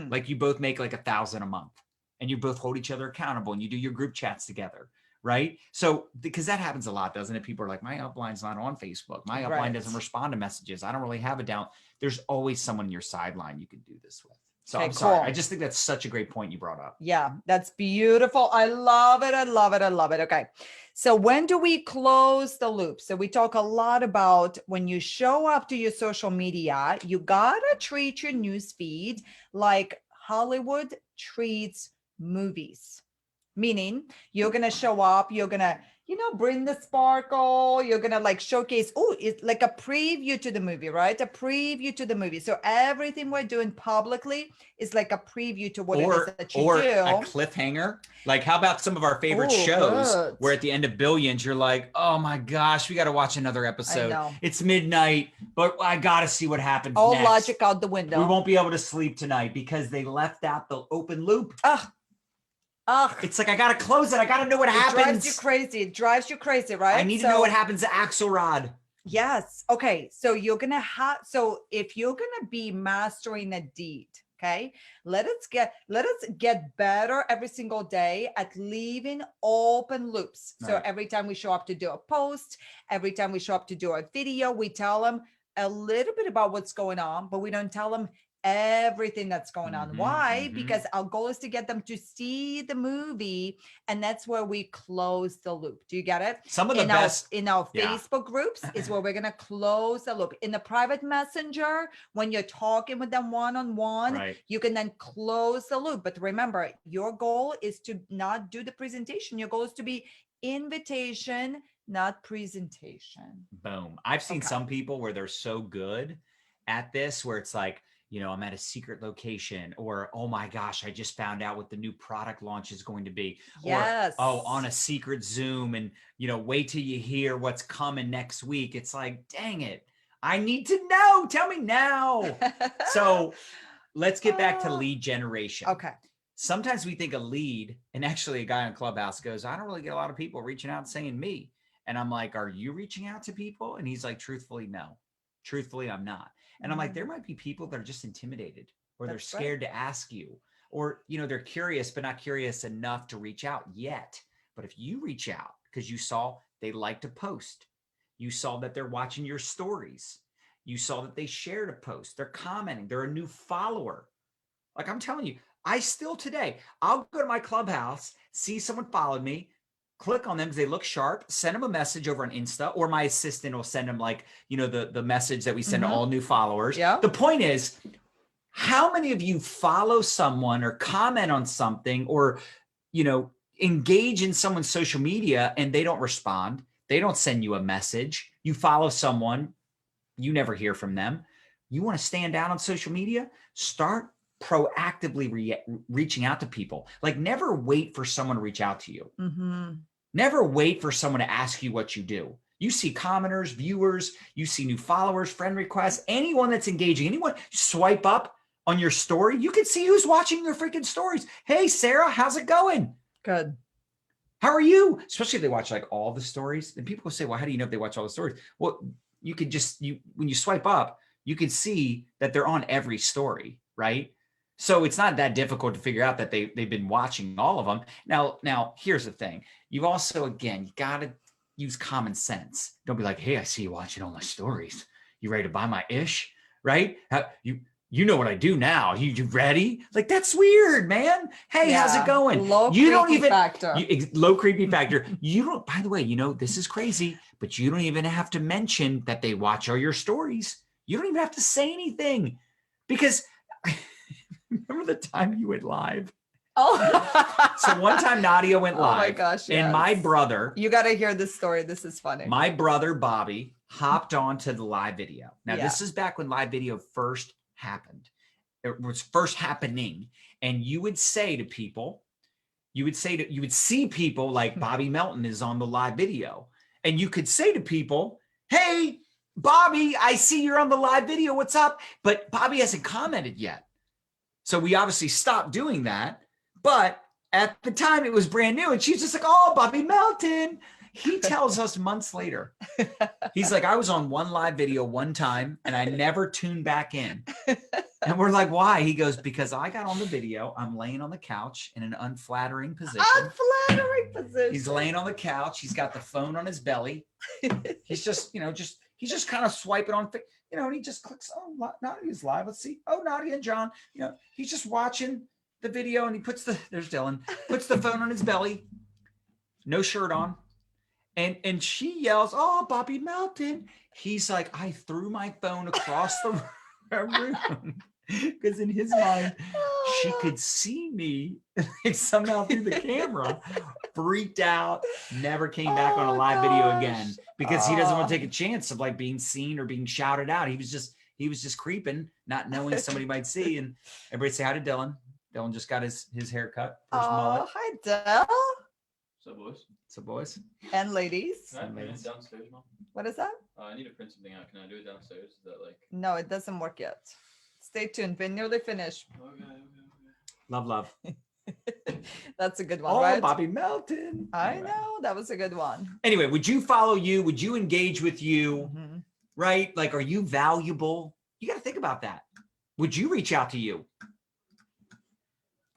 Like you both make like $1,000 a month and you both hold each other accountable and you do your group chats together. Right. So because that happens a lot, doesn't it? People are like, my upline's not on Facebook. My upline doesn't respond to messages. I don't really have a down. There's always someone in your sideline you can do this with. So I'm sorry. I just think that's such a great point you brought up. Yeah, that's beautiful. I love it. I love it. I love it. Okay. So when do we close the loop? So we talk a lot about when you show up to your social media, you gotta treat your news feed like Hollywood treats movies. Meaning you're going to show up, you're going to, bring the sparkle, you're going to like showcase, it's like a preview to the movie, right? A preview to the movie. So everything we're doing publicly is like a preview to what it is that you do. Or a cliffhanger. Like how about some of our favorite shows where at the end of Billions, you're like, oh my gosh, we got to watch another episode. It's midnight, but I got to see what happens next. All logic out the window. We won't be able to sleep tonight because they left out the open loop. It's like, I got to close it. I got to know what happens. It drives you crazy. It drives you crazy, right? I need to know what happens to Axelrod. Yes. Okay. So you're going to if you're going to be mastering a deed, okay, let us get better every single day at leaving open loops. Right. So every time we show up to do a post, every time we show up to do a video, we tell them a little bit about what's going on, but we don't tell them everything that's going on. Why? Because our goal is to get them to see the movie, and that's where we close the loop. Do you get it? Some of the best in our Facebook groups is where we're going to close the loop. In the private messenger, when you're talking with them one-on-one, you can then close the loop. But remember, your goal is to not do the presentation. Your goal is to be invitation, not presentation. Boom. I've seen some people where they're so good at this, where it's like, you know, I'm at a secret location, or, oh my gosh, I just found out what the new product launch is going to be. Yes. Or, oh, on a secret Zoom, and, you know, wait till you hear what's coming next week. It's like, dang it. I need to know. Tell me now. So let's get back to lead generation. Okay. Sometimes we think a lead, and actually a guy on Clubhouse goes, I don't really get a lot of people reaching out saying me. And I'm like, are you reaching out to people? And he's like, truthfully, no. Truthfully, I'm not. And I'm like, there might be people that are just intimidated, or they're scared to ask you, or, you know, they're curious, but not curious enough to reach out yet. But if you reach out because you saw they like to post, you saw that they're watching your stories, you saw that they shared a post, they're commenting, they're a new follower. Like, I'm telling you, I still today, I'll go to my Clubhouse, see someone followed me, click on them because they look sharp, send them a message over on Insta, or my assistant will send them, like, you know, the message that we send to all new followers. Yeah. The point is, how many of you follow someone or comment on something, or, you know, engage in someone's social media and they don't respond? They don't send you a message. You follow someone, you never hear from them. You want to stand out on social media? Start proactively reaching out to people. Like, never wait for someone to reach out to you. Never wait for someone to ask you what you do. You see commenters, viewers, you see new followers, friend requests, anyone that's engaging, anyone, swipe up on your story, you can see who's watching your freaking stories. Hey, Sarah, how's it going? Good. How are you? Especially if they watch like all the stories. And people will say, well, how do you know if they watch all the stories? Well, you could just, when you swipe up, you can see that they're on every story, right? So it's not that difficult to figure out that they've been watching all of them. Now, here's the thing. You also, again, you got to use common sense. Don't be like, hey, I see you watching all my stories. You ready to buy my ish, right? You know what I do now. You ready? Like, that's weird, man. Hey, how's it going? Low creepy factor. Low creepy factor. You don't, by the way, you know, this is crazy, but you don't even have to mention that they watch all your stories. You don't even have to say anything, because remember the time you went live? Oh, so one time Nadia went live. Oh my gosh. And my brother. You got to hear this story. This is funny. My brother, Bobby, hopped onto the live video. Now, this is back when live video first happened. It was first happening. And you would say to people, you would see people like Bobby Melton is on the live video. And you could say to people, hey, Bobby, I see you're on the live video. What's up? But Bobby hasn't commented yet. So we obviously stopped doing that. But at the time, it was brand new. And she's just like, oh, Bobby Melton. He tells us months later. He's like, I was on one live video one time and I never tuned back in. And we're like, why? He goes, because I got on the video. I'm laying on the couch in an unflattering position. Unflattering position. He's laying on the couch. He's got the phone on his belly. He's just, he's just kind of swiping on, and he just clicks, oh, Nadia's live. Let's see. Oh, Nadia and John, he's just watching the video, and he there's Dylan, puts the phone on his belly, no shirt on. And she yells, oh, Bobby Melton. He's like, I threw my phone across the room because in his mind, she could see me somehow through the camera, freaked out, never came back on a live video again because he doesn't want to take a chance of like being seen or being shouted out. He was just creeping, not knowing somebody might see. And everybody say hi to Dylan. Dylan just got his haircut. Oh, hi, Dylan. What's up, boys? What's up, boys? And ladies. Can I print it downstairs, Mom? What is that? I need to print something out. Can I do it downstairs? Is that like... No, it doesn't work yet. Stay tuned. We're nearly finished. Okay. Love. That's a good one, right? Bobby Melton. I know. That was a good one. Anyway, would you follow you? Would you engage with you? Right? Like, are you valuable? You got to think about that. Would you reach out to you?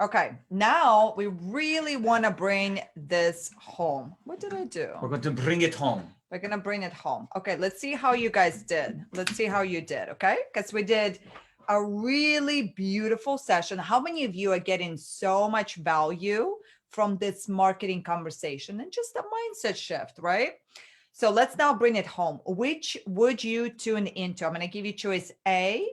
Okay, now we really want to bring this home. What did I do? We're going to bring it home. We're going to bring it home. Okay, let's see how you guys did. Let's see how you did, okay? Because we did a really beautiful session. How many of you are getting so much value from this marketing conversation and just a mindset shift, right? So let's now bring it home. Which would you tune into? I'm going to give you choice A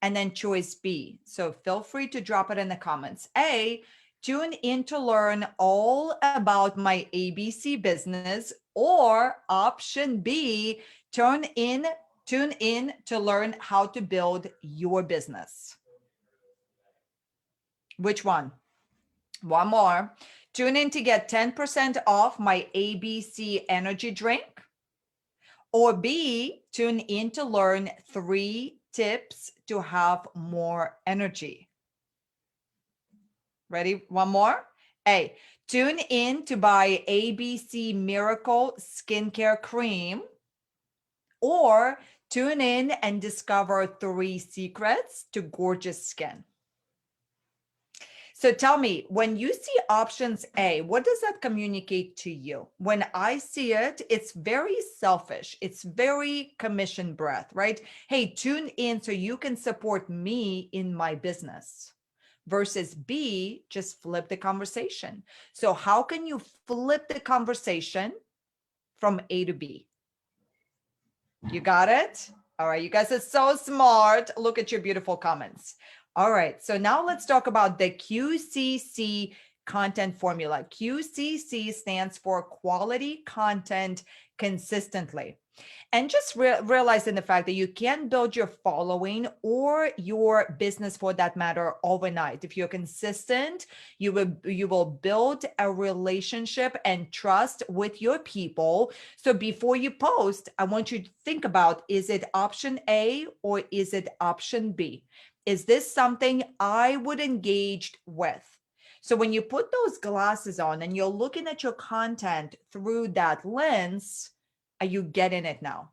and then choice B. So feel free to drop it in the comments. A, tune in to learn all about my ABC business, or option B, tune in to learn how to build your business. Which one? One more. Tune in to get 10% off my ABC energy drink. Or B, tune in to learn 3 tips to have more energy. Ready? One more. A, tune in to buy ABC Miracle Skincare Cream. Or tune in and discover 3 secrets to gorgeous skin. So tell me, when you see options A, what does that communicate to you? When I see it, it's very selfish. It's very commission breath, right? Hey, tune in so you can support me in my business. Versus B, just flip the conversation. So how can you flip the conversation from A to B? You got it? All right, you guys are so smart. Look at your beautiful comments. All right, so now let's talk about the QCC content formula. QCC stands for quality content consistently. And just realizing the fact that you can build your following or your business for that matter overnight. If you're consistent, you will build a relationship and trust with your people. So before you post, I want you to think about, is it option A or is it option B? Is this something I would engage with? So when you put those glasses on and you're looking at your content through that lens, are you getting it now?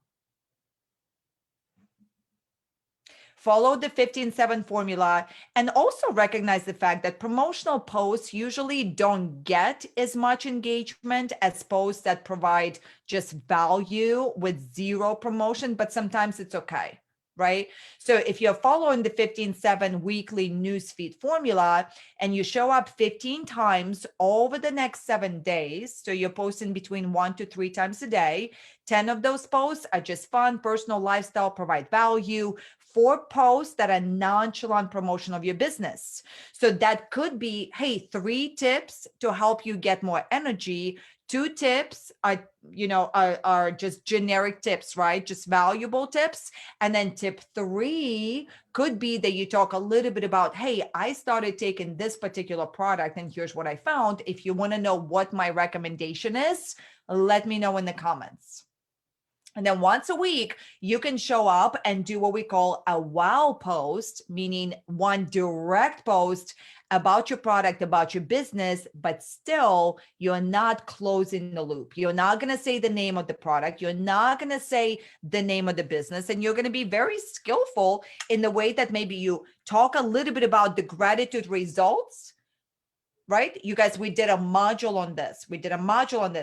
Follow the 15-7 formula and also recognize the fact that promotional posts usually don't get as much engagement as posts that provide just value with zero promotion, but sometimes it's okay. Right? So if you're following the 15-7 weekly newsfeed formula and you show up 15 times over the next 7 days, so you're posting between 1 to 3 times a day, 10 of those posts are just fun, personal lifestyle, provide value, 4 posts that are nonchalant promotion of your business. So that could be, hey, 3 tips to help you get more energy. 2 tips are just generic tips, right? Just valuable tips. And then tip 3 could be that you talk a little bit about, hey, I started taking this particular product and here's what I found. If you want to know what my recommendation is, let me know in the comments. And then once a week, you can show up and do what we call a wow post, meaning one direct post about your product, about your business, but still you're not closing the loop. You're not going to say the name of the product. You're not going to say the name of the business. And you're going to be very skillful in the way that maybe you talk a little bit about the gratitude results. Right? You guys, we did a module on this.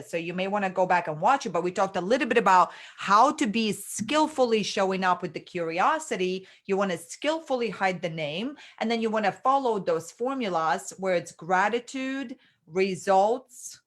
So you may want to go back and watch it, but we talked a little bit about how to be skillfully showing up with the curiosity. You want to skillfully hide the name, and then you want to follow those formulas where it's gratitude, results,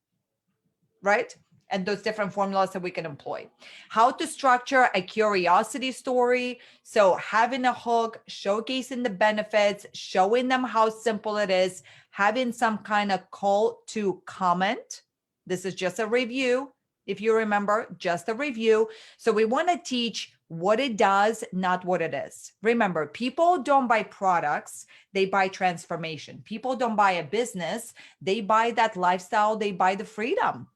right? And those different formulas that we can employ. How to structure a curiosity story. So having a hook, showcasing the benefits, showing them how simple it is, having some kind of call to comment. This is just a review. If you remember, just a review. So we want to teach what it does, not what it is. Remember, people don't buy products, they buy transformation. People don't buy a business, they buy that lifestyle, they buy the freedom.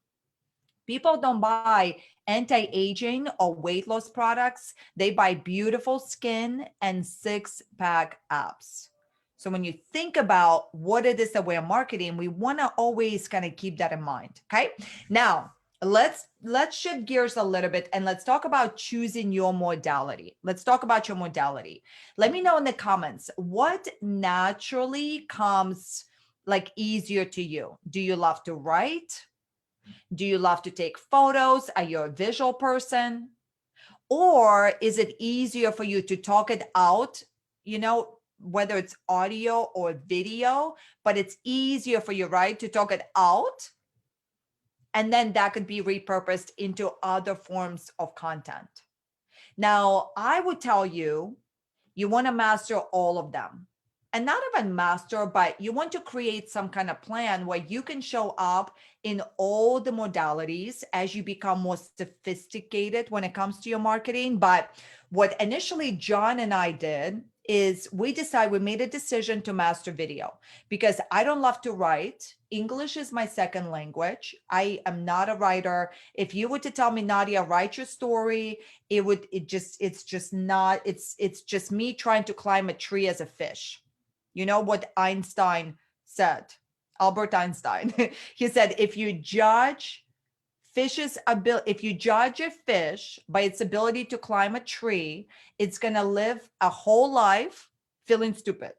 People don't buy anti-aging or weight loss products. They buy beautiful skin and 6-pack abs. So when you think about what it is that we're marketing, we want to always kind of keep that in mind. Okay. Now let's shift gears a little bit and let's talk about choosing your modality. Let's talk about your modality. Let me know in the comments what naturally comes like easier to you. Do you love to write? Do you love to take photos? Are you a visual person? Or is it easier for you to talk it out, whether it's audio or video, but it's easier for you, right, to talk it out? And then that could be repurposed into other forms of content. Now, I would tell you, you want to master all of them. And not even master, but you want to create some kind of plan where you can show up in all the modalities as you become more sophisticated when it comes to your marketing. But what initially John and I did is we made a decision to master video because I don't love to write. English is my second language. I am not a writer. If you were to tell me, Nadia, write your story, it's just me trying to climb a tree as a fish. You know what Einstein said, Albert Einstein, he said, if you judge a fish by its ability to climb a tree, it's going to live a whole life feeling stupid.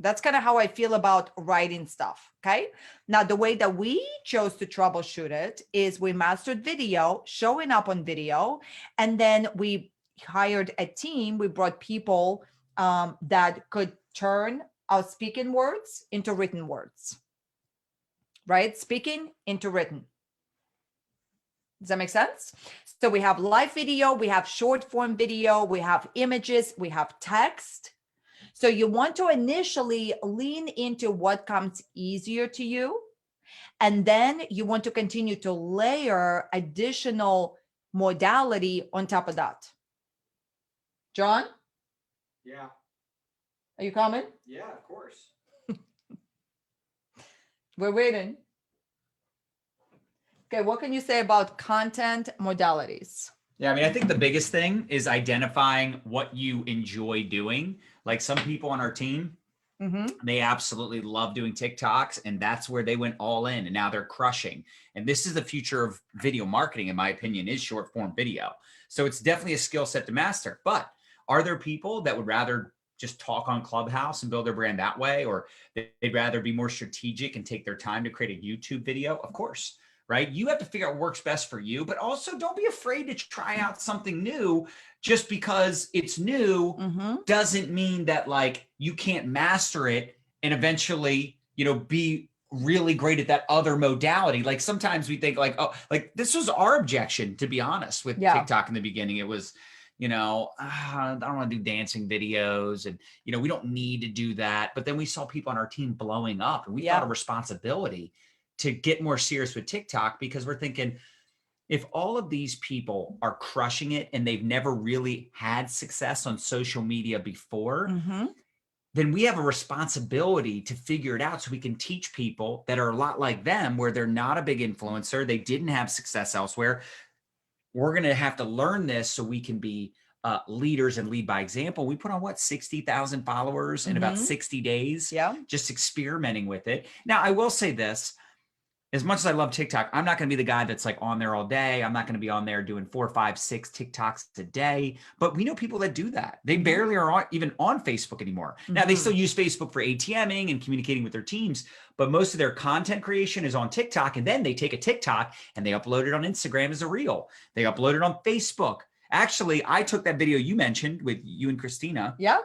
That's kind of how I feel about writing stuff. Okay. Now, the way that we chose to troubleshoot it is we mastered video, showing up on video, and then we hired a team. We brought people that could turn our speaking words into written words, right? Speaking into written. Does that make sense? So we have live video, we have short form video, we have images, we have text. So you want to initially lean into what comes easier to you. And then you want to continue to layer additional modality on top of that. John? Yeah. Are you coming? Yeah, of course. We're waiting. Okay, what can you say about content modalities? Yeah, I mean, I think the biggest thing is identifying what you enjoy doing. Like some people on our team, they absolutely love doing TikToks, and that's where they went all in, and now they're crushing. And this is the future of video marketing, in my opinion, is short form video. So it's definitely a skill set to master. But are there people that would rather just talk on Clubhouse and build their brand that way, or they'd rather be more strategic and take their time to create a YouTube video? Of course. Right? You have to figure out what works best for you, but also don't be afraid to try out something new. Just because it's new doesn't mean that like you can't master it and eventually, be really great at that other modality. Like sometimes we think like, oh, like this was our objection, to be honest, with TikTok in the beginning. It was, I don't want to do dancing videos and, we don't need to do that. But then we saw people on our team blowing up and we felt a responsibility to get more serious with TikTok, because we're thinking, if all of these people are crushing it and they've never really had success on social media before, then we have a responsibility to figure it out so we can teach people that are a lot like them, where they're not a big influencer, they didn't have success elsewhere. We're going to have to learn this so we can be leaders and lead by example. We put on 60,000 followers in about 60 days, just experimenting with it. Now, I will say this. As much as I love TikTok, I'm not going to be the guy that's like on there all day. I'm not going to be on there doing 4, 5, 6 TikToks a day. But we know people that do that. They barely are even on Facebook anymore. Now, they still use Facebook for ATMing and communicating with their teams, but most of their content creation is on TikTok. And then they take a TikTok and they upload it on Instagram as a reel. They upload it on Facebook. Actually, I took that video you mentioned with you and Christina. Yeah.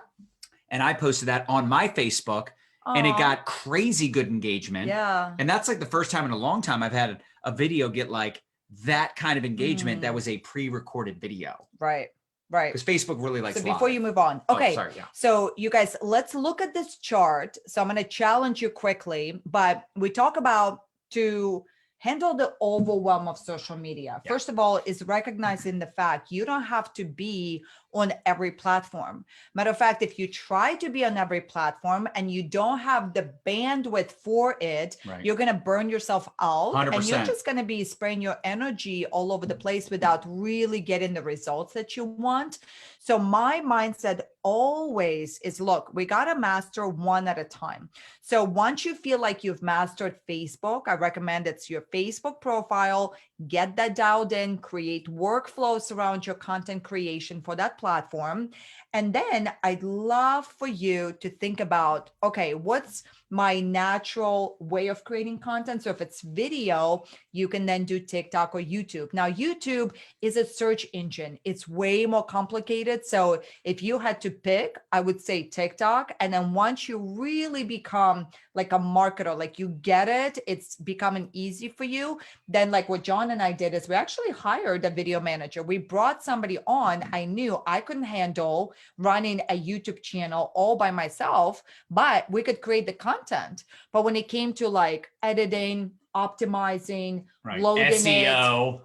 And I posted that on my Facebook. And it got crazy good engagement. Yeah. And that's like the first time in a long time I've had a video get like that kind of engagement that was a pre-recorded video. Right. Right. Because Facebook really likes So before you move on. Okay. Oh, sorry, yeah. So you guys, let's look at this chart. So I'm going to challenge you quickly, but we talk about to handle the overwhelm of social media. Yeah. First of all, is recognizing the fact you don't have to be on every platform. Matter of fact, if you try to be on every platform and you don't have the bandwidth for it, you're going to burn yourself out 100%. And you're just going to be spraying your energy all over the place without really getting the results that you want. So my mindset always is, look, we got to master one at a time. So once you feel like you've mastered Facebook, I recommend it's your Facebook profile, get that dialed in, create workflows around your content creation for that platform. And then I'd love for you to think about, okay, what's my natural way of creating content? So if it's video, you can then do TikTok or YouTube. Now, YouTube is a search engine. It's way more complicated. So if you had to pick, I would say TikTok. And then once you really become like a marketer, like you get it, it's becoming easy for you. Then like what John and I did is we actually hired a video manager. We brought somebody on. I knew I couldn't handle running a YouTube channel all by myself, but we could create the content. But when it came to like editing, optimizing, loading SEO.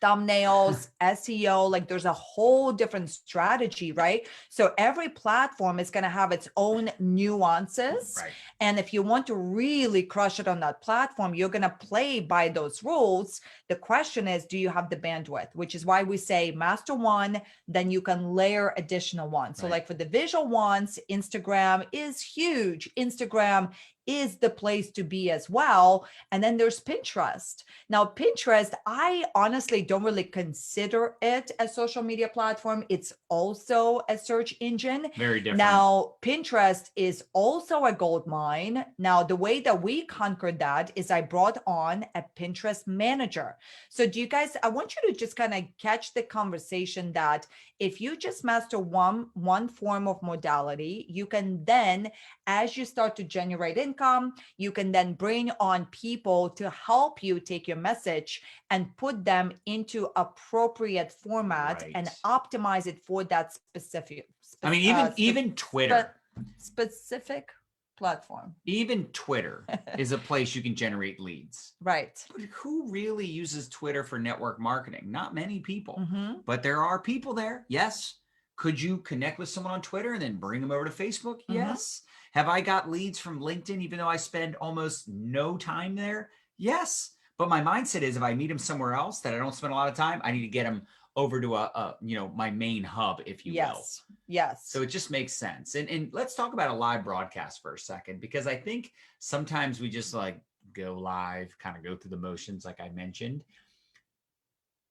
thumbnails, SEO, like there's a whole different strategy, right? So every platform is going to have its own nuances. Right. And if you want to really crush it on that platform, you're going to play by those rules. The question is, do you have the bandwidth? Which is why we say master one, then you can layer additional ones. So Right. like for the visual ones, Instagram is huge. Instagram is the place to be as well. And then there's Pinterest. Now, Pinterest, I honestly don't really consider it a social media platform. It's also a search engine. Very different. Now, Pinterest is also a gold mine. Now, the way that we conquered that is I brought on a Pinterest manager. So do you guys, I want you to just kind of catch the conversation that if you just master one form of modality, you can then, as you start to generate income, you can then bring on people to help you take your message and put them into appropriate format Right. and optimize it for that specific. I mean, even Twitter, specific platform. even Twitter is a place you can generate leads. Right. But who really uses Twitter for network marketing? Not many people, Mhm. but there are people there. Yes. Could you connect with someone on Twitter and then bring them over to Facebook? Yes. Have I got leads from LinkedIn, even though I spend almost no time there? Yes. But my mindset is if I meet them somewhere else that I don't spend a lot of time, I need to get them over to my main hub, if you will. Yes. So it just makes sense. And let's talk about a live broadcast for a second, because I think sometimes we just like go live, kind of go through the motions, like I mentioned.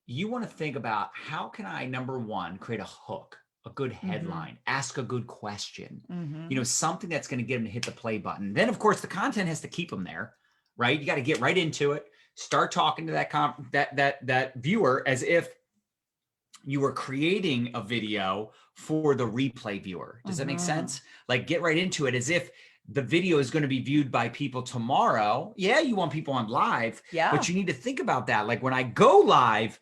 You want to think about how can I, number one, create a hook, a good headline, ask a good question, something that's going to get them to hit the play button. Then, of course, the content has to keep them there, right? You got to get right into it. Start talking to that viewer as if you were creating a video for the replay viewer. Does that make sense? Like get right into it as if the video is going to be viewed by people tomorrow. Yeah, you want people on live, but you need to think about that. Like when I go live,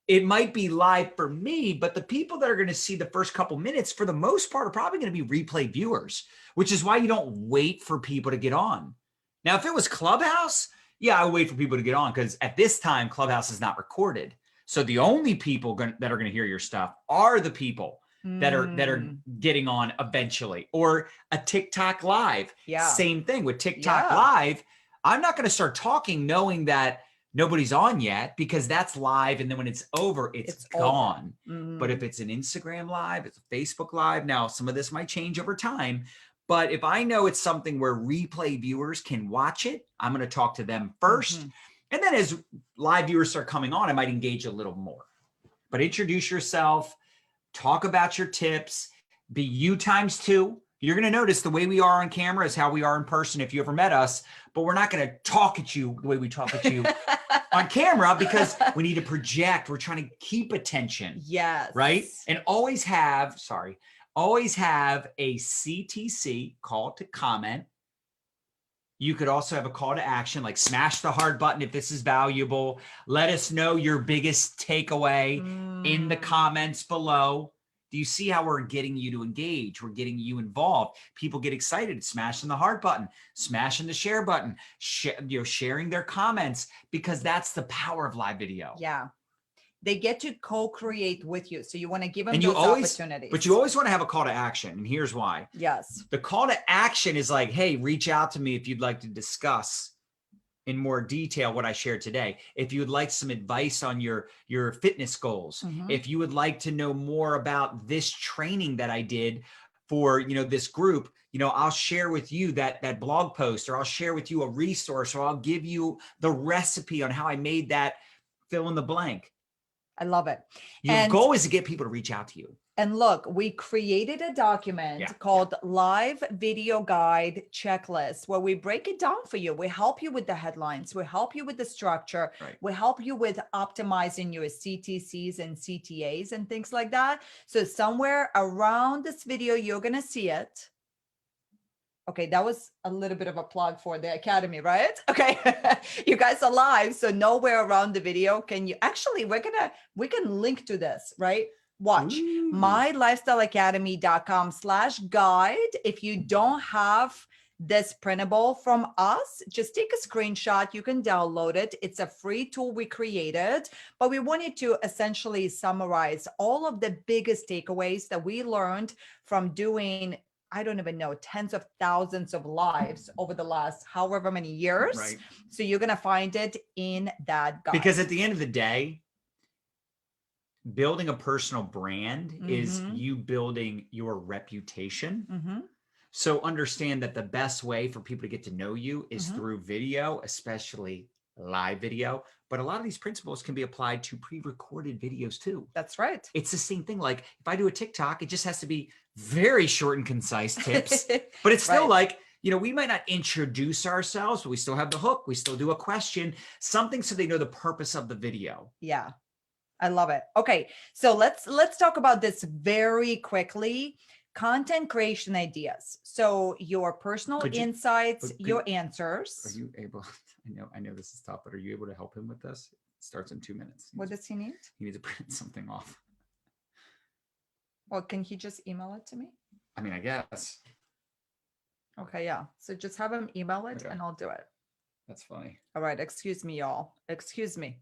it might be live for me, but the people that are going to see the first couple minutes, for the most part, are probably going to be replay viewers, which is why you don't wait for people to get on. Now, if it was Clubhouse, yeah, I would wait for people to get on because at this time, Clubhouse is not recorded. So the only people that are going to hear your stuff are the people that are getting on eventually, or a TikTok live. Same thing with TikTok live. I'm not going to start talking knowing that nobody's on yet because that's live. And then when it's over, it's gone. But if it's an Instagram live, it's a Facebook live. Now, some of this might change over time. But if I know it's something where replay viewers can watch it, I'm going to talk to them first. And then as live viewers start coming on, I might engage a little more. But introduce yourself, talk about your tips, be you times two. You're going to notice the way we are on camera is how we are in person if you ever met us, but we're not going to talk at you the way we talk at you on camera because we need to project. We're trying to keep attention. Yes. Right? And always have a CTC, call to comment. You could also have a call to action, like smash the heart button if this is valuable. Let us know your biggest takeaway in the comments below. Do you see how we're getting you to engage? We're getting you involved. People get excited, smashing the heart button, smashing the share button, sharing their comments, because that's the power of live video. Yeah. They get to co-create with you. So you want to give them those opportunities. But you always want to have a call to action. And here's why. Yes. The call to action is like, hey, reach out to me if you'd like to discuss in more detail what I shared today. If you would like some advice on your fitness goals, if you would like to know more about this training that I did for, this group, I'll share with you that blog post, or I'll share with you a resource, or I'll give you the recipe on how I made that fill in the blank. I love it. Your goal is to get people to reach out to you. And look, we created a document called Live Video Guide Checklist, where we break it down for you. We help you with the headlines. We help you with the structure. Right. We help you with optimizing your CTCs and CTAs and things like that. So somewhere around this video, you're going to see it. Okay, that was a little bit of a plug for the Academy, right? Okay, you guys are live, so nowhere around the video can you actually, we can link to this, right? Watch mylifestyleacademy.com/guide. If you don't have this printable from us, just take a screenshot. You can download it. It's a free tool we created, but we wanted to essentially summarize all of the biggest takeaways that we learned from doing, I don't even know, tens of thousands of lives over the last however many years. Right. So you're going to find it in that guide. Because at the end of the day, building a personal brand is you building your reputation. So understand that the best way for people to get to know you is through video, especially live video. But a lot of these principles can be applied to pre-recorded videos too. That's right. It's the same thing. Like if I do a TikTok, it just has to be very short and concise tips, but it's still like, you know, we might not introduce ourselves, but we still have the hook. We still do a question, something so they know the purpose of the video. Yeah, I love it. Okay, so let's talk about this very quickly. Content creation ideas. So your personal insights, your answers. Are you able? I know this is tough, but are you able to help him with this? It starts in 2 minutes. What does he need? He needs to print something off. Well, can he just email it to me? I mean, I guess. Okay, yeah. So just have him email it and I'll do it. That's funny. All right. Excuse me, y'all. Excuse me.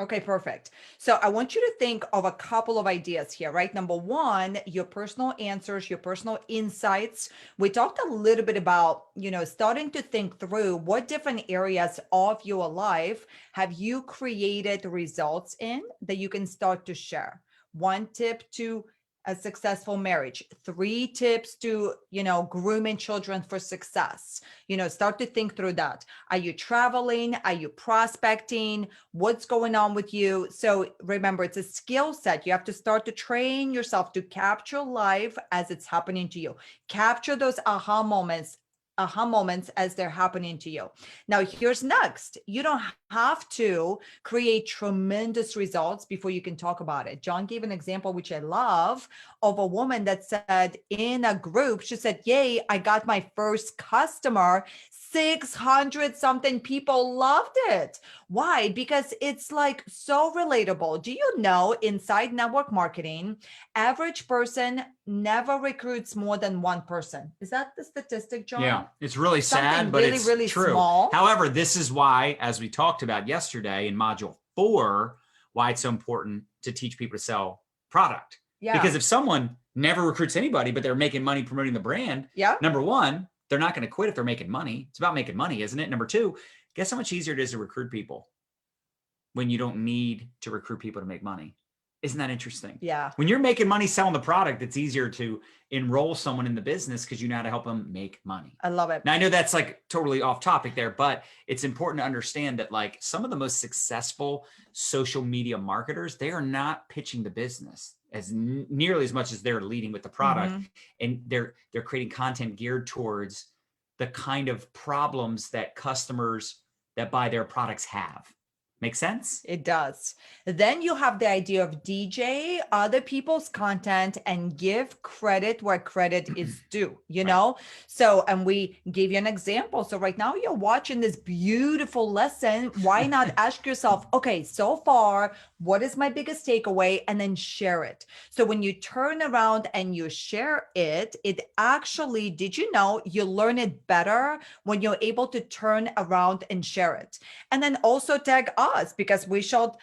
Okay, perfect. So I want you to think of a couple of ideas here, right? Number one, your personal answers, your personal insights. We talked a little bit about, you know, starting to think through what different areas of your life have you created results in that you can start to share. 1 tip to a successful marriage, 3 tips to, you know, grooming children for success. You know, start to think through that. Are you traveling? Are you prospecting? What's going on with you? So remember, it's a skill set. You have to start to train yourself to capture life as it's happening to you. Capture those aha moments as they're happening to you. Now, here's next. You don't have to create tremendous results before you can talk about it. John gave an example, which I love, of a woman that said in a group, she said, yay, I got my first customer. 600 something people loved it. Why? Because it's like so relatable. Do you know inside network marketing, average person never recruits more than 1 person? Is that the statistic, John? Yeah, it's really sad, Something but really, it's really true. small. However, this is why, as we talked about yesterday in module 4, why it's so important to teach people to sell product. Yeah. Because if someone never recruits anybody, but they're making money promoting the brand, number 1, they're not going to quit if they're making money. It's about making money, isn't it? Number 2, guess how much easier it is to recruit people when you don't need to recruit people to make money. Isn't that interesting? Yeah. When you're making money selling the product, it's easier to enroll someone in the business because you know how to help them make money. I love it. Now, I know that's like totally off topic there, but it's important to understand that like some of the most successful social media marketers, they are not pitching the business as nearly as much as they're leading with the product. And they're creating content geared towards the kind of problems that customers that buy their products have. Make sense? It does. Then you have the idea of DJ other people's content and give credit where credit is due, you know? So, and we gave you an example. So right now you're watching this beautiful lesson. Why not ask yourself, okay, so far, what is my biggest takeaway? And then share it. So when you turn around and you share it, it actually, did you know, you learn it better when you're able to turn around and share it. And then also tag us, because we shall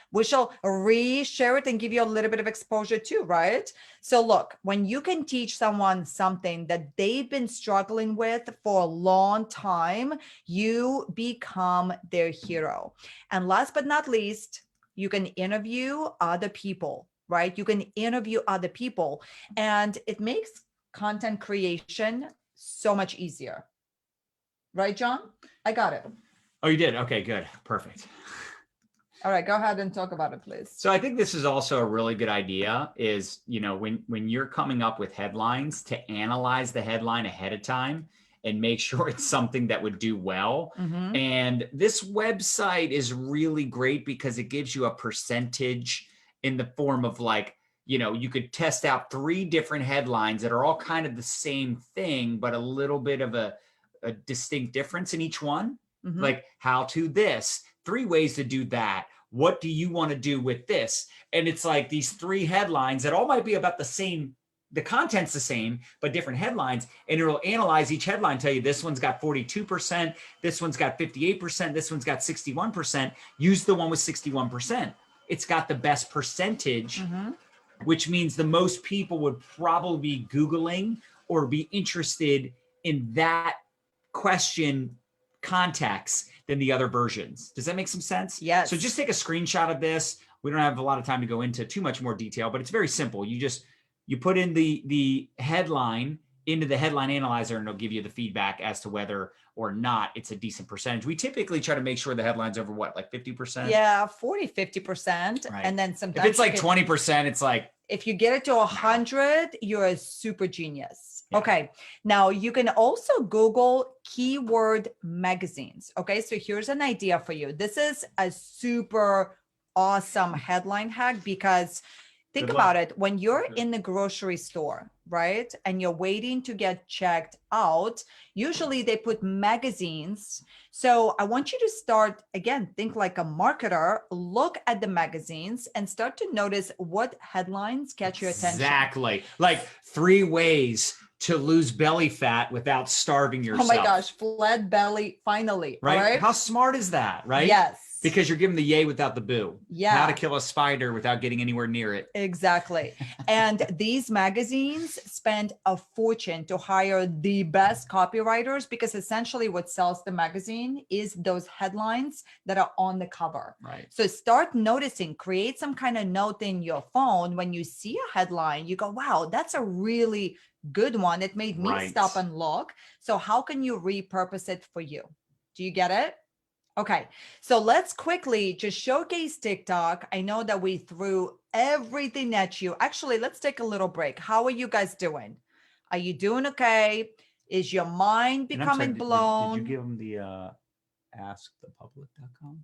re-share it and give you a little bit of exposure too, right? So look, when you can teach someone something that they've been struggling with for a long time, you become their hero. And last but not least, you can interview other people, right? You can interview other people, and it makes content creation so much easier. Right, John? I got it. Oh, you did? Okay, good. Perfect. All right, go ahead and talk about it, please. So I think this is also a really good idea is, you know, when you're coming up with headlines, to analyze the headline ahead of time and make sure it's something that would do well. And this website is really great because it gives you a percentage in the form of like, you know, you could test out 3 different headlines that are all kind of the same thing, but a little bit of a distinct difference in each one. Like how to this, 3 ways to do that. What do you want to do with this? And it's like these 3 headlines that all might be about the same the content's the same, but different headlines, and it'll analyze each headline, tell you this one's got 42%, this one's got 58%, this one's got 61%. Use the one with 61%. It's got the best percentage, which means the most people would probably be Googling or be interested in that question context than the other versions. Does that make some sense? Yes. So just take a screenshot of this. We don't have a lot of time to go into too much more detail, but it's very simple. You put in the headline into the headline analyzer, and it'll give you the feedback as to whether or not it's a decent percentage. We typically try to make sure the headline's over what, like 50%? Yeah, 40, 50%. Right. And then sometimes if it's like 20%, it's like, if you get it to 100, you're a super genius. Yeah. Okay. Now you can also Google keyword magazines. Okay. So here's an idea for you. This is a super awesome headline hack because think Good about luck. it. When you're Sure. in the grocery store, right, and you're waiting to get checked out, usually they put magazines. So I want you to start, again, think like a marketer, look at the magazines and start to notice what headlines catch your attention. exactly. Like 3 ways to lose belly fat without starving Oh yourself. my gosh, flat belly, finally. Right? All right. How smart is that, right? Yes. Because you're giving the yay without the boo. Yeah. How to kill a spider without getting anywhere near it. Exactly. And these magazines spend a fortune to hire the best copywriters because essentially what sells the magazine is those headlines that are on the cover. Right. So start noticing, create some kind of note in your phone. When you see a headline, you go, wow, that's a really good one. It made me Right. stop and look. So how can you repurpose it for you? Do you get it? Okay, so let's quickly just showcase TikTok. I know that we threw everything at you. Actually, let's take a little break. How are you guys doing? Are you doing okay? Is your mind And I'm sorry, becoming blown? Did you give them the askthepublic.com?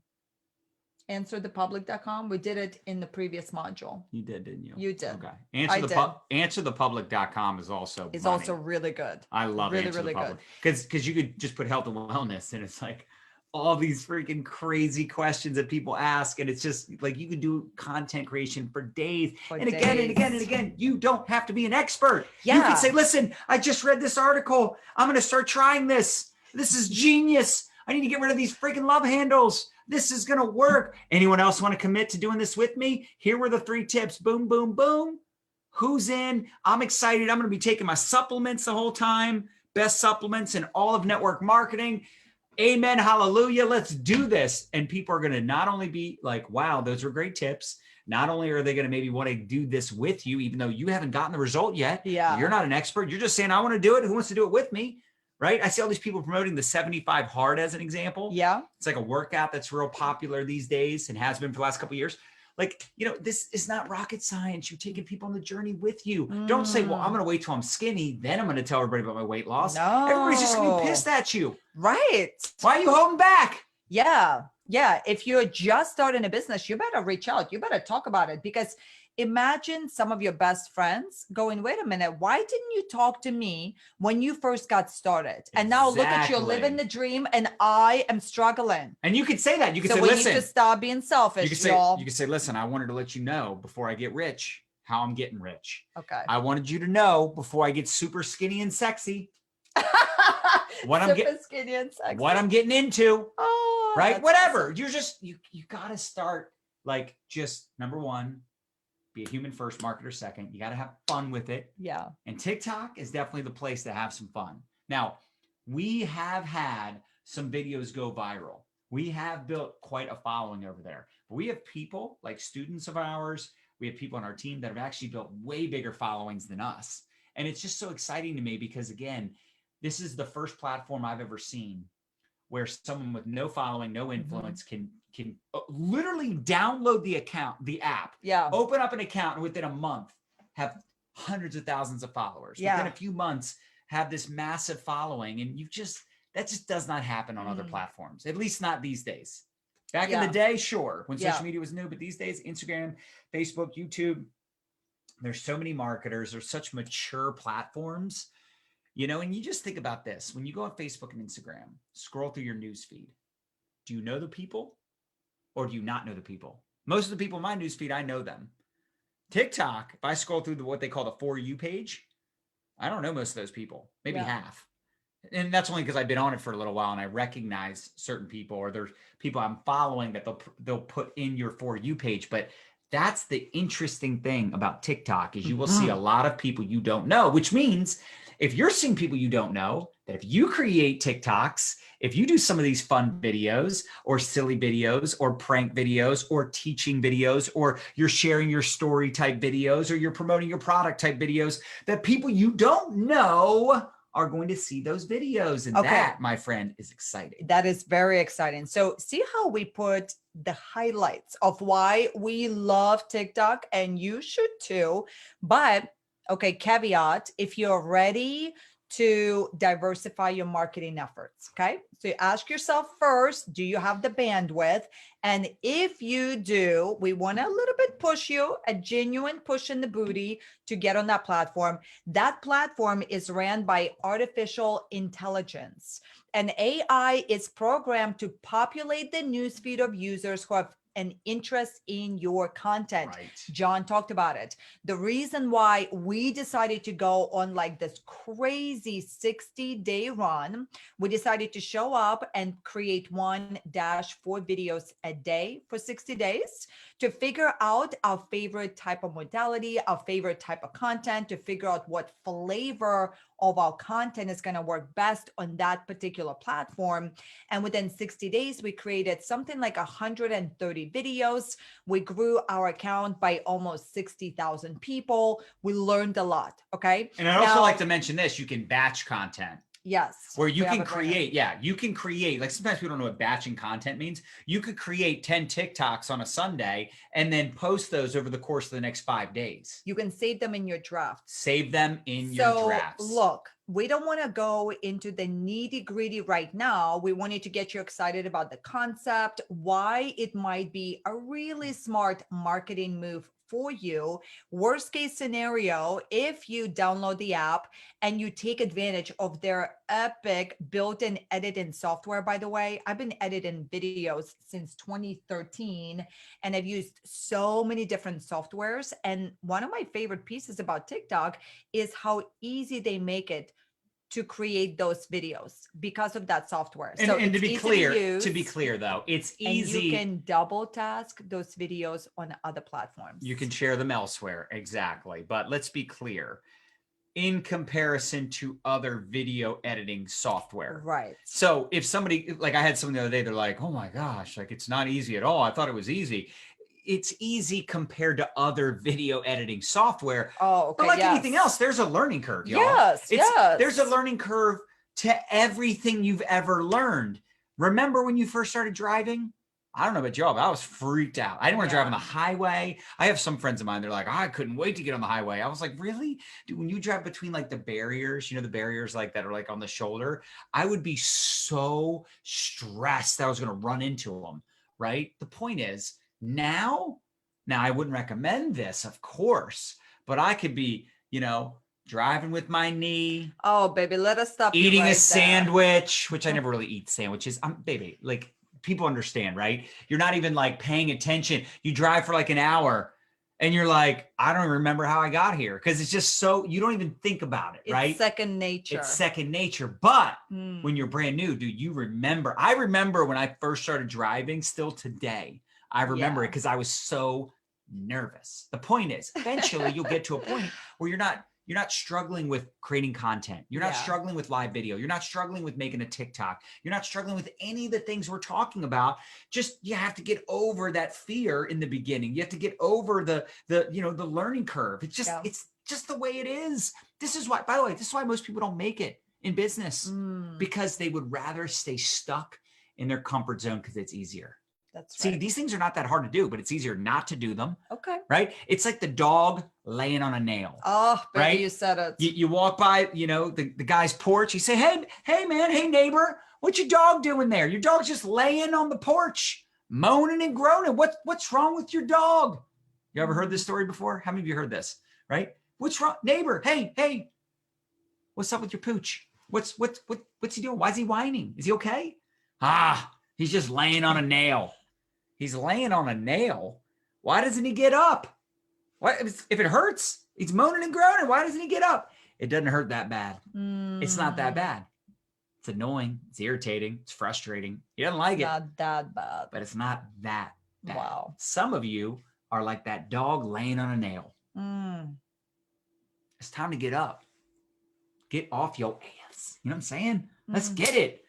Answerthepublic.com. We did it in the previous module. You did, didn't you? You did. Okay. I did. Answerthepublic.com is also It's money. also really good. I love really, Answer really the Public. Because you could just put health and wellness, and it's like all these freaking crazy questions that people ask, and it's just like you could do content creation for days. For and again and again and days. again. You don't have to be an expert. You Yeah. could say, listen, I just read this article. I'm going to start trying this. This is genius. I need to get rid of these freaking love handles. This is going to work. Anyone else want to commit to doing this with me? Here were the 3 tips. Boom, boom, boom. Who's in? I'm excited. I'm going to be taking my supplements the whole time. Best supplements in all of network marketing. Amen. Hallelujah. Let's do this. And people are going to not only be like, wow, those were great tips. Not only are they going to maybe want to do this with you, even though you haven't gotten the result yet. Yeah. You're not an expert. You're just saying, I want to do it. Who wants to do it with me? Right? I see all these people promoting the 75 hard as an example. Yeah. It's like a workout that's real popular these days and has been for the last couple of years. Like, this is not rocket science. You're taking people on the journey with you. Don't say, well, I'm going to wait till I'm skinny. Then I'm going to tell everybody about my weight loss. No. Everybody's just going to be pissed at you. Right. Why are you holding back? Yeah. Yeah. If you're just starting a business, you better reach out. You better talk about it because imagine some of your best friends going, wait a minute, why didn't you talk to me when you first got started? And now look at you Exactly. living the dream and I am struggling. And you could say that. You could So say, we listen. need to stop being selfish, You y'all. could say, listen, I wanted to let you know before I get rich how I'm getting rich. Okay. I wanted you to know before I get super skinny and sexy what I'm Super skinny and sexy. what I'm getting into. Oh, Right? that's Whatever. awesome. You're just, you got to start like just number 1, be a human first, marketer second. You got to have fun with it. Yeah. And TikTok is definitely the place to have some fun. Now, we have had some videos go viral. We have built quite a following over there. But we have people like students of ours. We have people on our team that have actually built way bigger followings than us. And it's just so exciting to me because, again, this is the first platform I've ever seen where someone with no following, no influence can literally download the app, Yeah. open up an account, and within a month have hundreds of thousands of followers. Yeah. Within a few months have this massive following. And that just does not happen on other platforms, at least not these days. Back in the day, sure, when social media was new, but these days, Instagram, Facebook, YouTube, there's so many marketers, there's such mature platforms, and you just think about this. When you go on Facebook and Instagram, scroll through your news feed. Do you know the people or do you not know the people? Most of the people in my news feed, I know them. TikTok, if I scroll through what they call the For You page, I don't know most of those people, maybe half. And that's only because I've been on it for a little while and I recognize certain people, or there's people I'm following that they'll put in your For You page. But that's the interesting thing about TikTok is you will see a lot of people you don't know, which means if you're seeing people you don't know, that if you create TikToks, if you do some of these fun videos or silly videos or prank videos or teaching videos, or you're sharing your story type videos, or you're promoting your product type videos, that people you don't know are going to see those videos. And that, my friend, is exciting. That is very exciting. So see how we put the highlights of why we love TikTok, and you should too. But okay, caveat, if you're ready to diversify your marketing efforts. Okay. So you ask yourself first, do you have the bandwidth? And if you do, we want to a little bit push you, a genuine push in the booty to get on that platform. That platform is ran by artificial intelligence. And AI is programmed to populate the newsfeed of users who have an interest in your content. Right. John talked about it. The reason why we decided to go on like this crazy 60-day run, we decided to show up and create 1-4 videos a day for 60 days to figure out our favorite type of modality, our favorite type of content, to figure out what flavor of our content is going to work best on that particular platform. And within 60 days, we created something like 130 videos. We grew our account by almost 60,000 people. We learned a lot. Okay. And I'd also like to mention this, you can batch content. Yes. Where you can create, you can create, like sometimes people don't know what batching content means. You could create 10 TikToks on a Sunday and then post those over the course of the next 5 days. You can save them in your drafts. Save them in your drafts. Look, we don't want to go into the nitty gritty right now. We wanted to get you excited about the concept, why it might be a really smart marketing move for you. Worst case scenario, if you download the app and you take advantage of their epic built-in editing software. By the way, I've been editing videos since 2013 and I've used so many different softwares. And one of my favorite pieces about TikTok is how easy they make it to create those videos because of that software. And to be clear though, it's easy. And you can double task those videos on other platforms. You can share them elsewhere. Exactly. But let's be clear. In comparison to other video editing software. Right. So if somebody, like I had someone the other day, they're like, oh my gosh, like it's not easy at all. I thought it was easy. It's easy compared to other video editing software. Oh, okay. But like anything else, there's a learning curve, y'all. Yes. There's a learning curve to everything you've ever learned. Remember when you first started driving? I don't know about y'all, but I was freaked out. I didn't want to drive on the highway. I have some friends of mine, they're like, I couldn't wait to get on the highway. I was like, really? Dude, when you drive between like the barriers, you know, the barriers like that are like on the shoulder, I would be so stressed that I was going to run into them, right? The point is, now I wouldn't recommend this, of course, but I could be, you know, driving with my knee. Oh, baby, let us stop. Eating a sandwich, which I never really eat sandwiches. Baby, like people understand, right? You're not even like paying attention. You drive for like an hour and you're like, I don't even remember how I got here. Cause it's just so, you don't even think about it, right? It's second nature. It's second nature. But when you're brand new, dude, you remember. I remember when I first started driving, still today. I remember it because I was so nervous. The point is, eventually you'll get to a point where you're not struggling with creating content. You're not struggling with live video. You're not struggling with making a TikTok. You're not struggling with any of the things we're talking about. Just, you have to get over that fear in the beginning. You have to get over the learning curve. It's just the way it is. This is why, by the way, this is why most people don't make it in business because they would rather stay stuck in their comfort zone because it's easier. That's right. See, these things are not that hard to do, but it's easier not to do them. Okay. Right? It's like the dog laying on a nail. Oh, baby, right? You said it. You walk by, you know, the guy's porch. You say, hey, man, hey, neighbor, what's your dog doing there? Your dog's just laying on the porch, moaning and groaning. What's wrong with your dog? You ever heard this story before? How many of you heard this? Right? What's wrong? Neighbor, hey, what's up with your pooch? What's he doing? Why is he whining? Is he okay? He's just laying on a nail. He's laying on a nail. Why doesn't he get up? What if it hurts? He's moaning and groaning. Why doesn't he get up? It doesn't hurt that bad. It's not that bad. It's annoying. It's irritating. It's frustrating. He doesn't like it. Not that bad. But it's not that bad. Wow. Some of you are like that dog laying on a nail. It's time to get up. Get off your ass. You know what I'm saying? Let's get it.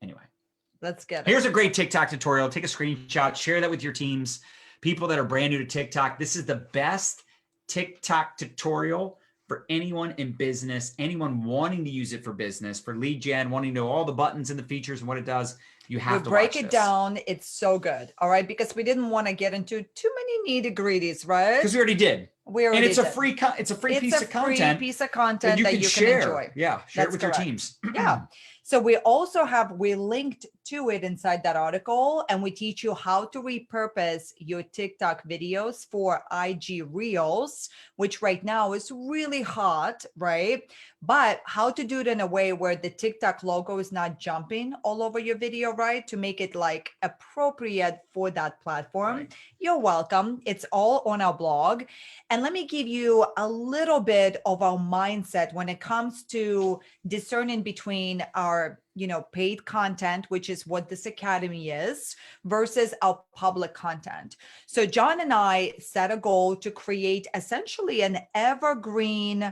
Anyway. Let's get it. Here's a great TikTok tutorial. Take a screenshot, share that with your teams, people that are brand new to TikTok. This is the best TikTok tutorial for anyone in business, anyone wanting to use it for business, for lead gen, wanting to know all the buttons and the features and what it does. You have to break watch it this. down. It's so good. All right. Because we didn't want to get into too many nitty-gritties, right? Because we already did. And it's a free piece of content. Piece of content that you share. can enjoy. Yeah, share it with your teams. Yeah. So we linked to it inside that article, and we teach you how to repurpose your TikTok videos for IG Reels, which right now is really hot, right? But how to do it in a way where the TikTok logo is not jumping all over your video, right? To make it like appropriate for that platform. Right. You're welcome. It's all on our blog. And let me give you a little bit of our mindset when it comes to discerning between our, paid content, which is what this academy is, versus our public content. So John and I set a goal to create essentially an evergreen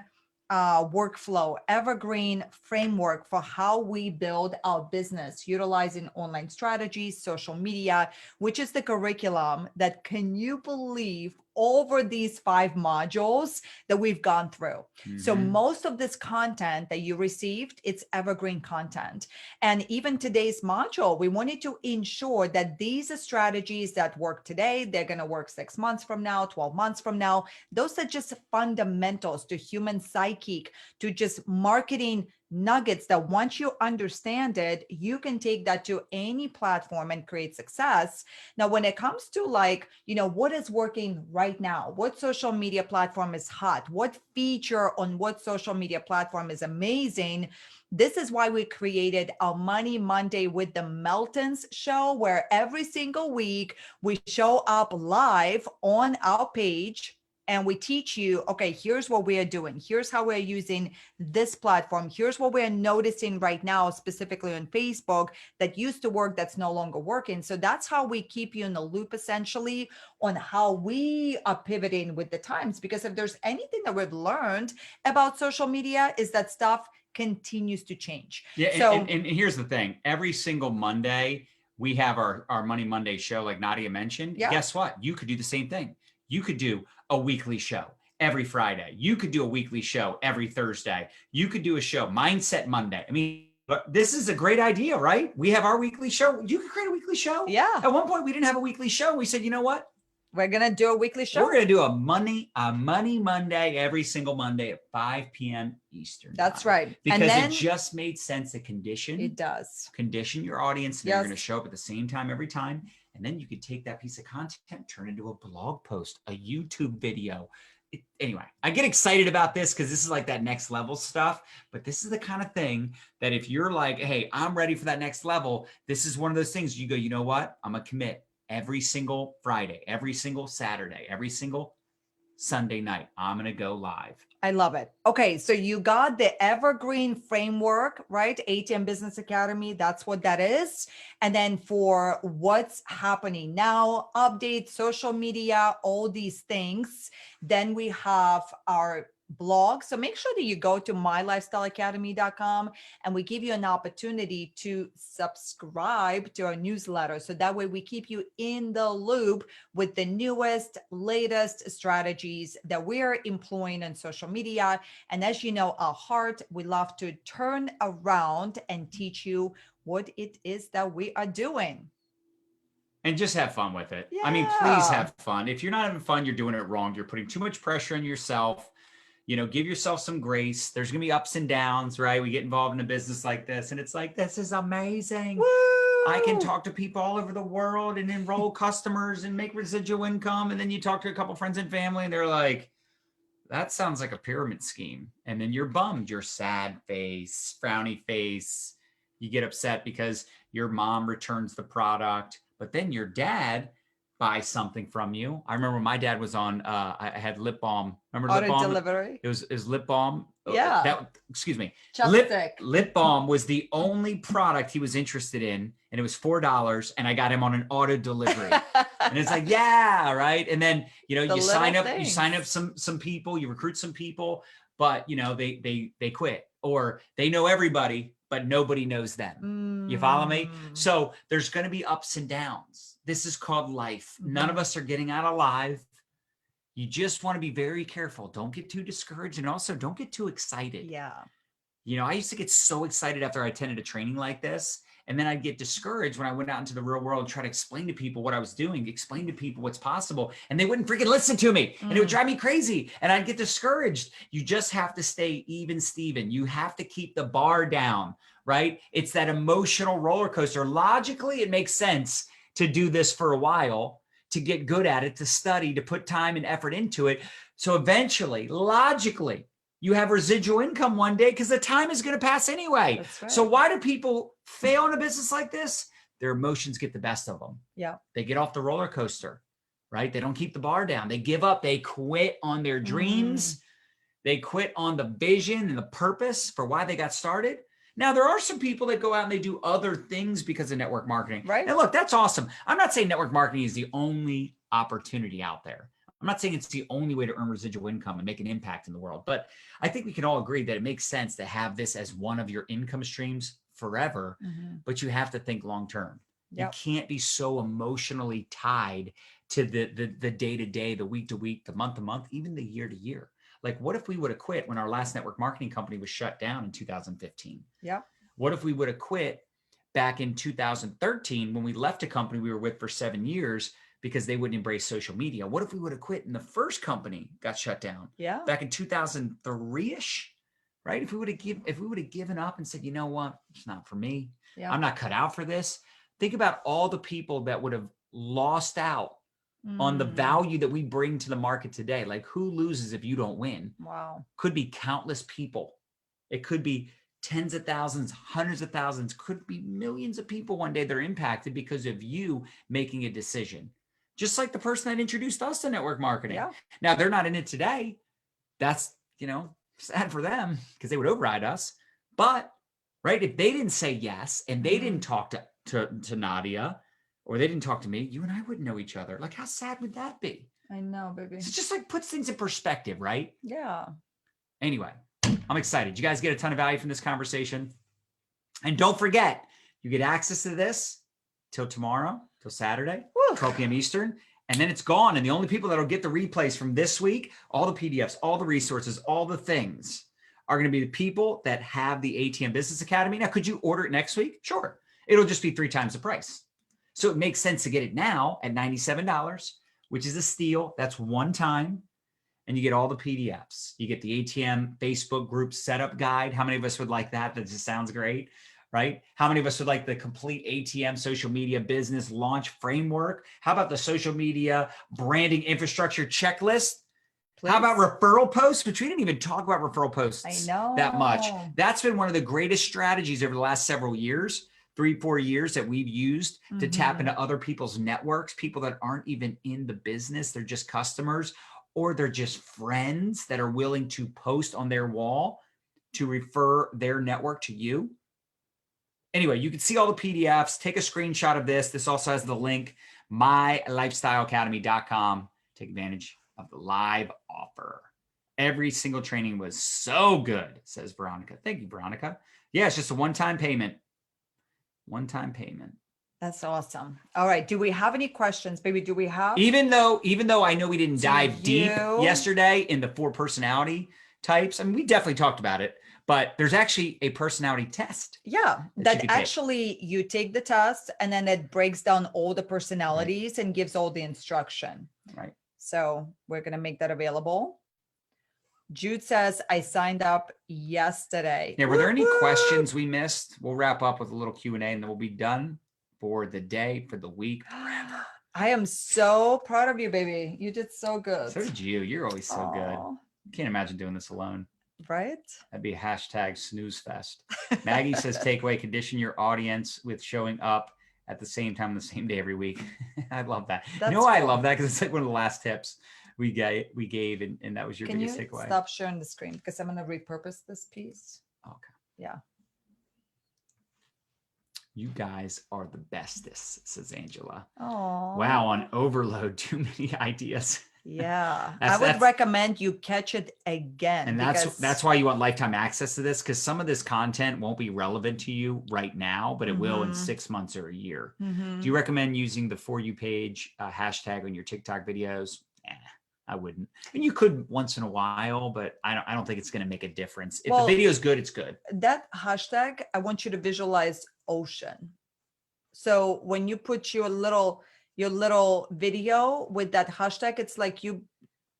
workflow, evergreen framework for how we build our business, utilizing online strategies, social media, which is the curriculum that, can you believe, over these 5 modules that we've gone through. So most of this content that you received, it's evergreen content. And even today's module, we wanted to ensure that these are strategies that work today, they're going to work 6 months from now, 12 months from now. Those are just fundamentals to human psyche, to just marketing nuggets that once you understand it, you can take that to any platform and create success. Now, when it comes to what is working right now, what social media platform is hot, what feature on what social media platform is amazing, this is why we created our Money Monday with the Meltons show, where every single week we show up live on our page and we teach you, okay, here's what we are doing. Here's how we're using this platform. Here's what we're noticing right now, specifically on Facebook, that used to work, that's no longer working. So that's how we keep you in the loop, essentially, on how we are pivoting with the times. Because if there's anything that we've learned about social media, is that stuff continues to change. Yeah. So, and here's the thing. Every single Monday, we have our Money Monday show, like Nadia mentioned. Yeah. Guess what? You could do the same thing. You could do a weekly show every Friday. You could do a weekly show every Thursday. You could do a show, Mindset Monday. I mean, but this is a great idea, right? We have our weekly show. You could create a weekly show. Yeah. At one point, we didn't have a weekly show. We said, you know what? We're going to do a weekly show. We're going to do a Money Monday every single Monday at 5 p.m. Eastern. That's time. right. Because and then, it just made sense to condition your audience. And Yes. You're going to show up at the same time every time. And then you could take that piece of content, turn it into a blog post, a YouTube video. Anyway, I get excited about this because this is like that next level stuff. But this is the kind of thing that if you're like, hey, I'm ready for that next level, this is one of those things you go, you know what? I'm going to commit every single Friday, every single Saturday, every single Sunday night. I'm going to go live. I love it. Okay. So you got the evergreen framework, right? ATM Business Academy. That's what that is. And then for what's happening now, updates, social media, all these things. Then we have our blog. So make sure that you go to mylifestyleacademy.com and we give you an opportunity to subscribe to our newsletter. So that way we keep you in the loop with the newest, latest strategies that we're employing on social media. And as you know, our heart, we love to turn around and teach you what it is that we are doing. And just have fun with it. Yeah. I mean, please have fun. If you're not having fun, you're doing it wrong. You're putting too much pressure on yourself. Give yourself some grace. There's going to be ups and downs, right? We get involved in a business like this and it's like, this is amazing. Woo! I can talk to people all over the world and enroll customers and make residual income. And then you talk to a couple friends and family and they're like, that sounds like a pyramid scheme. And then you're bummed, you're sad face, frowny face. You get upset because your mom returns the product, but then your dad buy something from you. I remember my dad was on, I had lip balm. Remember lip Auto balm? delivery. It was lip balm. Yeah. Excuse me. Chapstick. Lip balm was the only product he was interested in, and it was $4, and I got him on an auto delivery. And it's like, yeah, right. And then, you sign up some people, you recruit some people, but they quit, or they know everybody, but nobody knows them. You follow me? So there's going to be ups and downs. This is called life. None of us are getting out alive. You just want to be very careful. Don't get too discouraged, and also don't get too excited. Yeah. I used to get so excited after I attended a training like this. And then I'd get discouraged when I went out into the real world and try to explain to people what I was doing, explain to people what's possible. And they wouldn't freaking listen to me. And it would drive me crazy. And I'd get discouraged. You just have to stay even, Steven. You have to keep the bar down, right? It's that emotional roller coaster. Logically, it makes sense to do this for a while, to get good at it, to study, to put time and effort into it. So eventually, logically, you have residual income one day, because the time is going to pass anyway. That's right. So why do people fail in a business like this? Their emotions get the best of them. Yeah. They get off the roller coaster, right? They don't keep the bar down. They give up. They quit on their dreams. They quit on the vision and the purpose for why they got started. Now, there are some people that go out and they do other things because of network marketing. Right. And look, that's awesome. I'm not saying network marketing is the only opportunity out there. I'm not saying it's the only way to earn residual income and make an impact in the world, but I think we can all agree that it makes sense to have this as one of your income streams forever, but you have to think long-term. Yep. You can't be so emotionally tied to the day-to-day, the week-to-week, the month-to-month, even the year-to-year. Like, what if we would have quit when our last network marketing company was shut down in 2015? Yeah. What if we would have quit back in 2013 when we left a company we were with for 7 years because they wouldn't embrace social media? What if we would have quit and the first company got shut down? Yeah. Back in 2003-ish, right? If we would have given up and said, you know what, it's not for me. Yeah. I'm not cut out for this. Think about all the people that would have lost out on the value that we bring to the market today. Like, who loses if you don't win? Wow. Could be countless people. It could be tens of thousands, hundreds of thousands, could be millions of people one day that are impacted because of you making a decision. Just like the person that introduced us to network marketing. Yeah. Now, they're not in it today. That's, sad for them because they would override us. But, right, if they didn't say yes and they didn't talk to Nadia, or they didn't talk to me, you and I wouldn't know each other. Like, how sad would that be? I know, baby. It's just like puts things in perspective, right? Yeah. Anyway, I'm excited. You guys get a ton of value from this conversation. And don't forget, you get access to this till tomorrow, till Saturday, 12 p.m. Eastern. And then it's gone. And the only people that will get the replays from this week, all the PDFs, all the resources, all the things, are going to be the people that have the ATM Business Academy. Now, could you order it next week? Sure. It'll just be 3 times the price. So it makes sense to get it now at $97, which is a steal. That's one time. And you get all the PDFs. You get the ATM Facebook group setup guide. How many of us would like that? That just sounds great, right? How many of us would like the complete ATM social media business launch framework? How about the social media branding infrastructure checklist? Please. How about referral posts? Which we didn't even talk about referral posts that much. That's been one of the greatest strategies over the last several years. 3-4 years that we've used to tap into other people's networks, people that aren't even in the business. They're just customers, or they're just friends that are willing to post on their wall to refer their network to you. Anyway, you can see all the PDFs. Take a screenshot of this. This also has the link, mylifestyleacademy.com. Take advantage of the live offer. Every single training was so good, says Veronica. Thank you, Veronica. Yeah, it's just a one-time payment. One-time payment. That's awesome. All right. Do we have any questions, baby? Do we have? Even though I know we didn't dive deep yesterday in the 4 personality types. I mean, we definitely talked about it, but there's actually a personality test. Yeah. That actually you take the test and then it breaks down all the personalities and gives all the instruction. Right. So we're going to make that available. Jude says, I signed up yesterday. Yeah, were there any questions we missed? We'll wrap up with a little Q&A and then we'll be done for the day, for the week, forever. I am so proud of you, baby. You did so good. So did you. You're always so good. Can't imagine doing this alone. Right? That'd be a hashtag snooze fest. Maggie says, takeaway, condition your audience with showing up at the same time, the same day every week. I love that. That's you know why cool. I love that? Because it's like one of the last tips we gave, and that was your Can biggest you takeaway. stop sharing the screen? Because I'm going to repurpose this piece. Okay. Yeah. You guys are the bestest, says Angela. Oh. Wow, on overload, too many ideas. Yeah. I That's- would that's- recommend you catch it again. And that's why you want lifetime access to this, because some of this content won't be relevant to you right now, but it will in 6 months or a year. Do you recommend using the For You page hashtag on your TikTok videos? I wouldn't. And you could once in a while, but I don't think it's going to make a difference. If the video is good, it's good. That hashtag, I want you to visualize ocean. So when you put your little video with that hashtag, it's like you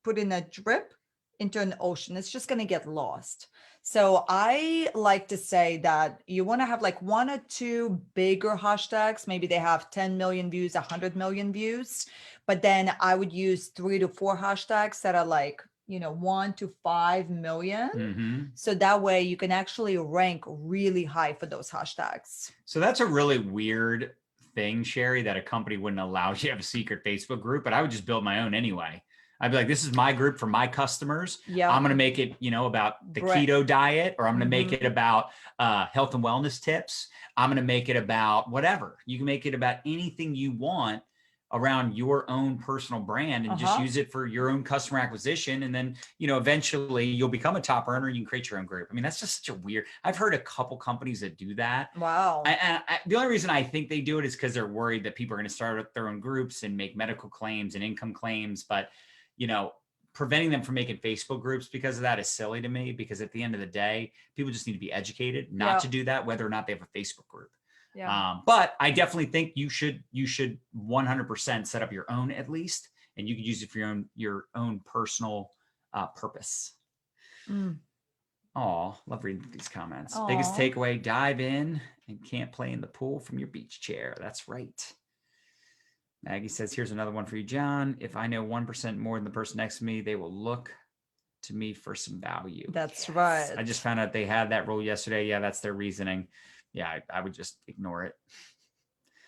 put in a drip into an ocean. It's just going to get lost. So I like to say that you want to have like 1 or 2 bigger hashtags. Maybe they have 10 million views, 100 million views. But then I would use 3 to 4 hashtags that are like, 1 to 5 million. So that way you can actually rank really high for those hashtags. So that's a really weird thing, Sherry, that a company wouldn't allow you to have a secret Facebook group, but I would just build my own anyway. I'd be like, this is my group for my customers. Yeah. I'm going to make it, about the keto diet, or I'm going to make it about health and wellness tips. I'm going to make it about whatever. You can make it about anything you want around your own personal brand, and just use it for your own customer acquisition. And then, eventually you'll become a top earner. You can create your own group. I mean, that's just such a weird, I've heard a couple companies that do that. Wow. The only reason I think they do it is because they're worried that people are going to start their own groups and make medical claims and income claims. But, preventing them from making Facebook groups because of that is silly to me, because at the end of the day, people just need to be educated not to do that, whether or not they have a Facebook group. Yeah. But I definitely think you should 100% set up your own, at least, and you can use it for your own personal purpose. Oh, love reading these comments. Biggest takeaway: dive in and can't play in the pool from your beach chair. That's right. Maggie says, here's another one for you, John. If I know 1% more than the person next to me, they will look to me for some value. That's right. I just found out they had that rule yesterday. Yeah, that's their reasoning. Yeah, I would just ignore it.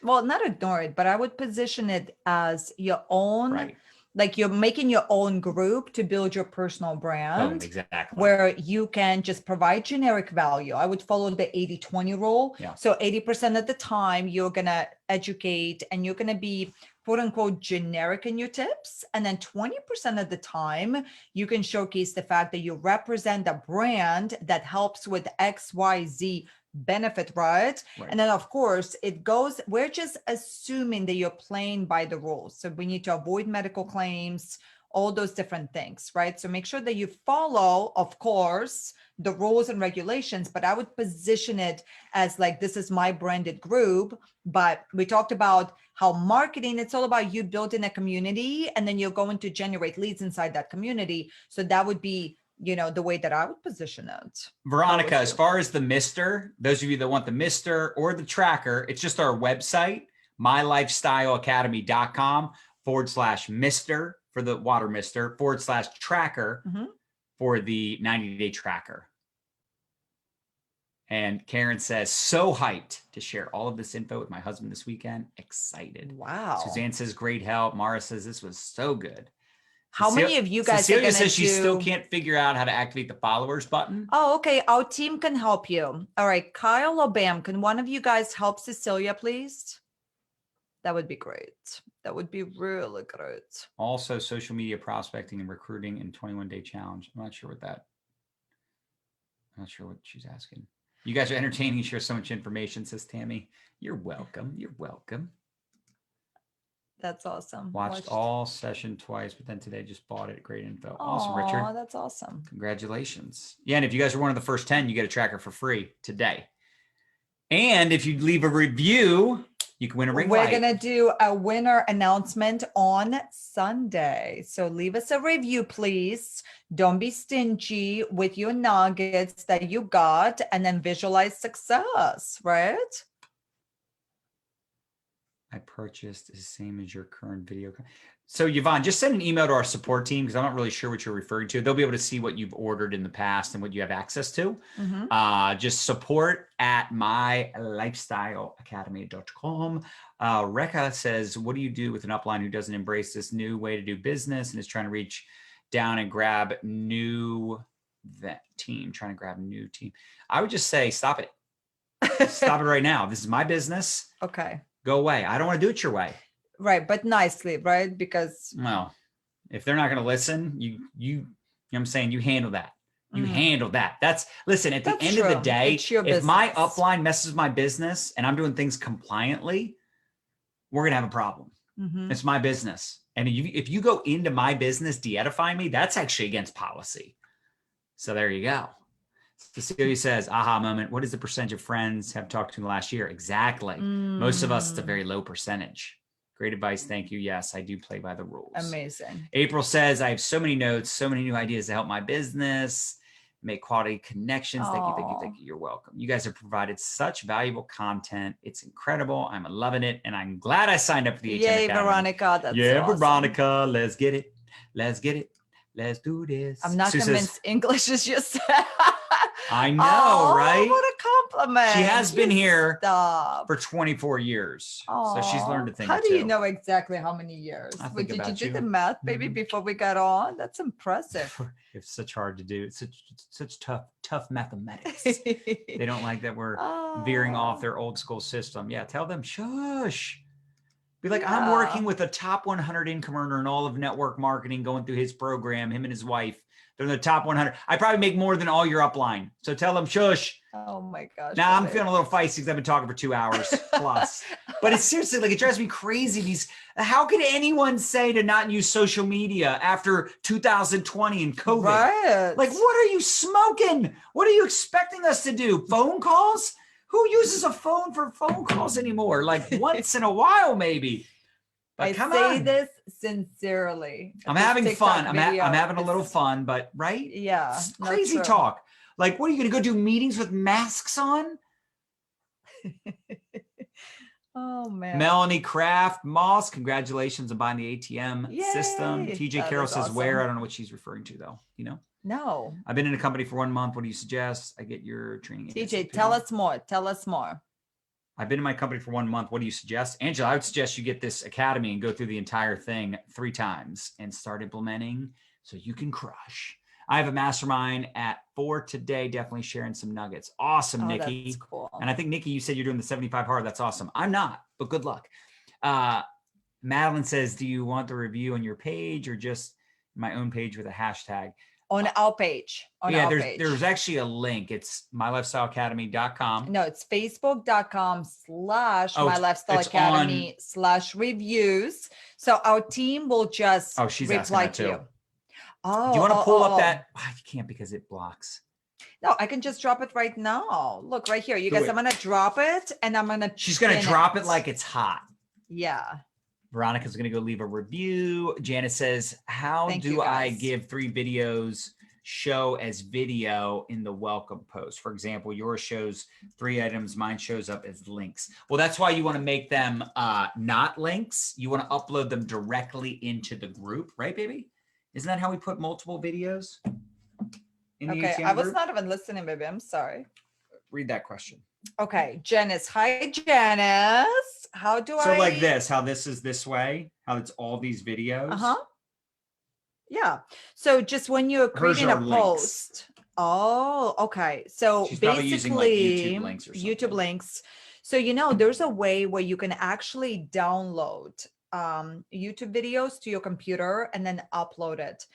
Well, not ignore it, but I would position it as your own, Right. Like you're making your own group to build your personal brand. Boom, exactly. Where you can just provide generic value. I would follow the 80-20 rule. Yeah. So 80% of the time you're going to educate and you're going to be quote unquote generic in your tips. And then 20% of the time you can showcase the fact that you represent a brand that helps with XYZ benefit, right? And then of course we're just assuming that you're playing by the rules. So we need to avoid medical claims, all those different things, right? So make sure that you follow, of course, the rules and regulations, but I would position it as like, this is my branded group. But we talked about how marketing, it's all about you building a community, and then you're going to generate leads inside that community. So that would be, the way that I would position it. Veronica, as far as the Mister, those of you that want the Mister or the tracker, it's just our website, mylifestyleacademy.com/Mister for the water Mister /tracker for the 90-day tracker. And Karen says, so hyped to share all of this info with my husband this weekend. Excited. Wow. Suzanne says, great help. Mara says, this was so good. How many of you guys Cecilia says she still can't figure out how to activate the followers button. Oh, okay. Our team can help you. All right. Kyle or Bam, can one of you guys help Cecilia, please? That would be great. That would be really great. Also, social media prospecting and recruiting in 21-day challenge. I'm not sure what she's asking. You guys are entertaining and share so much information, says Tammy. You're welcome. You're welcome. That's awesome. Watched all session twice, but then today just bought it. Great info. Aww, awesome, Richard. That's awesome. Congratulations. Yeah, and if you guys are one of the first 10, you get a tracker for free today. And if you leave a review, you can win a ring light. We're going to do a winner announcement on Sunday. So leave us a review, please. Don't be stingy with your nuggets that you got, and then visualize success, right? I purchased is the same as your current video. So Yvonne, just send an email to our support team because I'm not really sure what you're referring to. They'll be able to see what you've ordered in the past and what you have access to. Just support at mylifestyleacademy.com. Rekha says, what do you do with an upline who doesn't embrace this new way to do business and is trying to reach down and grab new team? I would just say, stop it. Stop it right now. This is my business. Okay. Go away. I don't want to do it your way. Right, but nicely, right? Because well, if they're not going to listen, you know what I'm saying, you handle that. You handle that. Listen, at the end of the day, if my upline messes my business and I'm doing things compliantly, we're going to have a problem. It's my business. And if you go into my business de-edifying me, that's actually against policy. So there you go. Cecilia says, aha moment. What is the percentage of friends have talked to in the last year? Exactly. Most of us, it's a very low percentage. Great advice. Thank you. Yes, I do play by the rules. Amazing. April says, I have so many notes, so many new ideas to help my business, make quality connections. Thank you. You're welcome. You guys have provided such valuable content. It's incredible. I'm loving it. And I'm glad I signed up for the ATM Yay, Academy. Veronica. That's awesome. Veronica. Let's get it. Let's do this. I'm not convinced English is just I know, right? What a compliment. She has been here Stop. for 24 years. So she's learned a thing How or do two. you know exactly how many years? Did you do the math, baby, before we got on? That's impressive. It's such hard to do. It's such tough mathematics. They don't like that we're veering off their old school system. Yeah, tell them, shush. Be like, I'm working with a top 100 income earner in all of network marketing, going through his program, him and his wife. They're in the top 100. I probably make more than all your upline. So tell them, shush. Oh my gosh. Now I'm feeling a little feisty because I've been talking for 2 hours plus. But it's seriously, like, it drives me crazy. How could anyone say to not use social media after 2020 and COVID? Right. Like, what are you smoking? What are you expecting us to do? Phone calls? Who uses a phone for phone calls anymore? Like once in a while, maybe. But I say this sincerely. I'm having fun. I'm having a little fun, but right? Yeah. It's crazy talk. Like, what are you going to go do meetings with masks on? Oh man. Melanie Kraft Moss, congratulations on buying the ATM system. TJ Carroll says awesome. where? I don't know what she's referring to though. You know? No. I've been in a company for 1 month. What do you suggest? I get your training. TJ, tell us more. Tell us more. I've been in my company for 1 month. What do you suggest? Angela, I would suggest you get this academy and go through the entire thing 3 times and start implementing so you can crush. I have a mastermind at 4 today, definitely sharing some nuggets. Awesome, Nikki. That's cool. And I think, Nikki, you said you're doing the 75 hard. That's awesome. I'm not, but good luck. Madeline says, do you want the review on your page or just my own page with a hashtag? On our page. There's actually a link. It's mylifestyleacademy.com. No, it's facebook.com/mylifestyleacademy/reviews. So our team will just reply to you. Oh, do you want to pull up that? Oh, you can't because it blocks. No, I can just drop it right now. Look right here. You guys, I'm going to drop it and I'm going to. She's going to drop it like it's hot. Yeah. Veronica's going to go leave a review. Janice says, how do I give 3 videos show as video in the welcome post? For example, yours shows 3 items. Mine shows up as links. Well, that's why you want to make them not links. You want to upload them directly into the group, right, baby? Isn't that how we put multiple videos in the ATM I was group? Not even listening, baby. I'm sorry. Read that question. Okay, Janice. Hi, Janice. How do I? So like this, how this is this way, how it's all these videos. Yeah. So just when you're creating a post. Oh, okay. So she's basically using like YouTube links or something. YouTube links. So, there's a way where you can actually download YouTube videos to your computer and then upload it.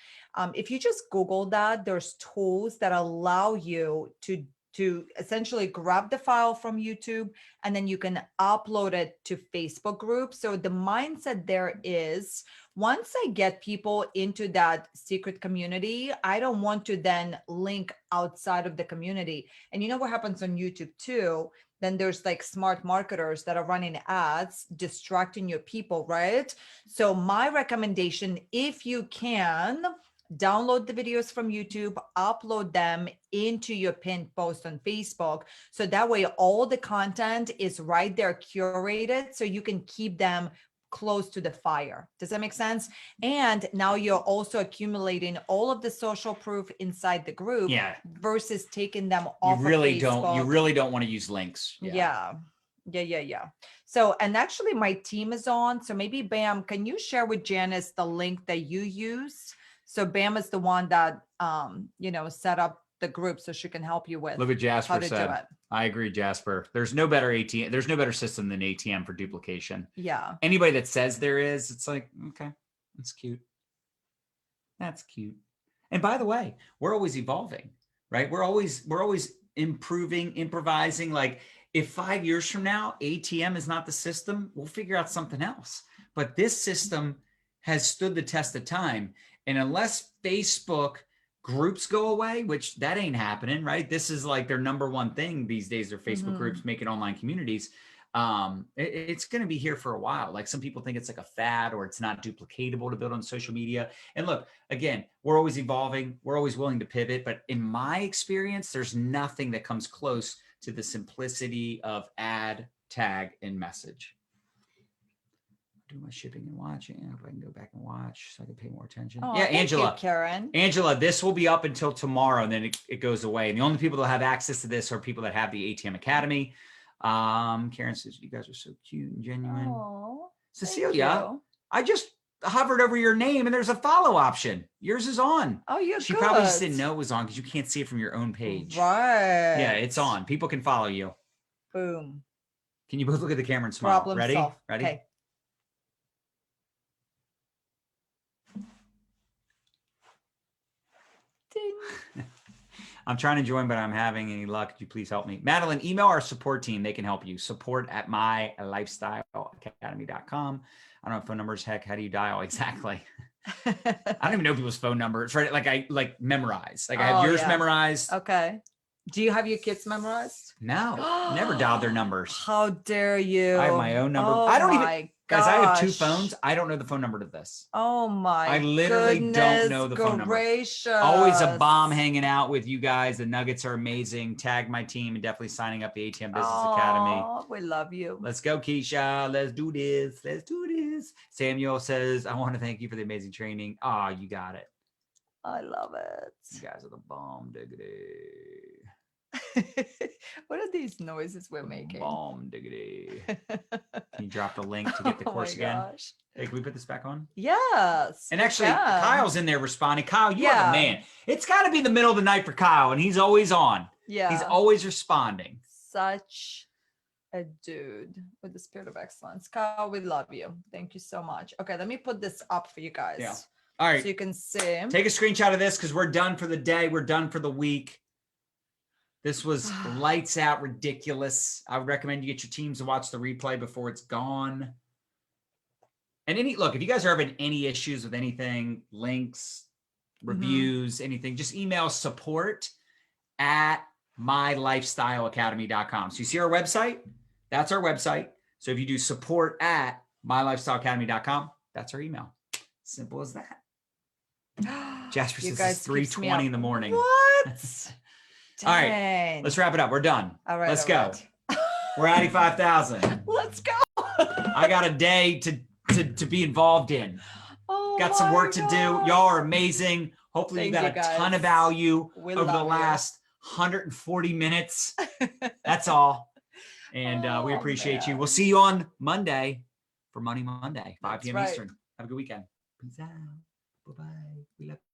If you just Google that, there's tools that allow you to essentially grab the file from YouTube and then you can upload it to Facebook groups. So the mindset there is, once I get people into that secret community, I don't want to then link outside of the community. And you know what happens on YouTube too? Then there's like smart marketers that are running ads, distracting your people, right? So my recommendation, if you can, download the videos from YouTube, upload them into your pinned post on Facebook. So that way all the content is right there curated so you can keep them close to the fire. Does that make sense? And now you're also accumulating all of the social proof inside the group Yeah. versus taking them You off really of don't. You Facebook. really don't want to use links. Yeah. So, and actually my team is on. So maybe Bam, can you share with Janice the link that you use? So Bam is the one that, set up the group so she can help you with Look what how Jasper to do said. it. I agree, Jasper. There's no better ATM. There's no better system than ATM for duplication. Yeah. Anybody that says there is, it's like, okay, that's cute. That's cute. And by the way, we're always evolving, right? We're always improving, improvising. Like if 5 years from now, ATM is not the system, we'll figure out something else. But this system has stood the test of time. And unless Facebook groups go away, which that ain't happening, right? This is like their number one thing these days, are Facebook groups making online communities. It's going to be here for a while. Like some people think it's like a fad or it's not duplicatable to build on social media. And look, again, we're always evolving. We're always willing to pivot. But in my experience, there's nothing that comes close to the simplicity of add, tag, and message. Do my shipping and watching. If I can go back and watch so I can pay more attention. Oh, Yeah, thank Angela. you, Karen. Angela, this will be up until tomorrow, and then it goes away. And the only people that have access to this are people that have the ATM Academy. Karen says, you guys are so cute and genuine. Oh, Cecilia, I just hovered over your name and there's a follow option. Yours is on. Oh, you're She good. probably just didn't know it was on because you can't see it from your own page. Right. Yeah, it's on. People can follow you. Boom. Can you both look at the camera and smile? Problem Ready? solved. Ready? Okay. Ding. I'm trying to join, but I'm having any luck. Could you please help me? Madeline, email our support team. They can help you. support@mylifestyleacademy.com. I don't know phone numbers. Heck, how do you dial? Exactly. I don't even know people's phone numbers. Right? Like I memorize. Like I have yours memorized. Okay. Do you have your kids memorized? No, never dialed their numbers. How dare you? I have my own number. Oh, I don't even, guys, I have 2 gosh. phones. I don't know the phone number to this. Oh my I literally don't know the phone number. Always a bomb hanging out with you guys. The nuggets are amazing. Tag my team and definitely signing up the ATM Business Academy. We love you. Let's go, Keisha. Let's do this. Let's do this. Samuel says, I want to thank you for the amazing training. Oh, you got it. I love it. You guys are the bomb diggity. What are these noises we're making? Bomb diggity. Can you drop the link to get the course again? Gosh. Hey, can we put this back on? Yes. And actually, Kyle's in there responding. Kyle, you are the man. It's got to be the middle of the night for Kyle, and he's always on. Yeah. He's always responding. Such a dude with the spirit of excellence. Kyle, we love you. Thank you so much. Okay, let me put this up for you guys. Yeah. All right. So you can see. Take a screenshot of this because we're done for the day. We're done for the week. This was lights out, ridiculous. I would recommend you get your teams to watch the replay before it's gone. And look, if you guys are having any issues with anything, links, reviews, anything, just email support@mylifestyleacademy.com. So you see our website? That's our website. So if you do support@mylifestyleacademy.com, that's our email. Simple as that. Jasper says it's 3:20 in the morning. What? All right, let's wrap it up. We're done. All right, let's go. We're at 85,000. Let's go. I got a day to be involved in. Got some work to do. Y'all are amazing. Hopefully you got a ton of value over the last 140 minutes. That's all. And we appreciate you. We'll see you on Monday for Money Monday, 5 p.m. Eastern. Have a good weekend. Peace out. Bye-bye. We love you.